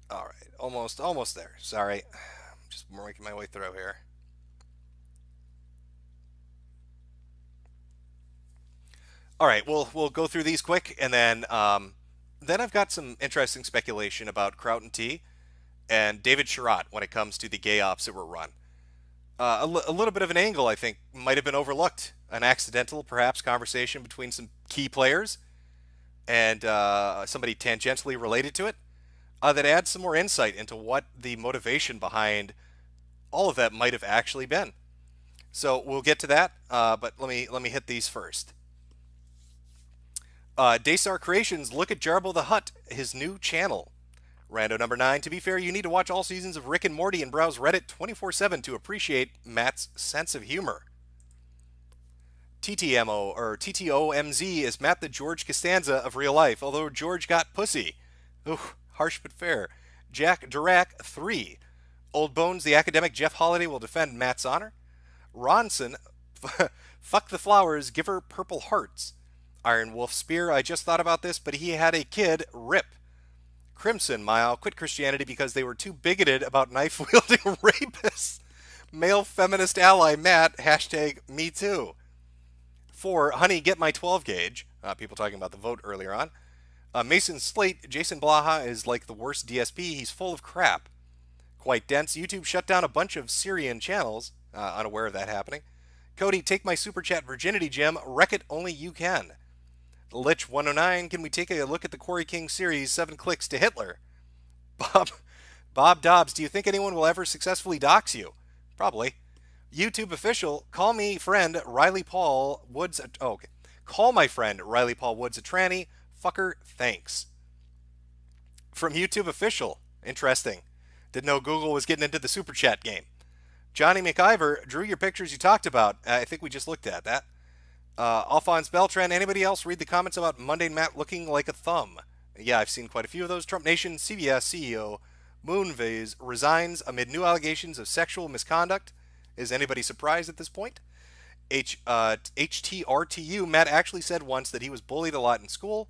All right, almost there. Sorry, I'm just working my way through here. All right, we'll go through these quick, and then I've got some interesting speculation about Crout T and David Sherratt when it comes to the gay ops that were run. A little bit of an angle, I think, might have been overlooked. An accidental, perhaps, conversation between some key players and somebody tangentially related to it that adds some more insight into what the motivation behind all of that might have actually been. So we'll get to that, but let me hit these first. Daystar Creations, look at Jarbo the Hutt, his new channel. Rando number 9, to be fair, you need to watch all seasons of Rick and Morty and browse Reddit 24/7 to appreciate Matt's sense of humor. TTMO, or TTOMZ, is Matt the George Costanza of real life, although George got pussy. Ooh, harsh but fair. Jack Dirac 3. Old Bones, the academic Jeff Holiday will defend Matt's honor. Ronson, fuck the flowers, give her purple hearts. Iron Wolf Spear, I just thought about this, but he had a kid, rip. Crimson Mile, quit Christianity because they were too bigoted about knife-wielding rapists. Male feminist ally Matt, hashtag me too. 4, honey, get my 12 gauge. People talking about the vote earlier on. Mason Slate, Jason Blaha is like the worst DSP. He's full of crap. Quite dense. YouTube shut down a bunch of Syrian channels. Unaware of that happening. Cody, take my super chat virginity gem. Wreck it only you can. Lich 109, can we take a look at the Quarry King series, 7 clicks to Hitler? Bob Dobbs, do you think anyone will ever successfully dox you? Probably. YouTube official, call me friend Riley Paul Woods. Oh, okay. Call my friend Riley Paul Woods a tranny. Fucker, thanks. From YouTube official. Interesting. Didn't know Google was getting into the super chat game. Johnny McIver, drew your pictures you talked about. I think we just looked at that. Alphonse Beltran, anybody else read the comments about Mundane Matt looking like a thumb? Yeah, I've seen quite a few of those. Trump Nation CBS CEO Moonves resigns amid new allegations of sexual misconduct. Is anybody surprised at this point? HTRTU, Matt actually said once that he was bullied a lot in school.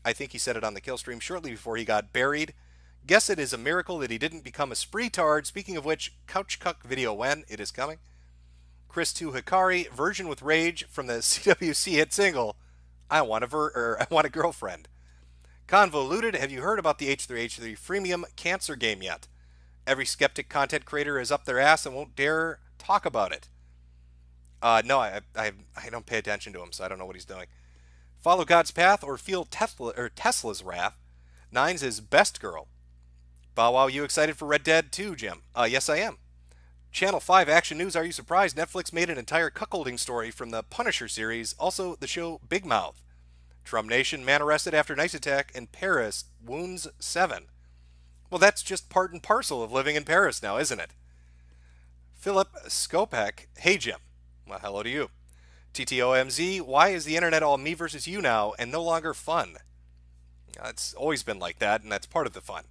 I think he said it on the kill stream shortly before he got buried. Guess it is a miracle that he didn't become a spreetard. Speaking of which, Couch Cuck video when? It is coming. Chris 2 Hikari, Virgin with Rage from the CWC hit single, I Want a Girlfriend. Convoluted, have you heard about the H3H3 freemium cancer game yet? Every skeptic content creator is up their ass and won't dare talk about it. No, I don't pay attention to him, so I don't know what he's doing. Follow God's path or feel Tesla's wrath. Nines is best girl. Bow Wow, you excited for Red Dead 2, Jim? Yes, I am. Channel 5 Action News, are you surprised Netflix made an entire cuckolding story from the Punisher series? Also, the show Big Mouth. Trump Nation, man arrested after nice attack in Paris, wounds 7. Well, that's just part and parcel of living in Paris now, isn't it? Philip Skopek, hey Jim. Well, hello to you. TTOMZ, why is the internet all me versus you now and no longer fun? It's always been like that, and that's part of the fun.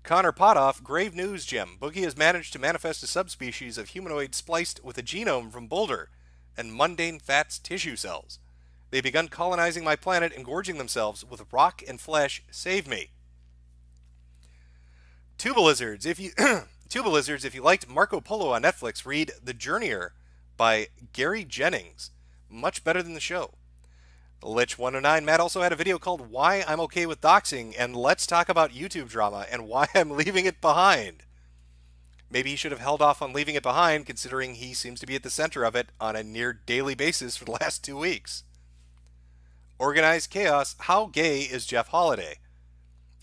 Connor Potoff, grave news, Jim. Boogie has managed to manifest a subspecies of humanoid spliced with a genome from Boulder and mundane fats tissue cells. They've begun colonizing my planet and gorging themselves with rock and flesh. Save me. Tuba Lizards, if you liked Marco Polo on Netflix, read The Journeyer by Gary Jennings. Much better than the show. Lich109, Matt also had a video called Why I'm Okay with Doxing and Let's Talk About YouTube Drama and Why I'm Leaving It Behind. Maybe he should have held off on leaving it behind, considering he seems to be at the center of it on a near daily basis for the last 2 weeks. Organized Chaos, how gay is Jeff Holiday?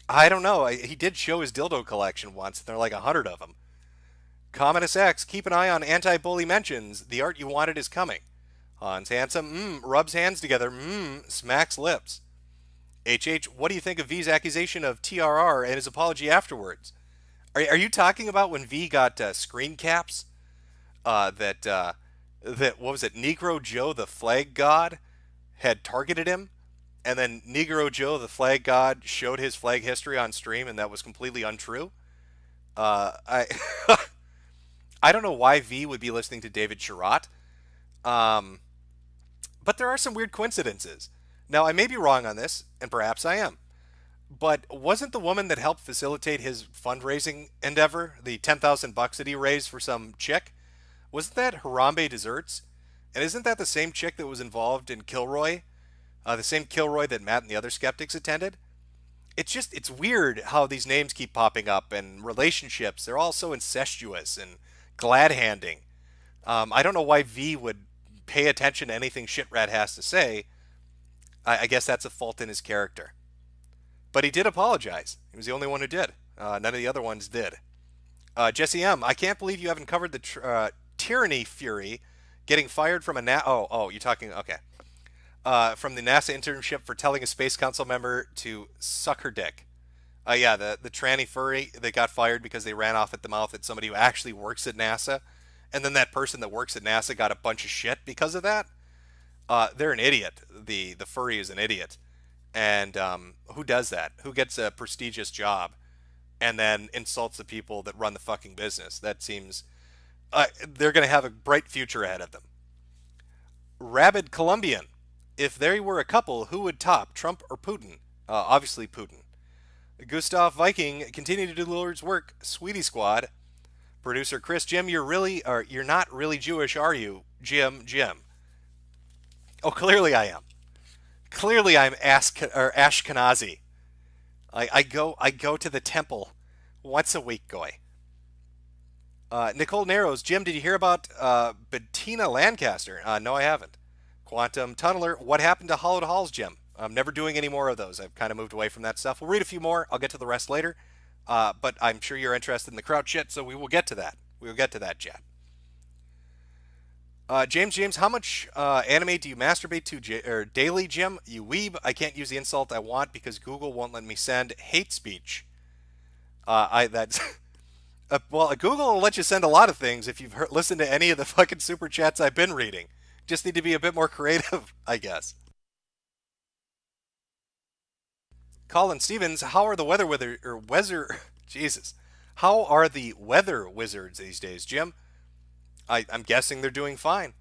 I don't know. He did show his dildo collection once. There are like 100 of them. Commodus X, keep an eye on anti-bully mentions. The art you wanted is coming. Hans Handsome, rubs hands together, smacks lips. HH, what do you think of V's accusation of TRR and his apology afterwards? Are you talking about when V got screen caps? That what was it? Negro Joe, the flag god, had targeted him, and then Negro Joe, the flag god, showed his flag history on stream, and that was completely untrue. I I don't know why V would be listening to David Sherratt. But there are some weird coincidences. Now, I may be wrong on this, and perhaps I am. But wasn't the woman that helped facilitate his fundraising endeavor, the $10,000 that he raised for some chick, wasn't that Harambe Desserts? And isn't that the same chick that was involved in Kilroy? The same Kilroy that Matt and the other skeptics attended? It's weird how these names keep popping up, and relationships, they're all so incestuous and glad-handing. I don't know why V would pay attention to anything Shitrat has to say. I guess that's a fault in his character. But he did apologize. He was the only one who did. None of the other ones did. Jesse M., I can't believe you haven't covered the Tyranny Fury getting fired from a you're talking, okay. From the NASA internship for telling a Space Council member to suck her dick. Yeah, the tranny furry that got fired because they ran off at the mouth at somebody who actually works at NASA. And then that person that works at NASA got a bunch of shit because of that. They're an idiot. The furry is an idiot. And who does that? Who gets a prestigious job and then insults the people that run the fucking business? That seems... they're going to have a bright future ahead of them. Rabid Colombian. If they were a couple, who would top, Trump or Putin? Obviously Putin. Gustav Viking, continue to do the Lord's work. Sweetie Squad. Producer Chris, Jim, you're not really Jewish, are you? Jim. Oh, clearly I am. Clearly I'm Ashkenazi. I go to the temple once a week, goy. Nicole Narrows, Jim, did you hear about Bettina Lancaster? No, I haven't. Quantum Tunneler, what happened to Hollowed Halls, Jim? I'm never doing any more of those. I've kind of moved away from that stuff. We'll read a few more. I'll get to the rest later. But I'm sure you're interested in the crowd shit, so we will get to that. We will get to that, chat. James, how much anime do you masturbate to daily, Jim? You weeb. I can't use the insult I want because Google won't let me send hate speech. That's well, Google will let you send a lot of things if you've listened to any of the fucking super chats I've been reading. Just need to be a bit more creative, I guess. Colin Stevens, how are the Jesus? How are the weather wizards these days, Jim? I'm guessing they're doing fine.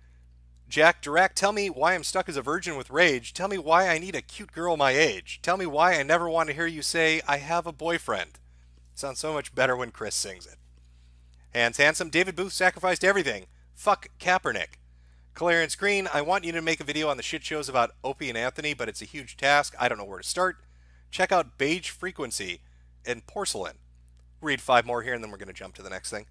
Jack Dirac, tell me why I'm stuck as a virgin with rage. Tell me why I need a cute girl my age. Tell me why I never want to hear you say, I have a boyfriend. Sounds so much better when Chris sings it. Hans Handsome, David Booth sacrificed everything. Fuck Kaepernick. Clarence Green, I want you to make a video on the shit shows about Opie and Anthony, but it's a huge task. I don't know where to start. Check out Beige Frequency and Porcelain. Read 5 more here and then we're going to jump to the next thing.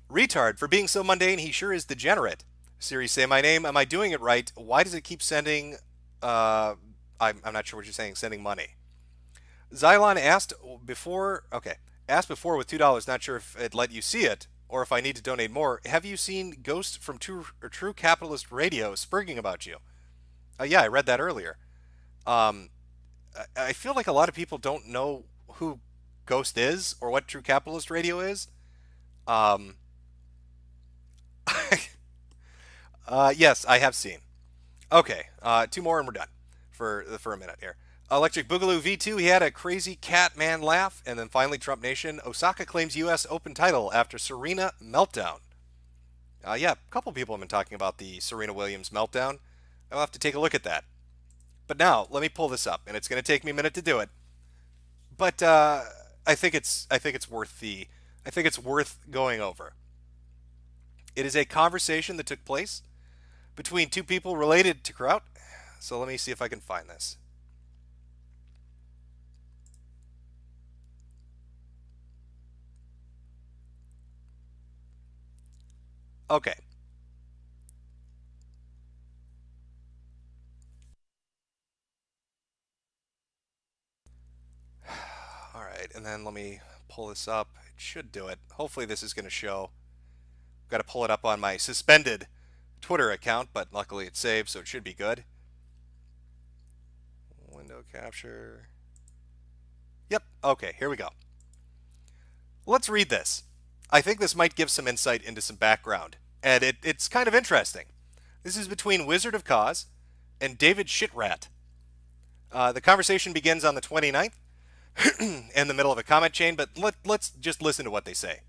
Retard, for being so mundane, he sure is degenerate. Siri, say my name. Am I doing it right? Why does it keep sending, I'm not sure what you're saying, sending money. Xylon asked before with $2, not sure if it let you see it, or if I need to donate more. Have you seen Ghost from True Capitalist Radio spurging about you? Yeah, I read that earlier. I feel like a lot of people don't know who Ghost is, or what True Capitalist Radio is. Yes, I have seen. Okay, 2 more and we're done for a minute here. Electric Boogaloo V2, he had a crazy cat man laugh. And then finally, Trump Nation, Osaka claims U.S. Open title after Serena meltdown. Yeah, a couple people have been talking about the Serena Williams meltdown. I'll have to take a look at that. But now, let me pull this up, and it's going to take me a minute to do it. But I think it's worth going over. It is a conversation that took place between 2 people related to Kraut. So let me see if I can find this. Okay. All right, and then let me pull this up. It should do it. Hopefully this is going to show. Got to pull it up on my suspended Twitter account, but luckily it's saved, so it should be good. Window capture. Yep, okay, here we go. Let's read this. I think this might give some insight into some background, and it's kind of interesting. This is between Wizard of Cause and David Shitrat. The conversation begins on the 29th in the middle of a comment chain, but let's just listen to what they say.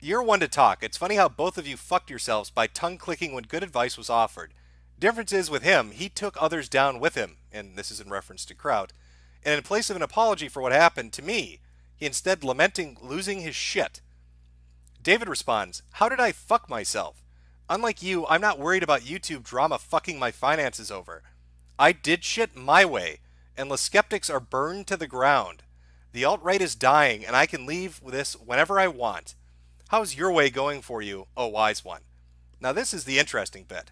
You're one to talk. It's funny how both of you fucked yourselves by tongue-clicking when good advice was offered. Difference is with him, he took others down with him, and this is in reference to Kraut, and in place of an apology for what happened to me, he instead lamenting losing his shit. David responds, how did I fuck myself? Unlike you, I'm not worried about YouTube drama fucking my finances over. I did shit my way, and the skeptics are burned to the ground. The alt-right is dying, and I can leave this whenever I want. How's your way going for you, oh wise one? Now this is the interesting bit.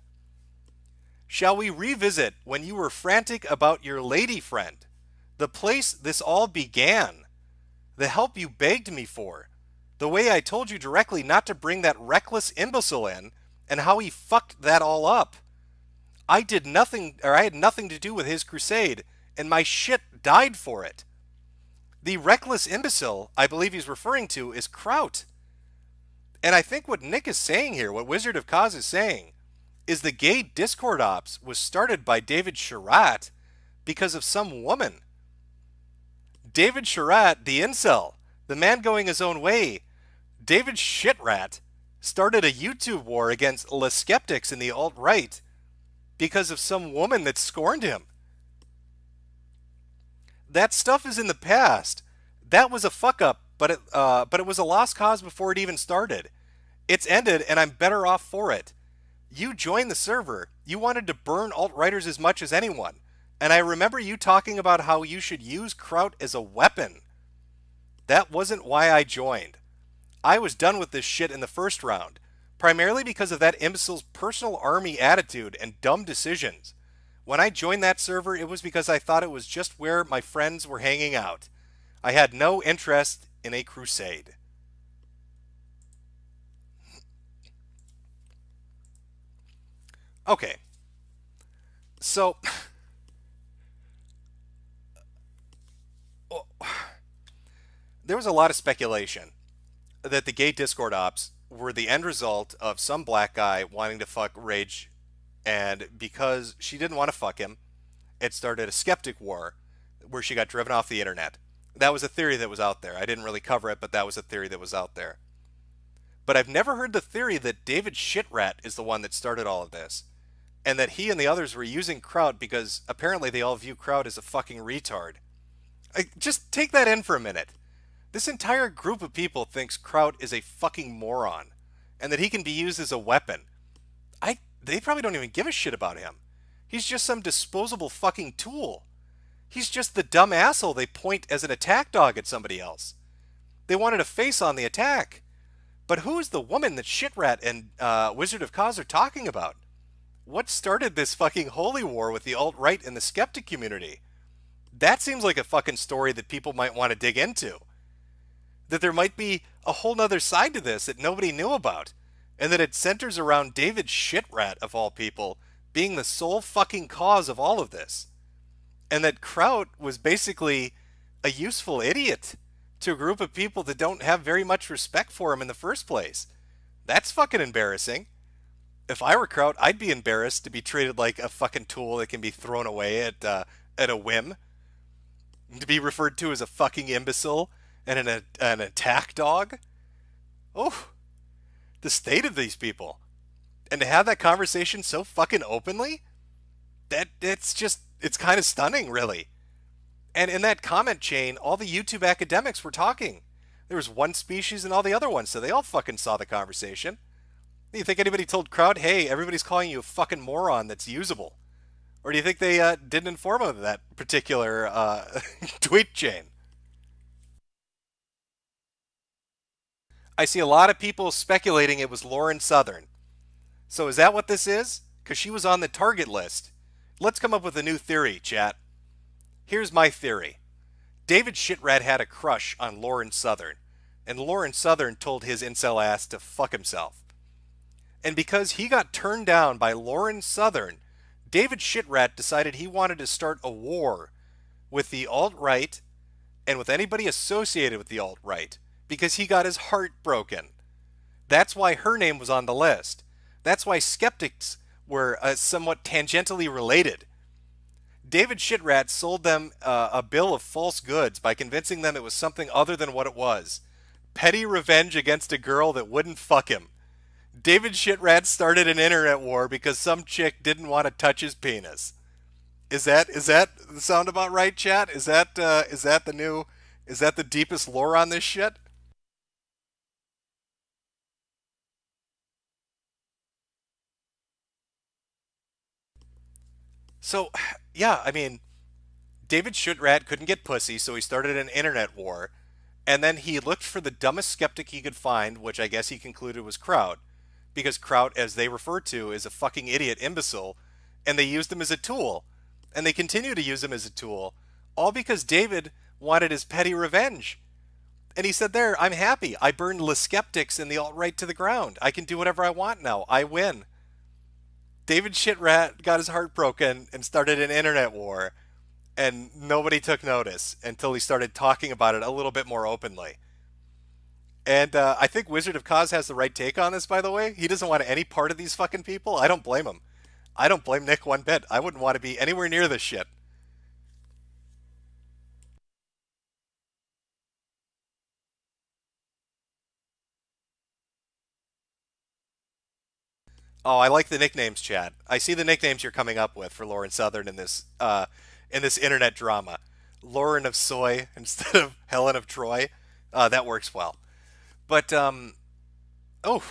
Shall we revisit when you were frantic about your lady friend? The place this all began. The help you begged me for. The way I told you directly not to bring that reckless imbecile in, and how he fucked that all up. I had nothing to do with his crusade, and my shit died for it. The reckless imbecile I believe he's referring to is Kraut. And I think what Nick is saying here, what Wizard of Cause is saying, is the gay Discord ops was started by David Shitrat because of some woman. David Shitrat, the incel, the man going his own way, David Shitrat started a YouTube war against the skeptics in the alt-right because of some woman that scorned him. That stuff is in the past. That was a fuck up, but it was a lost cause before it even started. It's ended, and I'm better off for it. You joined the server. You wanted to burn alt-righters as much as anyone. And I remember you talking about how you should use Kraut as a weapon. That wasn't why I joined. I was done with this shit in the first round, primarily because of that imbecile's personal army attitude and dumb decisions. When I joined that server, it was because I thought it was just where my friends were hanging out. I had no interest in a crusade. Okay. So, there was a lot of speculation that the gay Discord ops were the end result of some black guy wanting to fuck Rage, and because she didn't want to fuck him, it started a skeptic war where she got driven off the internet. That was a theory that was out there. I didn't really cover it, but that was a theory that was out there. But I've never heard the theory that David Shitrat is the one that started all of this, and that he and the others were using Kraut because apparently they all view Kraut as a fucking retard. Just take that in for a minute. This entire group of people thinks Kraut is a fucking moron, and that he can be used as a weapon. They probably don't even give a shit about him. He's just some disposable fucking tool. He's just the dumb asshole they point as an attack dog at somebody else. They wanted a face on the attack. But who is the woman that Shitrat and Wizard of Cause are talking about? What started this fucking holy war with the alt-right and the skeptic community? That seems like a fucking story that people might want to dig into. That there might be a whole nother side to this that nobody knew about. And that it centers around David Shitrat, of all people, being the sole fucking cause of all of this. And that Kraut was basically a useful idiot to a group of people that don't have very much respect for him in the first place. That's fucking embarrassing. If I were Kraut, I'd be embarrassed to be treated like a fucking tool that can be thrown away at a whim. To be referred to as a fucking imbecile and an attack dog. Oh, the state of these people. And to have that conversation so fucking openly, it's kind of stunning, really. And in that comment chain, all the YouTube academics were talking. There was one species and all the other ones, so they all fucking saw the conversation. Do you think anybody told Crowd, hey, everybody's calling you a fucking moron that's usable? Or do you think they didn't inform him of that particular tweet chain? I see a lot of people speculating it was Lauren Southern. So is that what this is? Because she was on the target list. Let's come up with a new theory, chat. Here's my theory. David Shitrat had a crush on Lauren Southern, and Lauren Southern told his incel ass to fuck himself. And because he got turned down by Lauren Southern, David Shitrat decided he wanted to start a war with the alt-right and with anybody associated with the alt-right because he got his heart broken. That's why her name was on the list. That's why skeptics were somewhat tangentially related. David Shitrat sold them a bill of false goods by convincing them it was something other than what it was. Petty revenge against a girl that wouldn't fuck him. David Shitrat started an internet war because some chick didn't want to touch his penis. Is that sound about right, chat? Is that the deepest lore on this shit? So, yeah, I mean, David Shitrat couldn't get pussy, so he started an internet war, and then he looked for the dumbest skeptic he could find, which I guess he concluded was Kraut, because Kraut, as they refer to, is a fucking idiot imbecile, and they used him as a tool, and they continue to use him as a tool, all because David wanted his petty revenge. And he said there, I'm happy. I burned the skeptics and the alt-right to the ground. I can do whatever I want now. I win. David Shitrat got his heart broken and started an internet war, and nobody took notice until he started talking about it a little bit more openly. And I think Wizard of Cause has the right take on this, by the way. He doesn't want any part of these fucking people. I don't blame him. I don't blame Nick one bit. I wouldn't want to be anywhere near this shit. Oh, I like the nicknames, Chad. I see the nicknames you're coming up with for Lauren Southern in this internet drama. Lauren of Soy instead of Helen of Troy. That works well. But oh,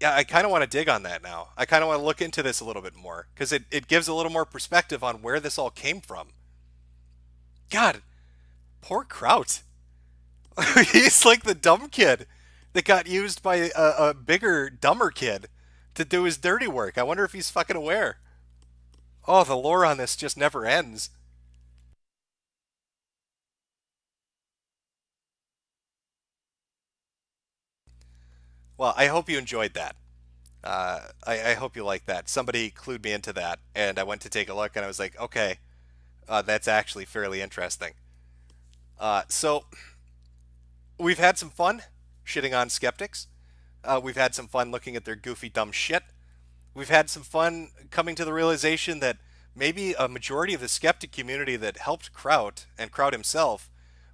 yeah, I kind of want to dig on that now. I kind of want to look into this a little bit more because it gives a little more perspective on where this all came from. God, poor Kraut. He's like the dumb kid that got used by a bigger, dumber kid to do his dirty work. I wonder if he's fucking aware. Oh, the lore on this just never ends. Well, I hope you enjoyed that. I hope you like that. Somebody clued me into that, and I went to take a look, and I was like, okay, that's actually fairly interesting. So we've had some fun shitting on skeptics. We've had some fun looking at their goofy, dumb shit. We've had some fun coming to the realization that maybe a majority of the skeptic community that helped Kraut and Kraut himself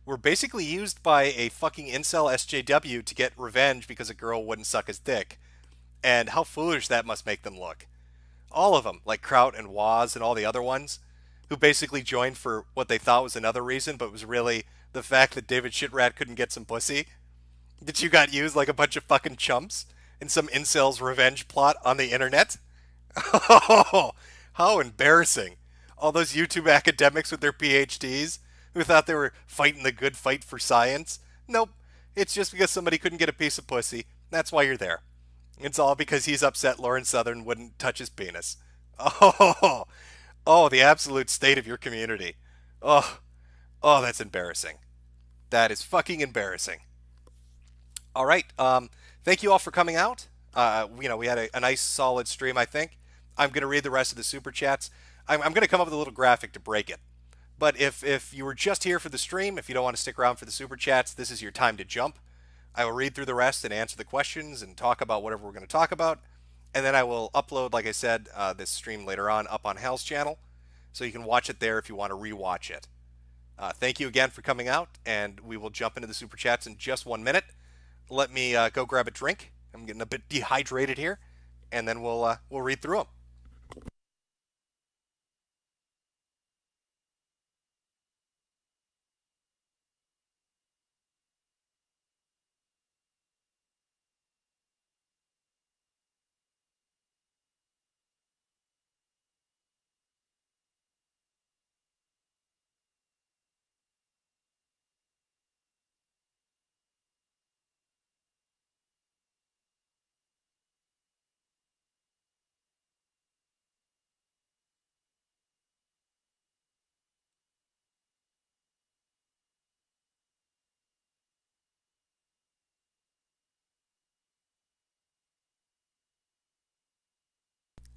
were basically used by a fucking incel SJW to get revenge because a girl wouldn't suck his dick. And how foolish that must make them look. All of them, like Kraut and Waz and all the other ones, who basically joined for what they thought was another reason, but was really the fact that David Shitrat couldn't get some pussy. That you got used like a bunch of fucking chumps in some incel's revenge plot on the internet. Oh, how embarrassing. All those YouTube academics with their PhDs who thought they were fighting the good fight for science. Nope, it's just because somebody couldn't get a piece of pussy. That's why you're there. It's all because he's upset Lauren Southern wouldn't touch his penis. Oh, oh, the absolute state of your community. Oh, oh, that's embarrassing. That is fucking embarrassing. All right. Thank you all for coming out. We had a nice solid stream, I think. I'm going to read the rest of the super chats. I'm going to come up with a little graphic to break it. But if you were just here for the stream, if you don't want to stick around for the super chats, this is your time to jump. I will read through the rest and answer the questions and talk about whatever we're going to talk about. And then I will upload, like I said, this stream later on up on Hal's channel. So you can watch it there if you want to rewatch it. Thank you again for coming out, and we will jump into the super chats in just 1 minute. Let me go grab a drink. I'm getting a bit dehydrated here, and then we'll read through them.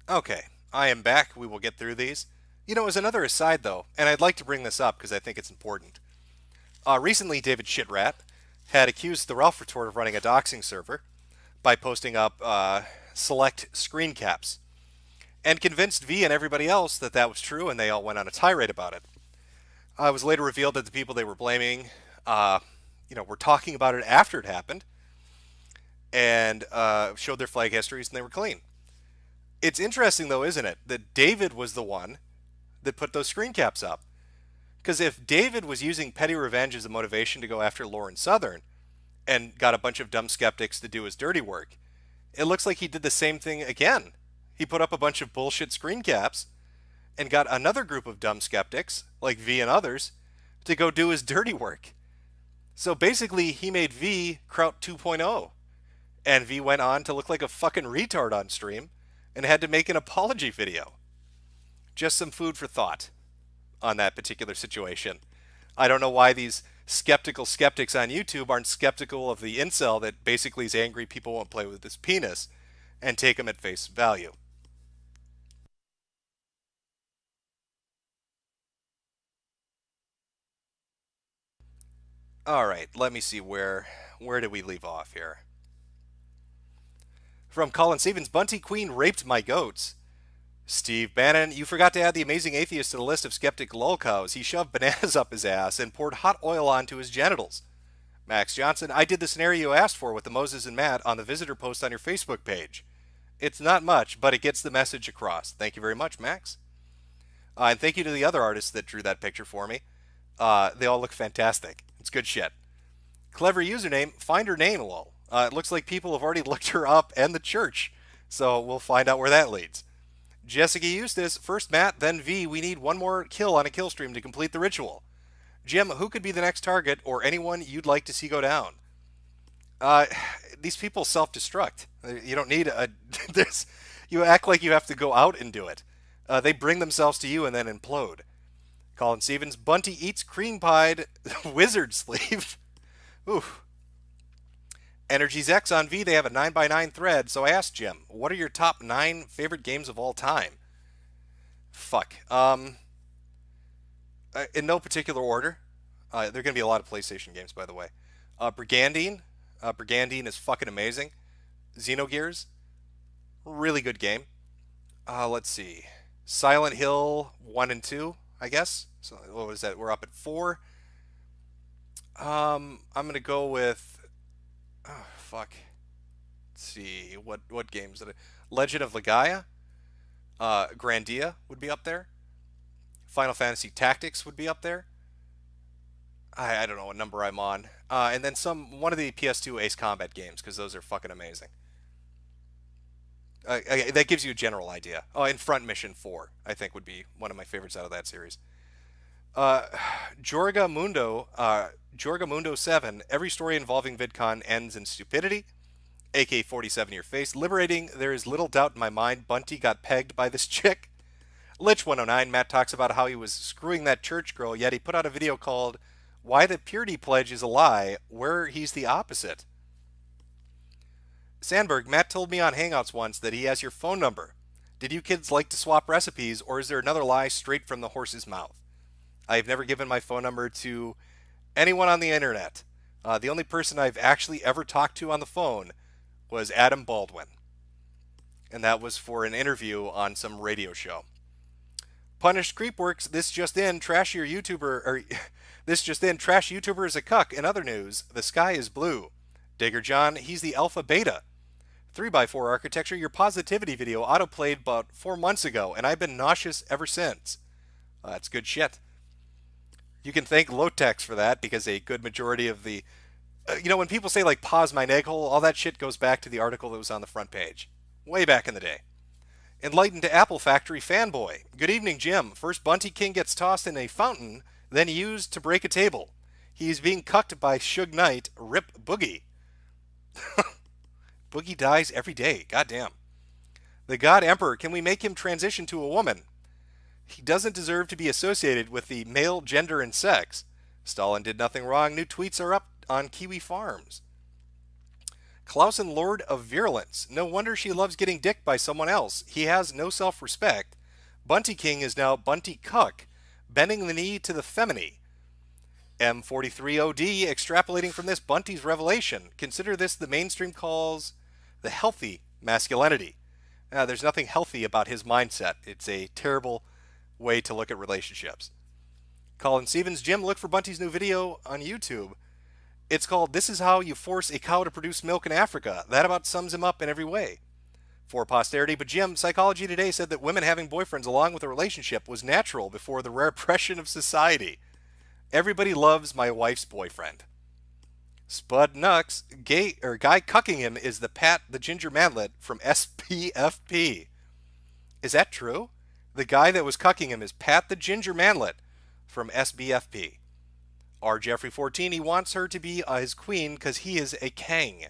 Okay, I am back. We will get through these. You know, as another aside, though, and I'd like to bring this up because I think it's important. Recently, David Shitrat had accused the Ralph Retort of running a doxing server by posting up select screen caps and convinced V and everybody else that that was true, and they all went on a tirade about it. It was later revealed that the people they were blaming, were talking about it after it happened and showed their flag histories, and they were clean. It's interesting, though, isn't it, that David was the one that put those screen caps up. Because if David was using petty revenge as a motivation to go after Lauren Southern and got a bunch of dumb skeptics to do his dirty work, it looks like he did the same thing again. He put up a bunch of bullshit screen caps and got another group of dumb skeptics, like V and others, to go do his dirty work. So basically, he made V Kraut 2.0. And V went on to look like a fucking retard on stream and had to make an apology video. Just some food for thought on that particular situation. I don't know why these skeptical skeptics on YouTube aren't skeptical of the incel that basically is angry people won't play with his penis and take him at face value. All right, let me see where did we leave off here? From Colin Stevens, Bunty Queen raped my goats. Steve Bannon, you forgot to add the amazing atheist to the list of skeptic lolcows. He shoved bananas up his ass and poured hot oil onto his genitals. Max Johnson, I did the scenario you asked for with the Moses and Matt on the visitor post on your Facebook page. It's not much, but it gets the message across. Thank you very much, Max. And thank you to the other artists that drew that picture for me. They all look fantastic. It's good shit. Clever username, find her name, lol. It looks like people have already looked her up and the church, so we'll find out where that leads. Jessica Eustace, first Matt, then V. We need one more kill on a kill stream to complete the ritual. Jim, who could be the next target or anyone you'd like to see go down? These people self-destruct. You don't need a... you act like you have to go out and do it. They bring themselves to you and then implode. Colin Stevens, Bunty eats cream pied wizard sleeve. Oof. Energy's X on V, they have a 9x9 thread, so I asked Jim, what are your top 9 favorite games of all time? Fuck. In no particular order. There are going to be a lot of PlayStation games, by the way. Brigandine. Brigandine is fucking amazing. Xenogears. Really good game. Let's see. Silent Hill 1 and 2, I guess. So what was that? We're up at 4. I'm going to go with... Oh, fuck. Let's see. What games? Legend of Legaia. Grandia would be up there. Final Fantasy Tactics would be up there. I don't know what number I'm on. And then one of the PS2 Ace Combat games, because those are fucking amazing. That gives you a general idea. Oh, and Front Mission 4, I think, would be one of my favorites out of that series. Jorga Mundo 7, every story involving VidCon ends in stupidity. AK-47 your face. Liberating, there is little doubt in my mind Bunty got pegged by this chick. Lich 109, Matt talks about how he was screwing that church girl, yet he put out a video called Why the Purity Pledge is a Lie, where he's the opposite. Sandberg, Matt told me on Hangouts once that he has your phone number. Did you kids like to swap recipes, or is there another lie straight from the horse's mouth? I have never given my phone number to anyone on the internet. The only person I've actually ever talked to on the phone was Adam Baldwin. And that was for an interview on some radio show. Punished Creepworks, this just in, trash YouTuber is a cuck. In other news, the sky is blue. Digger John, he's the alpha beta. 3x4 architecture, your positivity video autoplayed about 4 months ago, and I've been nauseous ever since. That's good shit. You can thank Lotex for that, because a good majority of the... when people say, like, pause my egg hole, all that shit goes back to the article that was on the front page. Way back in the day. Enlightened Apple Factory fanboy. Good evening, Jim. First, Bunty King gets tossed in a fountain, then used to break a table. He's being cucked by Suge Knight. Rip Boogie. Boogie dies every day. Goddamn. The God Emperor. Can we make him transition to a woman? He doesn't deserve to be associated with the male gender and sex. Stalin did nothing wrong. New tweets are up on Kiwi Farms. Clausen, Lord of Virulence. No wonder she loves getting dicked by someone else. He has no self-respect. Bunty King is now Bunty Cuck, bending the knee to the femini. M43OD, extrapolating from this Bunty's revelation. Consider this the mainstream calls the healthy masculinity. There's nothing healthy about his mindset. It's a terrible way to look at relationships. Colin Stevens, Jim, look for Bunty's new video on YouTube. It's called This Is How You Force a Cow to Produce Milk in Africa. That about sums him up in every way. For posterity, but Jim, Psychology Today said that women having boyfriends along with a relationship was natural before the repression of society. Everybody loves my wife's boyfriend. Spud Nux, guy cucking him is the Pat the Ginger Manlet from SPFP. Is that true? The guy that was cucking him is Pat the Ginger Manlet from SBFP. R. Jeffrey 14, he wants her to be his queen because he is a king.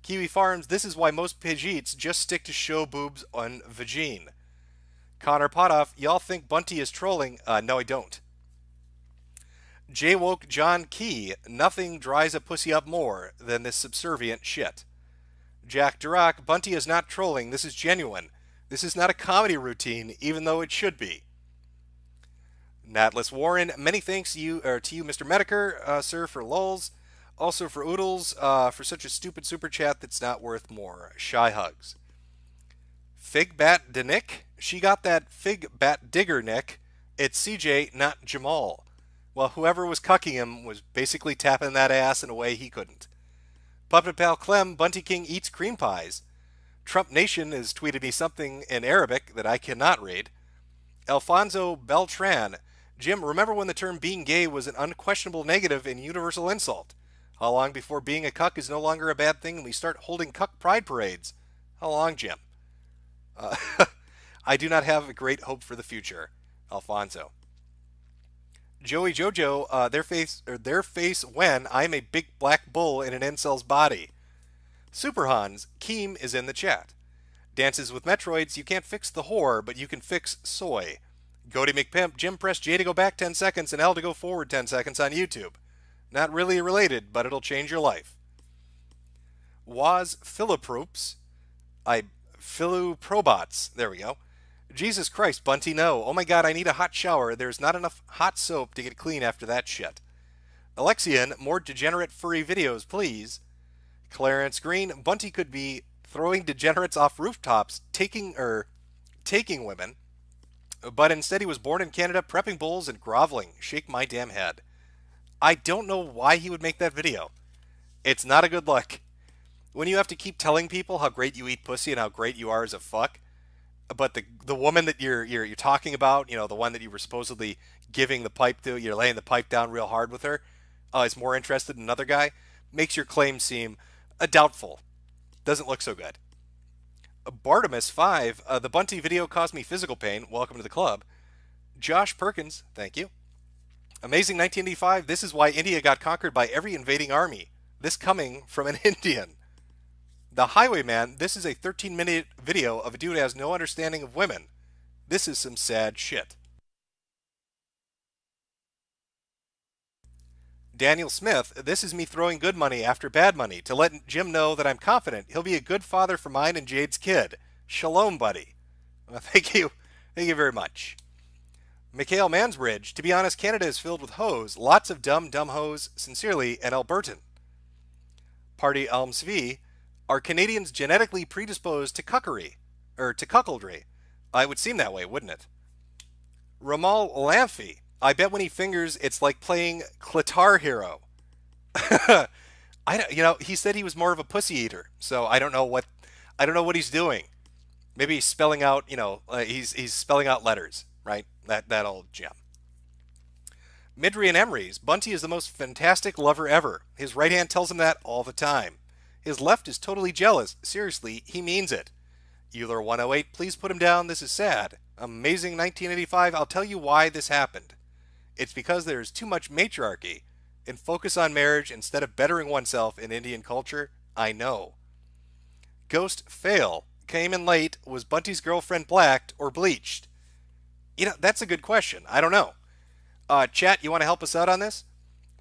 Kiwi Farms, this is why most Pidgeots just stick to show boobs on vagine. Connor Potoff, y'all think Bunty is trolling? No, I don't. J-Woke John Key, nothing dries a pussy up more than this subservient shit. Jack Dirac, Bunty is not trolling, this is genuine. This is not a comedy routine, even though it should be. Natless Warren, many thanks to you, Mr. Metokur, sir, for lulz. Also for Oodles, for such a stupid super chat that's not worth more. Shy hugs. Figbat Denick, she got that Figbat Digger Nick. It's CJ, not Jamal. Well, whoever was cucking him was basically tapping that ass in a way he couldn't. Puppet Pal Clem, Bunty King eats cream pies. Trump Nation has tweeted me something in Arabic that I cannot read. Alfonso Beltran, Jim, remember when the term being gay was an unquestionable negative and universal insult? How long before being a cuck is no longer a bad thing and we start holding cuck pride parades? How long, Jim? I do not have a great hope for the future. Alfonso. Joey Jojo, their face when I'm a big black bull in an incel's body. Super Hans, Keem is in the chat. Dances with Metroids, you can't fix the whore, but you can fix soy. Goaty McPimp, Jim press J to go back 10 seconds and L to go forward 10 seconds on YouTube. Not really related, but it'll change your life. Was Philipropes. I Philoprobots. There we go. Jesus Christ, Bunty, no. Oh my god, I need a hot shower. There's not enough hot soap to get clean after that shit. Alexian, more degenerate furry videos, please. Clarence Green, Bunty could be throwing degenerates off rooftops, taking women, but instead he was born in Canada, prepping bulls and groveling. Shake my damn head. I don't know why he would make that video. It's not a good look. When you have to keep telling people how great you eat pussy and how great you are as a fuck, but the woman that you're talking about, the one that you were supposedly giving the pipe to, you're laying the pipe down real hard with her, is more interested in another guy, makes your claim seem doubtful. Doesn't look so good. Bartimus 5, the Bunty video caused me physical pain. Welcome to the club. Josh Perkins, thank you. Amazing 1985, this is why India got conquered by every invading army. This coming from an Indian. The Highwayman, this is a 13-minute video of a dude who has no understanding of women. This is some sad shit. Daniel Smith, this is me throwing good money after bad money to let Jim know that I'm confident he'll be a good father for mine and Jade's kid. Shalom, buddy. Well, thank you. Thank you very much. Mikhail Mansbridge, to be honest, Canada is filled with hoes. Lots of dumb hoes. Sincerely, an Albertan. Party Elms V, are Canadians genetically predisposed to cuckery? Or to cuckoldry? It would seem that way, wouldn't it? Ramal Lamphy, I bet when he fingers, it's like playing Clitar Hero. He said he was more of a pussy eater, so I don't know what he's doing. Maybe he's spelling out, he's spelling out letters, right? That old gem. Midri and Emery's, Bunty is the most fantastic lover ever. His right hand tells him that all the time. His left is totally jealous. Seriously, he means it. Euler 108, please put him down. This is sad. Amazing 1985. I'll tell you why this happened. It's because there's too much matriarchy and focus on marriage instead of bettering oneself in Indian culture. I know. Ghost Fail came in late. Was Bunty's girlfriend blacked or bleached? That's a good question. I don't know. Chat, you want to help us out on this?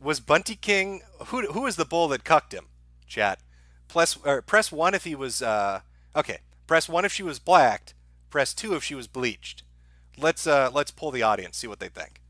Was Bunty King, who was the bull that cucked him? Chat. Press 1 if he was, okay. Press 1 if she was blacked. Press 2 if she was bleached. Let's poll the audience, see what they think.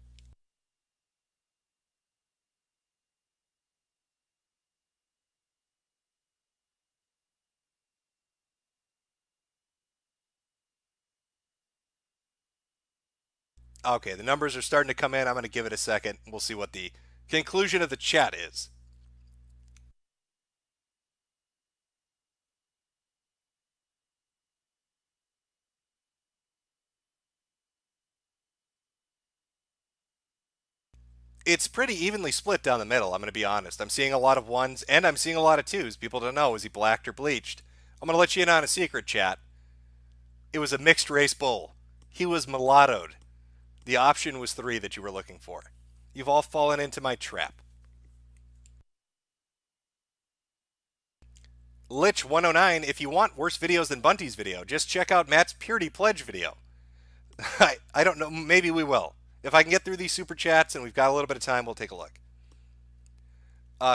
Okay, the numbers are starting to come in. I'm going to give it a second. We'll see what the conclusion of the chat is. It's pretty evenly split down the middle, I'm going to be honest. I'm seeing a lot of ones, and I'm seeing a lot of twos. People don't know, is he blacked or bleached? I'm going to let you in on a secret, chat. It was a mixed race bull. He was mulattoed. The option was 3 that you were looking for. You've all fallen into my trap. Lich 109, if you want worse videos than Bunty's video, just check out Matt's Purity Pledge video. I don't know, maybe we will. If I can get through these super chats and we've got a little bit of time, we'll take a look.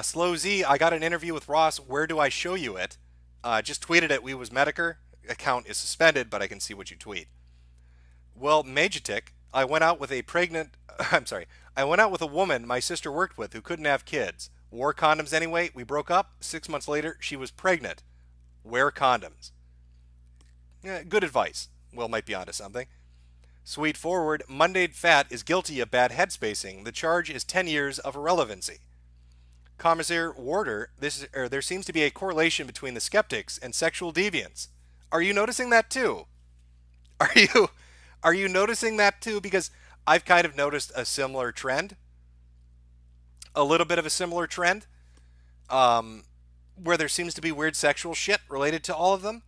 Slow Z, I got an interview with Ross. Where do I show you it? Just tweeted at We Was Metokur. Account is suspended, but I can see what you tweet. Well, Magitic, I went out with a woman my sister worked with who couldn't have kids. Wore condoms anyway. We broke up. 6 months later, she was pregnant. Wear condoms. Yeah, good advice. Will might be onto something. Sweet Forward, Mondayed Fat is guilty of bad headspacing. The charge is 10 years of irrelevancy. Commissar Warder, there seems to be a correlation between the skeptics and sexual deviance. Are you noticing that too? Are you noticing that too? Because I've kind of noticed a similar trend. A little bit of a similar trend. Where there seems to be weird sexual shit related to all of them.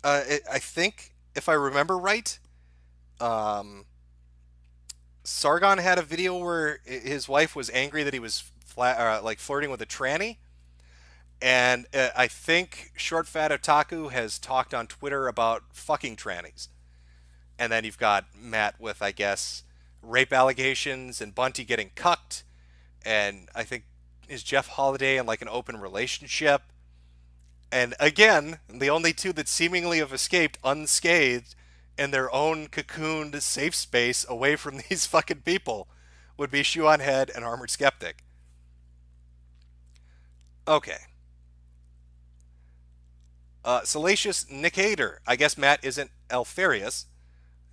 I think, if I remember right, Sargon had a video where his wife was angry that he was flirting with a tranny. And I think Short Fat Otaku has talked on Twitter about fucking trannies. And then you've got Matt with, I guess, rape allegations and Bunty getting cucked. And I think, is Jeff Holiday in like an open relationship? And again, the only two that seemingly have escaped unscathed in their own cocooned safe space away from these fucking people would be Shoe on Head and Armored Skeptic. Okay. Salacious Nicator. I guess Matt isn't Alfarius.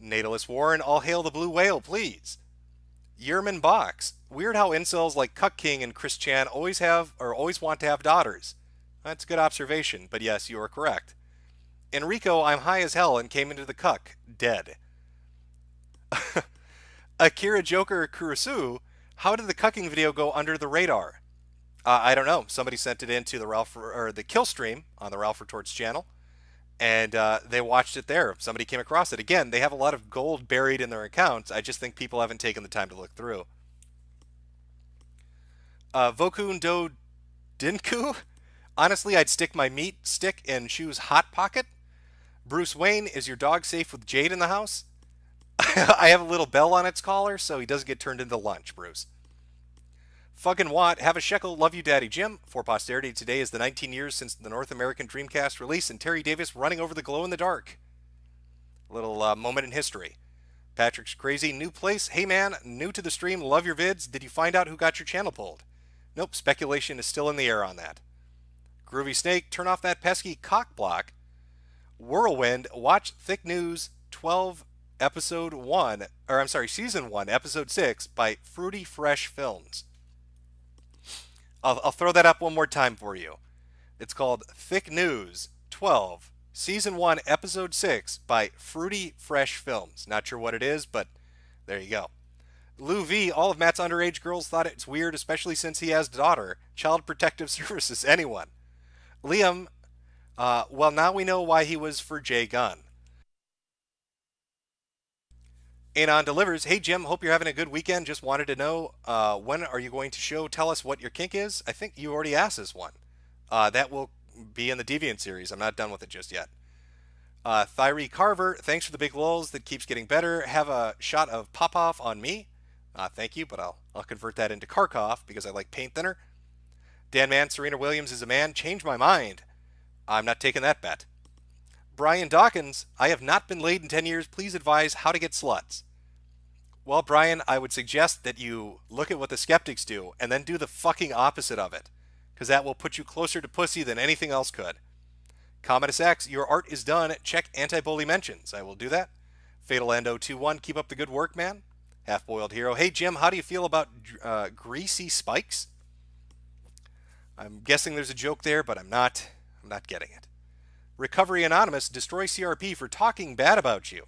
Natalist Warren, all hail the blue whale, please. Yerman Box. Weird how incels like Cuck King and Chris Chan always want to have daughters. That's a good observation, but yes, you are correct. Enrico, I'm high as hell and came into the cuck. Dead. Akira Joker Kurusu, how did the cucking video go under the radar? I don't know. Somebody sent it into the kill stream on the Ralph Retorts channel, and they watched it there. Somebody came across it. Again, they have a lot of gold buried in their accounts. I just think people haven't taken the time to look through. Vokun Do Dinku? Honestly, I'd stick my meat stick in Shoe's hot pocket. Bruce Wayne, is your dog safe with Jade in the house? I have a little bell on its collar, so he doesn't get turned into lunch, Bruce. Fucking Watt, have a shekel, love you, Daddy Jim. For posterity, today is the 19 years since the North American Dreamcast release and Terry Davis running over the glow in the dark. A little moment in history. Patrick's crazy, new place. Hey man, new to the stream, love your vids. Did you find out who got your channel pulled? Nope, speculation is still in the air on that. Groovy Snake, turn off that pesky cock block. Whirlwind, watch Thick News 12 episode 1, or I'm sorry, season 1, episode 6 by Fruity Fresh Films. I'll throw that up one more time for you. It's called Thick News 12, season 1, episode 6 by Fruity Fresh Films. Not sure what it is, but there you go. Lou V, all of Matt's underage girls thought it's weird, especially since he has a daughter. Child Protective Services, anyone. Liam, well, now we know why he was for Jay Gunn. Anon delivers, hey Jim, hope you're having a good weekend. Just wanted to know, when are you going to tell us what your kink is? I think you already asked this one. That will be in the Deviant series. I'm not done with it just yet. Thyre Carver, thanks for the big lulls that keeps getting better. Have a shot of Popoff on me. Thank you, but I'll convert that into Karkoff because I like paint thinner. Dan Man, Serena Williams is a man. Change my mind. I'm not taking that bet. Brian Dawkins, I have not been laid in 10 years. Please advise how to get sluts. Well, Brian, I would suggest that you look at what the skeptics do and then do the fucking opposite of it, because that will put you closer to pussy than anything else could. Commodus X, your art is done. Check anti-bully mentions. I will do that. Fatal Endo 21, keep up the good work, man. Half-boiled hero. Hey, Jim, how do you feel about greasy spikes? I'm guessing there's a joke there, but I'm not getting it. Recovery Anonymous, destroy CRP for talking bad about you.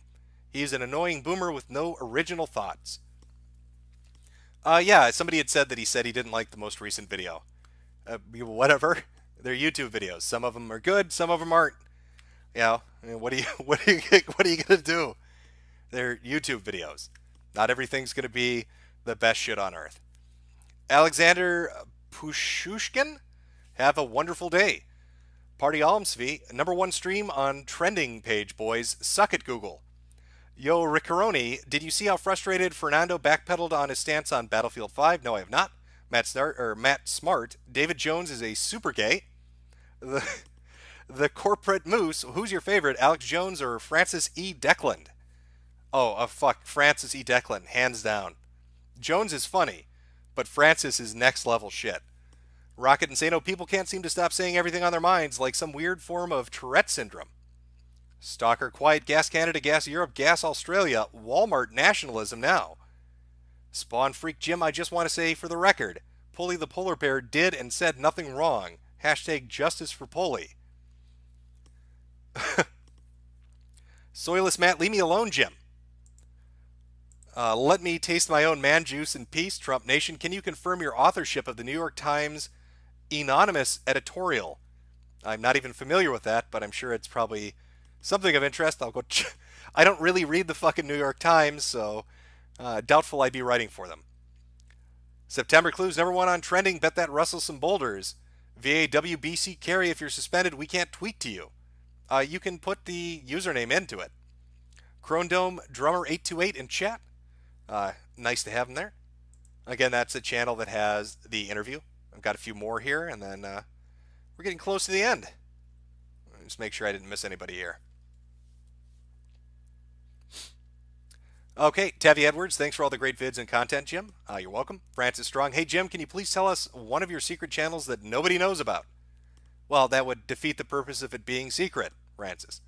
He's an annoying boomer with no original thoughts. Yeah, somebody had said that he said he didn't like the most recent video. Whatever. They're YouTube videos. Some of them are good, some of them aren't. You know, I mean, what are you gonna do? They're YouTube videos. Not everything's gonna be the best shit on earth. Alexander Pushushkin, have a wonderful day. Party Almsvi, #1 stream on trending page, boys. Suck it, Google. Yo, Riccaroni, did you see how frustrated Fernando backpedaled on his stance on Battlefield 5? No, I have not. Matt Smart, David Jones is a super gay. The Corporate Moose, who's your favorite, Alex Jones or Francis E. Declan? Oh, fuck, Francis E. Declan, hands down. Jones is funny, but Francis is next level shit. Rocket and Sano, people can't seem to stop saying everything on their minds like some weird form of Tourette syndrome. Stalker Quiet, Gas Canada, Gas Europe, Gas Australia, Walmart nationalism now. Spawn Freak Jim, I just want to say for the record, Pulley the Polar Bear did and said nothing wrong. Hashtag justice for Pulley. Soyless Matt, leave me alone, Jim. Let me taste my own man juice in peace, Trump Nation. Can you confirm your authorship of the New York Times anonymous editorial? I'm not even familiar with that, but I'm sure it's probably something of interest. I'll go. I don't really read the fucking New York Times, so doubtful I'd be writing for them. September Clues, #1 on trending. Bet that Russell some boulders. VAWBC carry, if you're suspended, we can't tweet to you. You can put the username into it. Crondome Drummer 828 in chat. Nice to have him there. Again, that's a channel that has the interview. I've got a few more here, and then we're getting close to the end. Just make sure I didn't miss anybody here. Okay, Tavi Edwards, thanks for all the great vids and content, Jim. You're welcome. Francis Strong, hey, Jim, can you please tell us one of your secret channels that nobody knows about? Well, that would defeat the purpose of it being secret, Francis.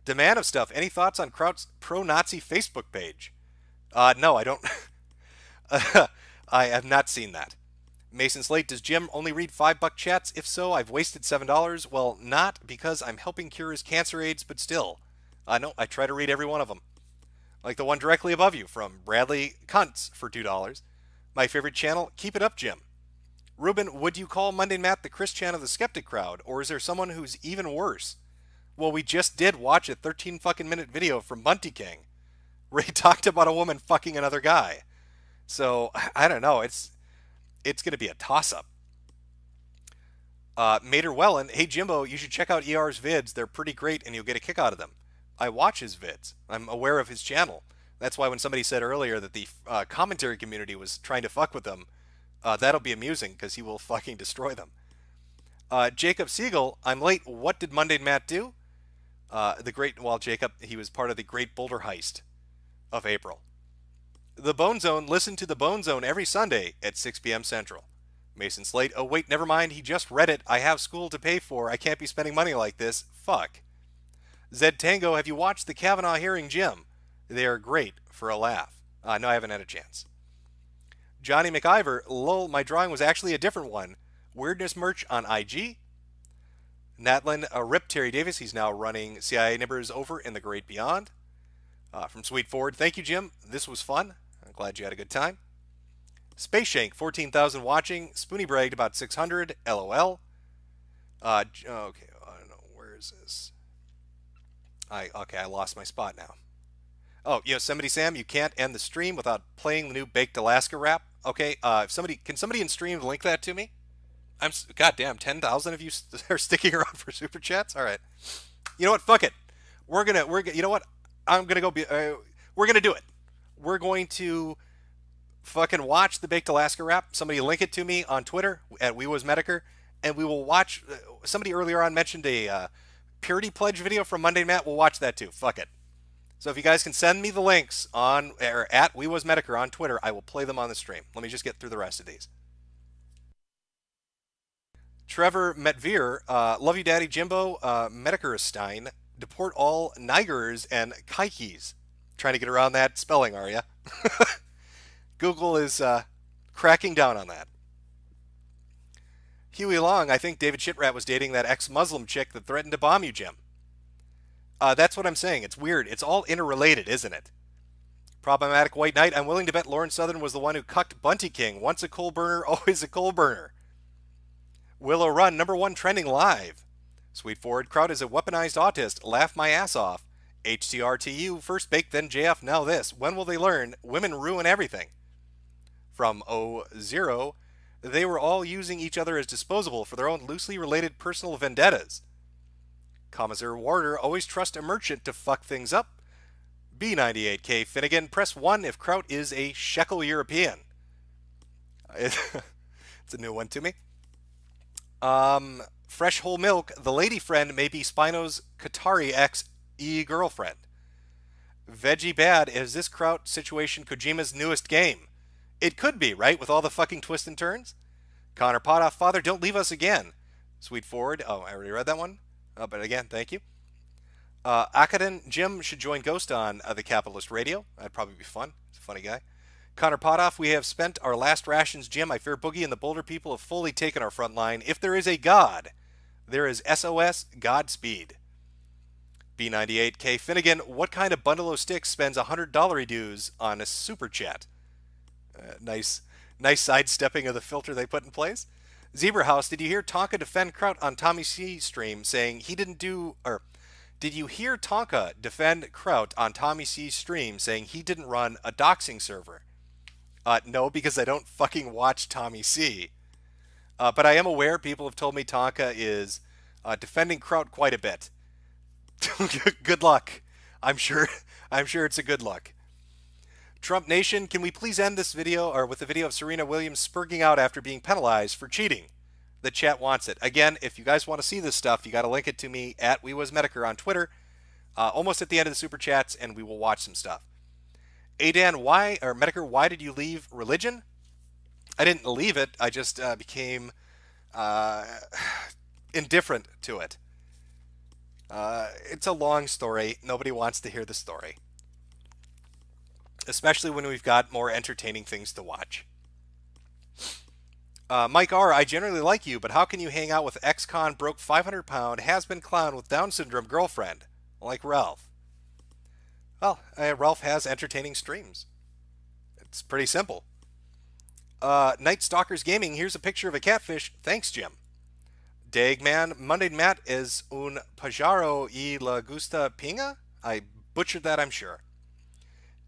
Demand of Stuff, any thoughts on Kraut's pro-Nazi Facebook page? No, I don't. I have not seen that. Mason Slate, does Jim only read $5 chats? If so, I've wasted $7. Well, not because I'm helping cure his cancer AIDS, but still. No, I try to read every one of them. Like the one directly above you from Bradley Kuntz for $2. My favorite channel, Keep It Up, Jim. Ruben, would you call Monday Matt the Chris Chan of the Skeptic crowd, or is there someone who's even worse? Well, we just did watch a 13 fucking minute video from Bunty King where he talked about a woman fucking another guy. So, I don't know. It's going to be a toss-up. Mater Wellen, hey Jimbo, you should check out ER's vids. They're pretty great and you'll get a kick out of them. I watch his vids. I'm aware of his channel. That's why when somebody said earlier that the commentary community was trying to fuck with them, that'll be amusing because he will fucking destroy them. Jacob Siegel, I'm late. What did Monday Matt do? Jacob, he was part of the Great Boulder Heist of April. The Bone Zone, listen to the Bone Zone every Sunday at 6 p.m. Central. Mason Slate, oh wait, never mind, he just read it. I have school to pay for. I can't be spending money like this. Fuck. Zed Tango, have you watched the Kavanaugh hearing, Jim? They are great for a laugh. No, I haven't had a chance. Johnny McIver, lol, my drawing was actually a different one. Weirdness merch on IG. Natlin, rip Terry Davis, he's now running CIA Nibbers over in the Great Beyond. From Sweet Ford, thank you, Jim. This was fun. I'm glad you had a good time. Space Shank, 14,000 watching. Spoony bragged about 600. LOL. Okay, I don't know. Where is this? I lost my spot now. Oh, Yosemite Sam, you can't end the stream without playing the new Baked Alaska rap. Okay, can somebody in stream link that to me? Goddamn, 10,000 of you are sticking around for super chats. All right, you know what? Fuck it. You know what? I'm gonna go. We're gonna do it. We're going to fucking watch the Baked Alaska rap. Somebody link it to me on Twitter at Metokur, and we will watch. Somebody earlier on mentioned a Purity Pledge video from Monday Matt. We'll watch that too. Fuck it. So if you guys can send me the links on or at Metokur on Twitter, I will play them on the stream. Let me just get through the rest of these. Trevor Metvir, love you, Daddy Jimbo. Metokurstein, deport all Nigers and Kaikis. Trying to get around that spelling, are ya? Google is cracking down on that. Huey Long, I think David Shitrat was dating that ex-Muslim chick that threatened to bomb you, Jim. That's what I'm saying. It's weird. It's all interrelated, isn't it? Problematic White Knight, I'm willing to bet Lauren Southern was the one who cucked Bunty King. Once a coal burner, always a coal burner. Willow Run, #1 trending live. Sweet Forward, Kraut is a weaponized autist. Laugh my ass off. HCRTU, first baked, then JF, now this. When will they learn? Women ruin everything. From O0, they were all using each other as disposable for their own loosely related personal vendettas. Commissar Warder, always trust a merchant to fuck things up. B98K Finnegan, press 1 if Kraut is a shekel European. It's a new one to me. Fresh Whole Milk, the lady friend may be Spino's Qatari ex-girlfriend. Veggie Bad, is this Kraut situation Kojima's newest game? It could be, right? With all the fucking twists and turns? Connor Potoff, Father, don't leave us again. Sweet Forward, oh, I already read that one. But again, thank you. Akaden, Jim should join Ghost on the Capitalist Radio. That'd probably be fun. He's a funny guy. Connor Potoff, we have spent our last rations, Jim. I fear Boogie and the Boulder people have fully taken our front line. If there is a God, there is SOS Godspeed. B98K Finnegan, what kind of bundle of sticks spends $100 dues on a super chat? Nice sidestepping of the filter they put in place. Zebra House, did you hear Tonka defend Kraut on Tommy C's stream saying he didn't do, or did you hear Tonka defend Kraut on Tommy C's stream saying he didn't run a doxing server? No, because I don't fucking watch Tommy C. But I am aware people have told me Tonka is defending Kraut quite a bit. Good luck. I'm sure it's a good luck. Trump Nation, can we please end this video with the video of Serena Williams spurging out after being penalized for cheating? The chat wants it. Again, if you guys want to see this stuff, you got to link it to me at WeWasMetokur on Twitter. Almost at the end of the super chats, and we will watch some stuff. Adan, Metokur, why did you leave religion? I didn't leave it. I just became indifferent to it. It's a long story. Nobody wants to hear the story, especially when we've got more entertaining things to watch. Mike R., I generally like you, but how can you hang out with ex-con broke 500-pound has-been clown with Down syndrome girlfriend like Ralph? Well, Ralph has entertaining streams. It's pretty simple. Night Stalkers Gaming, here's a picture of a catfish. Thanks, Jim. Dagman, Monday Matt is un pajaro y la gusta pinga? I butchered that, I'm sure.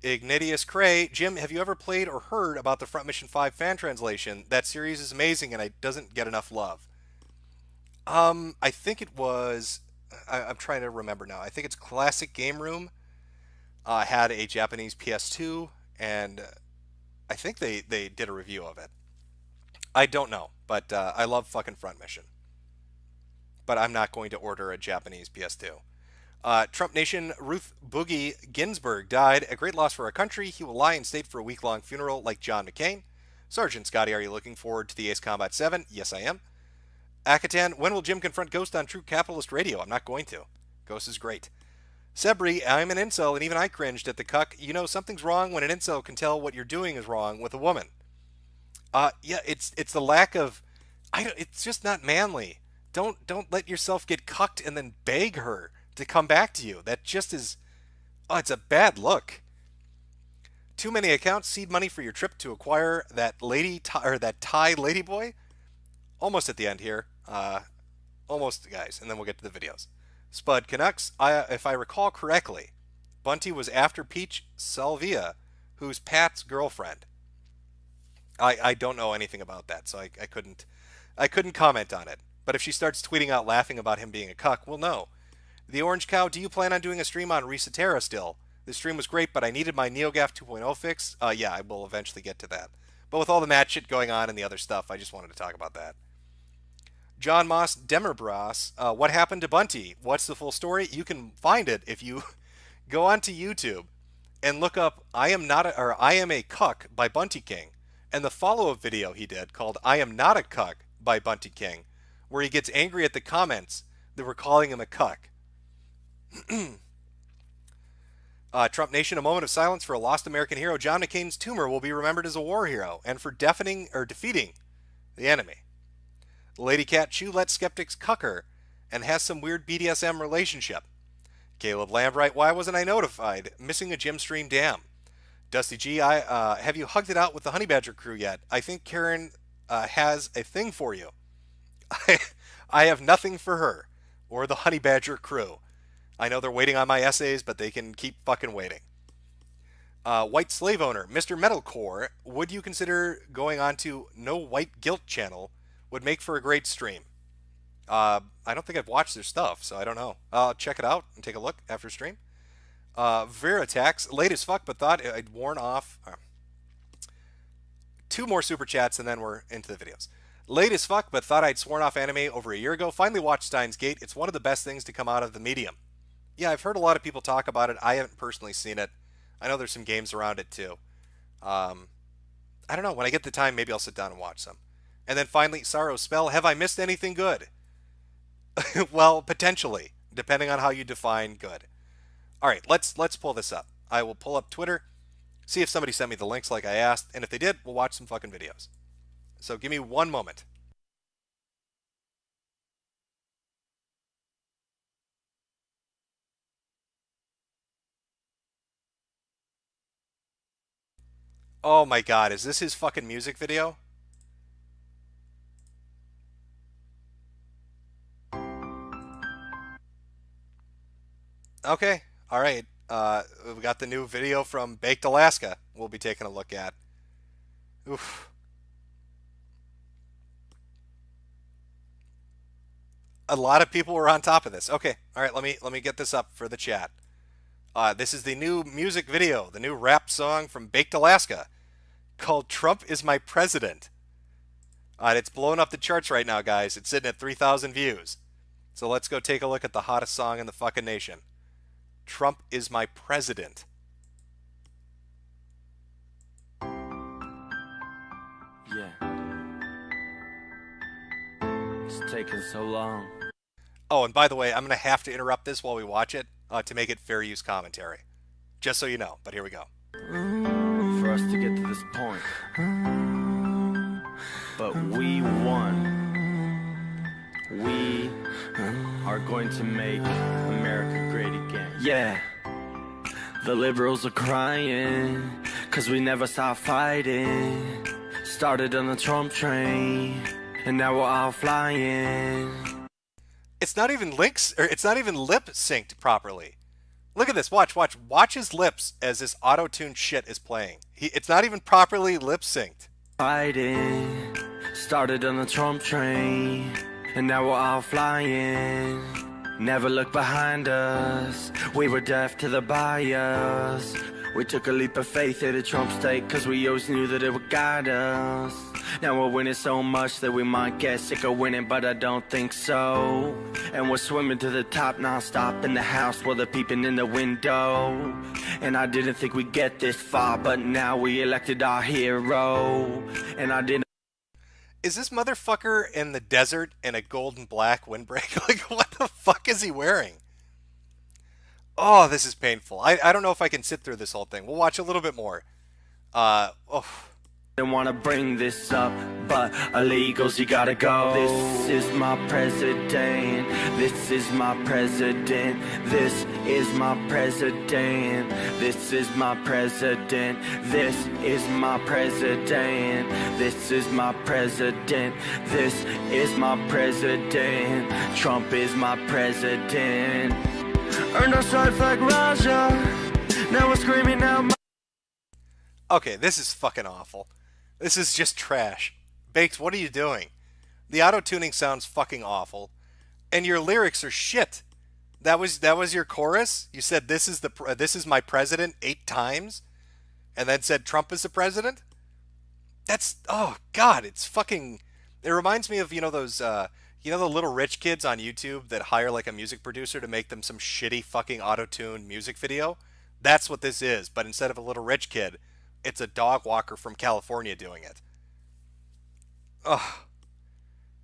Ignatius Cray, Jim, have you ever played or heard about the Front Mission 5 fan translation? That series is amazing and it doesn't get enough love. I think it was, I'm trying to remember now. I think it's Classic Game Room had a Japanese PS2, and I think they did a review of it. I don't know, but I love fucking Front Mission. But I'm not going to order a Japanese PS2. Trump Nation, Ruth Boogie Ginsburg died. A great loss for our country. He will lie in state for a week-long funeral like John McCain. Sergeant Scotty, are you looking forward to the Ace Combat 7? Yes, I am. Akatan, when will Jim confront Ghost on True Capitalist Radio? I'm not going to. Ghost is great. Sebri, I'm an incel, and even I cringed at the cuck. You know, something's wrong when an incel can tell what you're doing is wrong with a woman. Yeah, it's the lack of... it's just not manly. Don't let yourself get cucked and then beg her to come back to you. That just is... it's a bad look. Too many accounts. Seed money for your trip to acquire that that Thai ladyboy. Almost at the end here. Almost, guys, and then we'll get to the videos. Spud Canucks. If I recall correctly, Bunty was after Peach Salvia, who's Pat's girlfriend. I don't know anything about that, so I couldn't comment on it. But if she starts tweeting out laughing about him being a cuck, we'll know. The Orange Cow, do you plan on doing a stream on Resetera still? The stream was great, but I needed my NeoGAF 2.0 fix. Yeah, I will eventually get to that. But with all the match shit going on and the other stuff, I just wanted to talk about that. John Moss Demerbras, what happened to Bunty? What's the full story? You can find it if you go onto YouTube and look up I Am a Cuck by Bunty King, and the follow-up video he did called I Am Not a Cuck by Bunty King, where he gets angry at the comments that were calling him a cuck. Trump Nation, a moment of silence for a lost American hero. John McCain's tumor will be remembered as a war hero and for defeating the enemy. Lady Cat Chew let skeptics cuck her and has some weird BDSM relationship. Caleb Lambright, why wasn't I notified? Missing a Jim stream, damn. Dusty G, have you hugged it out with the Honey Badger crew yet? I think Karen has a thing for you. I have nothing for her or the Honey Badger crew. I know they're waiting on my essays, but they can keep fucking waiting. White Slave Owner, Mr. Metalcore, would you consider going on to No White Guilt channel? Would make for a great stream. I don't think I've watched their stuff, so I don't know. I'll check it out and take a look after stream. Veritax, late as fuck, but thought I'd worn off. Two more super chats and then we're into the videos. Late as fuck, but thought I'd sworn off anime over a year ago. Finally watched Steins Gate. It's one of the best things to come out of the medium. Yeah, I've heard a lot of people talk about it. I haven't personally seen it. I know there's some games around it too. I don't know. When I get the time, maybe I'll sit down and watch some. And then finally, Sorrow Spell. Have I missed anything good? Well, potentially, depending on how you define good. All right, let's pull this up. I will pull up Twitter, see if somebody sent me the links like I asked, and if they did, we'll watch some fucking videos. So give me one moment. Oh my god, is this his fucking music video? Okay, alright. We got the new video from Baked Alaska we'll be taking a look at. Oof. A lot of people were on top of this. Okay, alright, let me get this up for the chat. This is the new music video, the new rap song from Baked Alaska called Trump is My President. It's blowing up the charts right now, guys. It's sitting at 3,000 views. So let's go take a look at the hottest song in the fucking nation. Trump is my president. Yeah. It's taking so long. Oh, and by the way, I'm going to have to interrupt this while we watch it to make it fair use commentary. Just so you know, but here we go. For us to get to this point. But we won. We are going to make America great again. Yeah. The liberals are crying, 'cause we never stopped fighting. Started on the Trump train, and now we're all flying. It's not even lip synced properly. Look at this. Watch his lips as this auto-tuned shit is playing. It's not even properly lip synced. Fighting, started on the Trump train, and now we're all flying. Never look behind us, we were deaf to the bias. We took a leap of faith at a Trump state, 'cause we always knew that it would guide us. Now we're winning so much that we might get sick of winning, but I don't think so. And we're swimming to the top non-stop in the house while they're peeping in the window. And I didn't think we'd get this far, but now we elected our hero. And I didn't. Is this motherfucker in the desert in a gold and black windbreak? Like, what the fuck is he wearing? Oh, this is painful. I don't know if I can sit through this whole thing. We'll watch a little bit more. Didn't want to bring this up, but illegals, you gotta go. This is my president. This is my president. This is my president. This is my president. This is my president. This is my president. This is my president. Trump is my president. Earned our stripes like Raja. Now we're screaming out. Okay, this is fucking awful. This is just trash. Bakes, what are you doing? The auto-tuning sounds fucking awful. And your lyrics are shit. That was your chorus? You said this is my president 8 times? And then said Trump is the president? That's, oh god, it's fucking, it reminds me of, those, the little rich kids on YouTube that hire like a music producer to make them some shitty fucking auto-tuned music video? That's what this is, but instead of a little rich kid, it's a dog walker from California doing it. Ugh.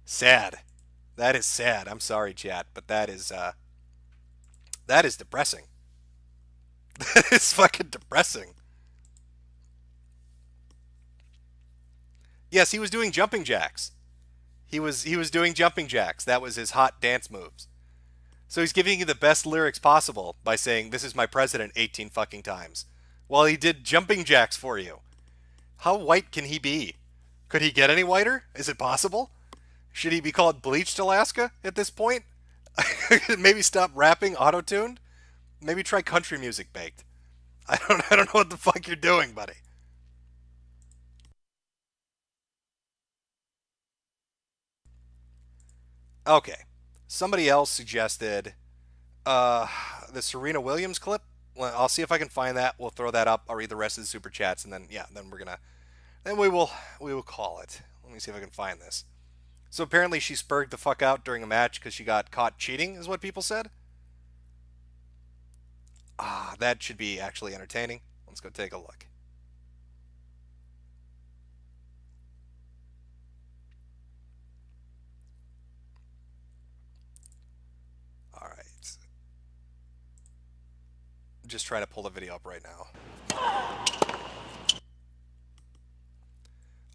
Sad. That is sad. I'm sorry, chat, but that is depressing. That is fucking depressing. Yes, he was doing jumping jacks. He was doing jumping jacks. That was his hot dance moves. So he's giving you the best lyrics possible by saying, "This is my president" 18 fucking times. While he did jumping jacks for you. How white can he be? Could he get any whiter? Is it possible? Should he be called Bleached Alaska at this point? Maybe stop rapping auto-tuned? Maybe try country music, Baked. I don't know what the fuck you're doing, buddy. Okay. Somebody else suggested the Serena Williams clip. Well, I'll see if I can find that. We'll throw that up. I'll read the rest of the super chats, and then we will call it. Let me see if I can find this. So apparently she spurred the fuck out during a match because she got caught cheating, is what people said. That should be actually entertaining. Let's go take a look. Just trying to pull the video up right now.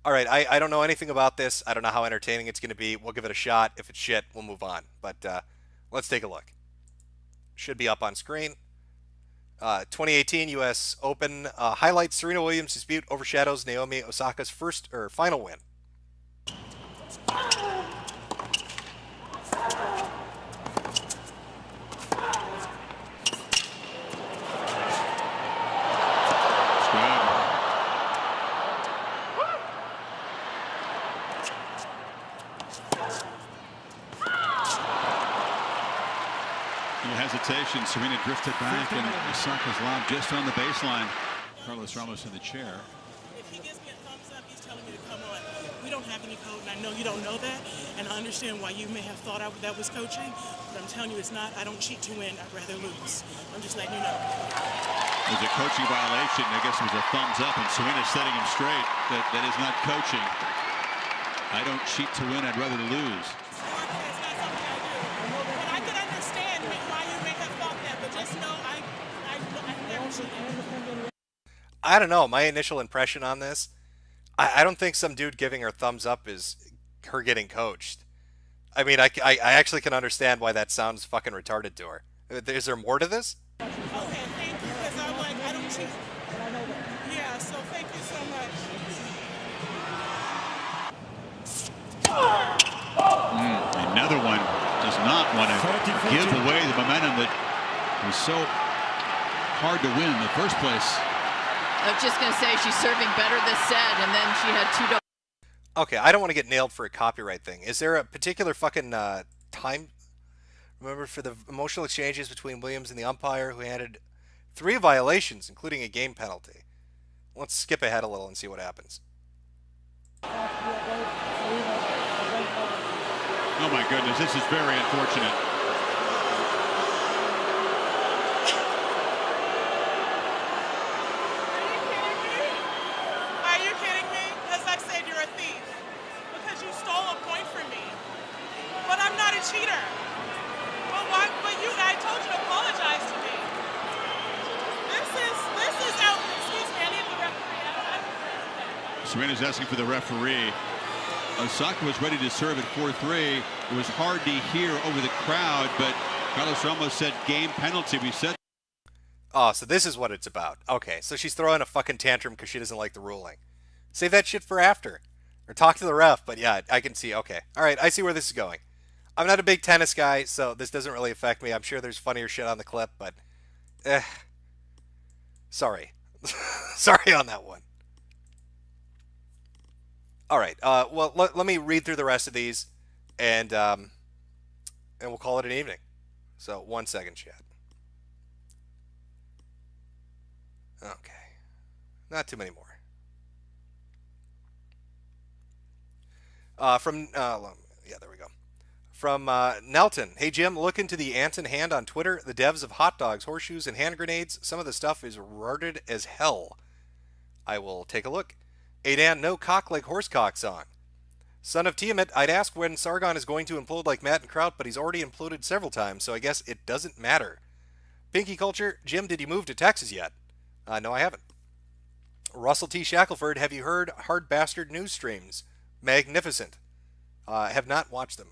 Alright, I don't know anything about this. I don't know how entertaining it's going to be. We'll give it a shot. If it's shit, we'll move on. But let's take a look. Should be up on screen. 2018 U.S. Open highlights: Serena Williams dispute overshadows Naomi Osaka's final win. Hesitation. Serena drifted back, and Osaka's lob just on the baseline. Carlos Ramos in the chair. If he gives me a thumbs up, he's telling me to come on. We don't don't have any code, and I know you don't know that, and I understand why you may have thought that was coaching, but I'm telling you it's not. I don't cheat to win. I'd rather lose. I'm just letting you know. It was a coaching violation. I guess it was a thumbs up, and Serena's setting him straight. That is not coaching. I don't cheat to win. I'd rather lose. It's not something I do. But I can understand why you may have thought that, but just know I've never cheated. I don't know. My initial impression on this, I don't think some dude giving her thumbs up is her getting coached. I mean, I actually can understand why that sounds fucking retarded to her. Is there more to this? Okay, thank you, because I'm like, I don't cheat. Yeah, so thank you so much. Another one does not want to give away the momentum that was so hard to win in the first place. I was just going to say she's serving better this set, and then she had two double. Okay, I don't want to get nailed for a copyright thing. Is there a particular fucking time? Remember, for the emotional exchanges between Williams and the umpire, who handed 3 violations, including a game penalty. Let's skip ahead a little and see what happens. Oh my goodness, this is very unfortunate. Are you kidding me? Because I said you're a thief. Because you stole a point from me. But I'm not a cheater. But why? But I told you to apologize to me. This is out. Excuse me, I need the referee. I don't agree with that. Serena's asking for the referee. Osaka was ready to serve at 4-3. It was hard to hear over the crowd, but Carlos Ramos said game penalty. We said. Oh, so this is what it's about. Okay, so she's throwing a fucking tantrum because she doesn't like the ruling. Save that shit for after. Or talk to the ref, but yeah, I can see. Okay, all right, I see where this is going. I'm not a big tennis guy, so this doesn't really affect me. I'm sure there's funnier shit on the clip, but sorry. Sorry on that one. All right, well, let me read through the rest of these, and we'll call it an evening. So, 1 second, chat. Okay. Not too many more. Yeah, there we go. From Nelton. Hey, Jim, look into the Anton Hand on Twitter. The devs of hot dogs, horseshoes, and hand grenades. Some of the stuff is retarded as hell. I will take a look. Adan, no cock like horsecock song. Son of Tiamat, I'd ask when Sargon is going to implode like Matt and Kraut, but he's already imploded several times, so I guess it doesn't matter. Pinky Culture, Jim, did you move to Texas yet? No, I haven't. Russell T. Shackelford, have you heard Hard Bastard news streams? Magnificent. I have not watched them.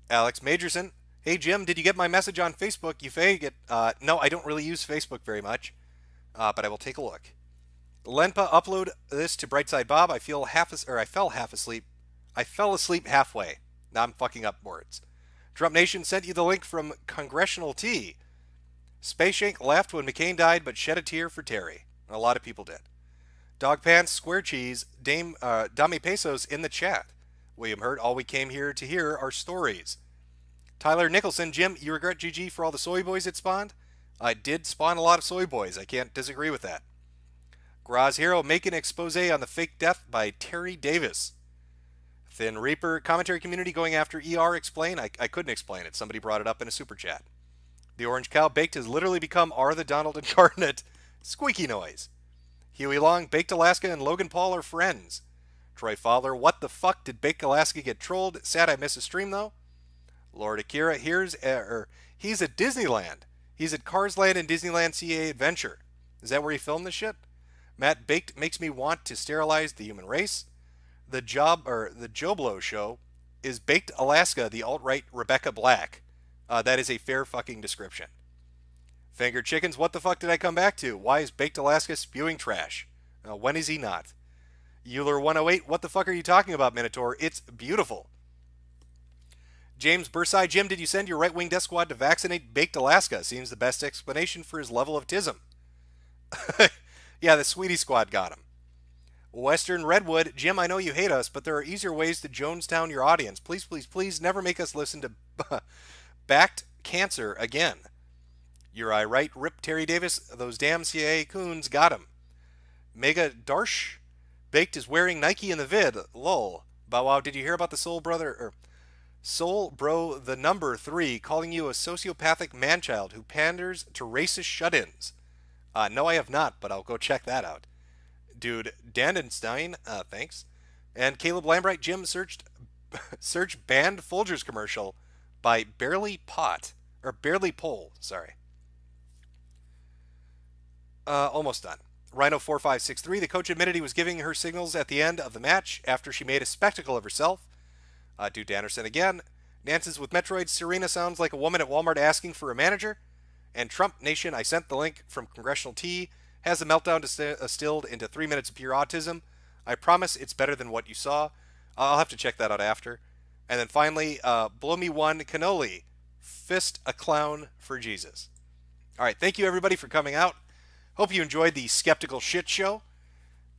Alex Majorson, hey Jim, did you get my message on Facebook? You faggot. No, I don't really use Facebook very much, but I will take a look. Lenpa, upload this to Brightside Bob. I fell half asleep. I fell asleep halfway. Now I'm fucking up words. Trump Nation sent you the link from Congressional Tea. Space Shank laughed when McCain died, but shed a tear for Terry. A lot of people did. Dog Pants, Square Cheese, Dame Pesos in the chat. William Hurt, all we came here to hear are stories. Tyler Nicholson, Jim, you regret GG for all the soy boys it spawned? I did spawn a lot of soy boys. I can't disagree with that. Graz Hero, make an expose on the fake death by Terry Davis. Thin Reaper, commentary community going after ER, explain? I couldn't explain it. Somebody brought it up in a super chat. The Orange Cow, Baked has literally become R the Donald incarnate. Squeaky noise. Huey Long, Baked Alaska and Logan Paul are friends. Troy Fowler, what the fuck, did Baked Alaska get trolled? Sad I missed a stream though. Lord Akira, he's at Disneyland. He's at Cars Land and Disneyland CA Adventure. Is that where he filmed this shit? Matt, Baked makes me want to sterilize the human race. The Joblo show is Baked Alaska, the alt-right Rebecca Black. That is a fair fucking description. Fingered Chickens, what the fuck did I come back to? Why is Baked Alaska spewing trash? When is he not? Euler 108, what the fuck are you talking about, Minotaur? It's beautiful. James Bursai, Jim, did you send your right-wing death squad to vaccinate Baked Alaska? Seems the best explanation for his level of tism. Yeah, the Sweetie Squad got him. Western Redwood, Jim, I know you hate us, but there are easier ways to Jonestown your audience. Please, please, please never make us listen to Backed Cancer again. You're right, Rip Terry Davis, those damn CIA coons got him. Mega Darsh Baked is wearing Nike in the vid. Lol. Bow Wow, did you hear about the Soul Bro the number 3 calling you a sociopathic manchild who panders to racist shut-ins? No, I have not, but I'll go check that out. Dude, Dandenstein, thanks. And Caleb Lambright, Jim search banned Folgers commercial by Barely Pole, sorry. Almost done. Rhino4563, the coach admitted he was giving her signals at the end of the match after she made a spectacle of herself. Dude Anderson again. Dances with Metroid, Serena sounds like a woman at Walmart asking for a manager. And Trump Nation, I sent the link from Congressional Tea, has a meltdown distilled into 3 minutes of pure autism. I promise it's better than what you saw. I'll have to check that out after. And then finally, Blow Me One Cannoli, fist a clown for Jesus. All right, thank you everybody for coming out. Hope you enjoyed the Skeptical Shit Show.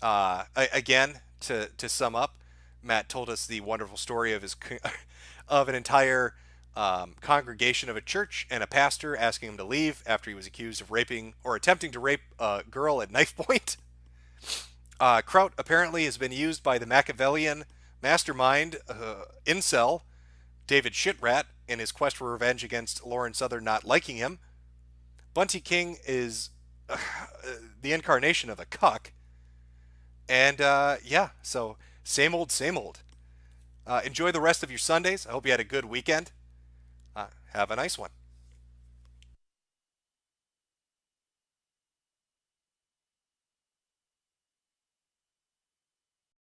Again, to sum up, Matt told us the wonderful story of of an entire congregation of a church and a pastor asking him to leave after he was accused of raping or attempting to rape a girl at knife point. Kraut apparently has been used by the Machiavellian mastermind incel David Shitrat in his quest for revenge against Lauren Southern not liking him. Bunty King is the incarnation of a cuck. And yeah, so same old, same old. Enjoy the rest of your Sundays. I hope you had a good weekend. Have a nice one.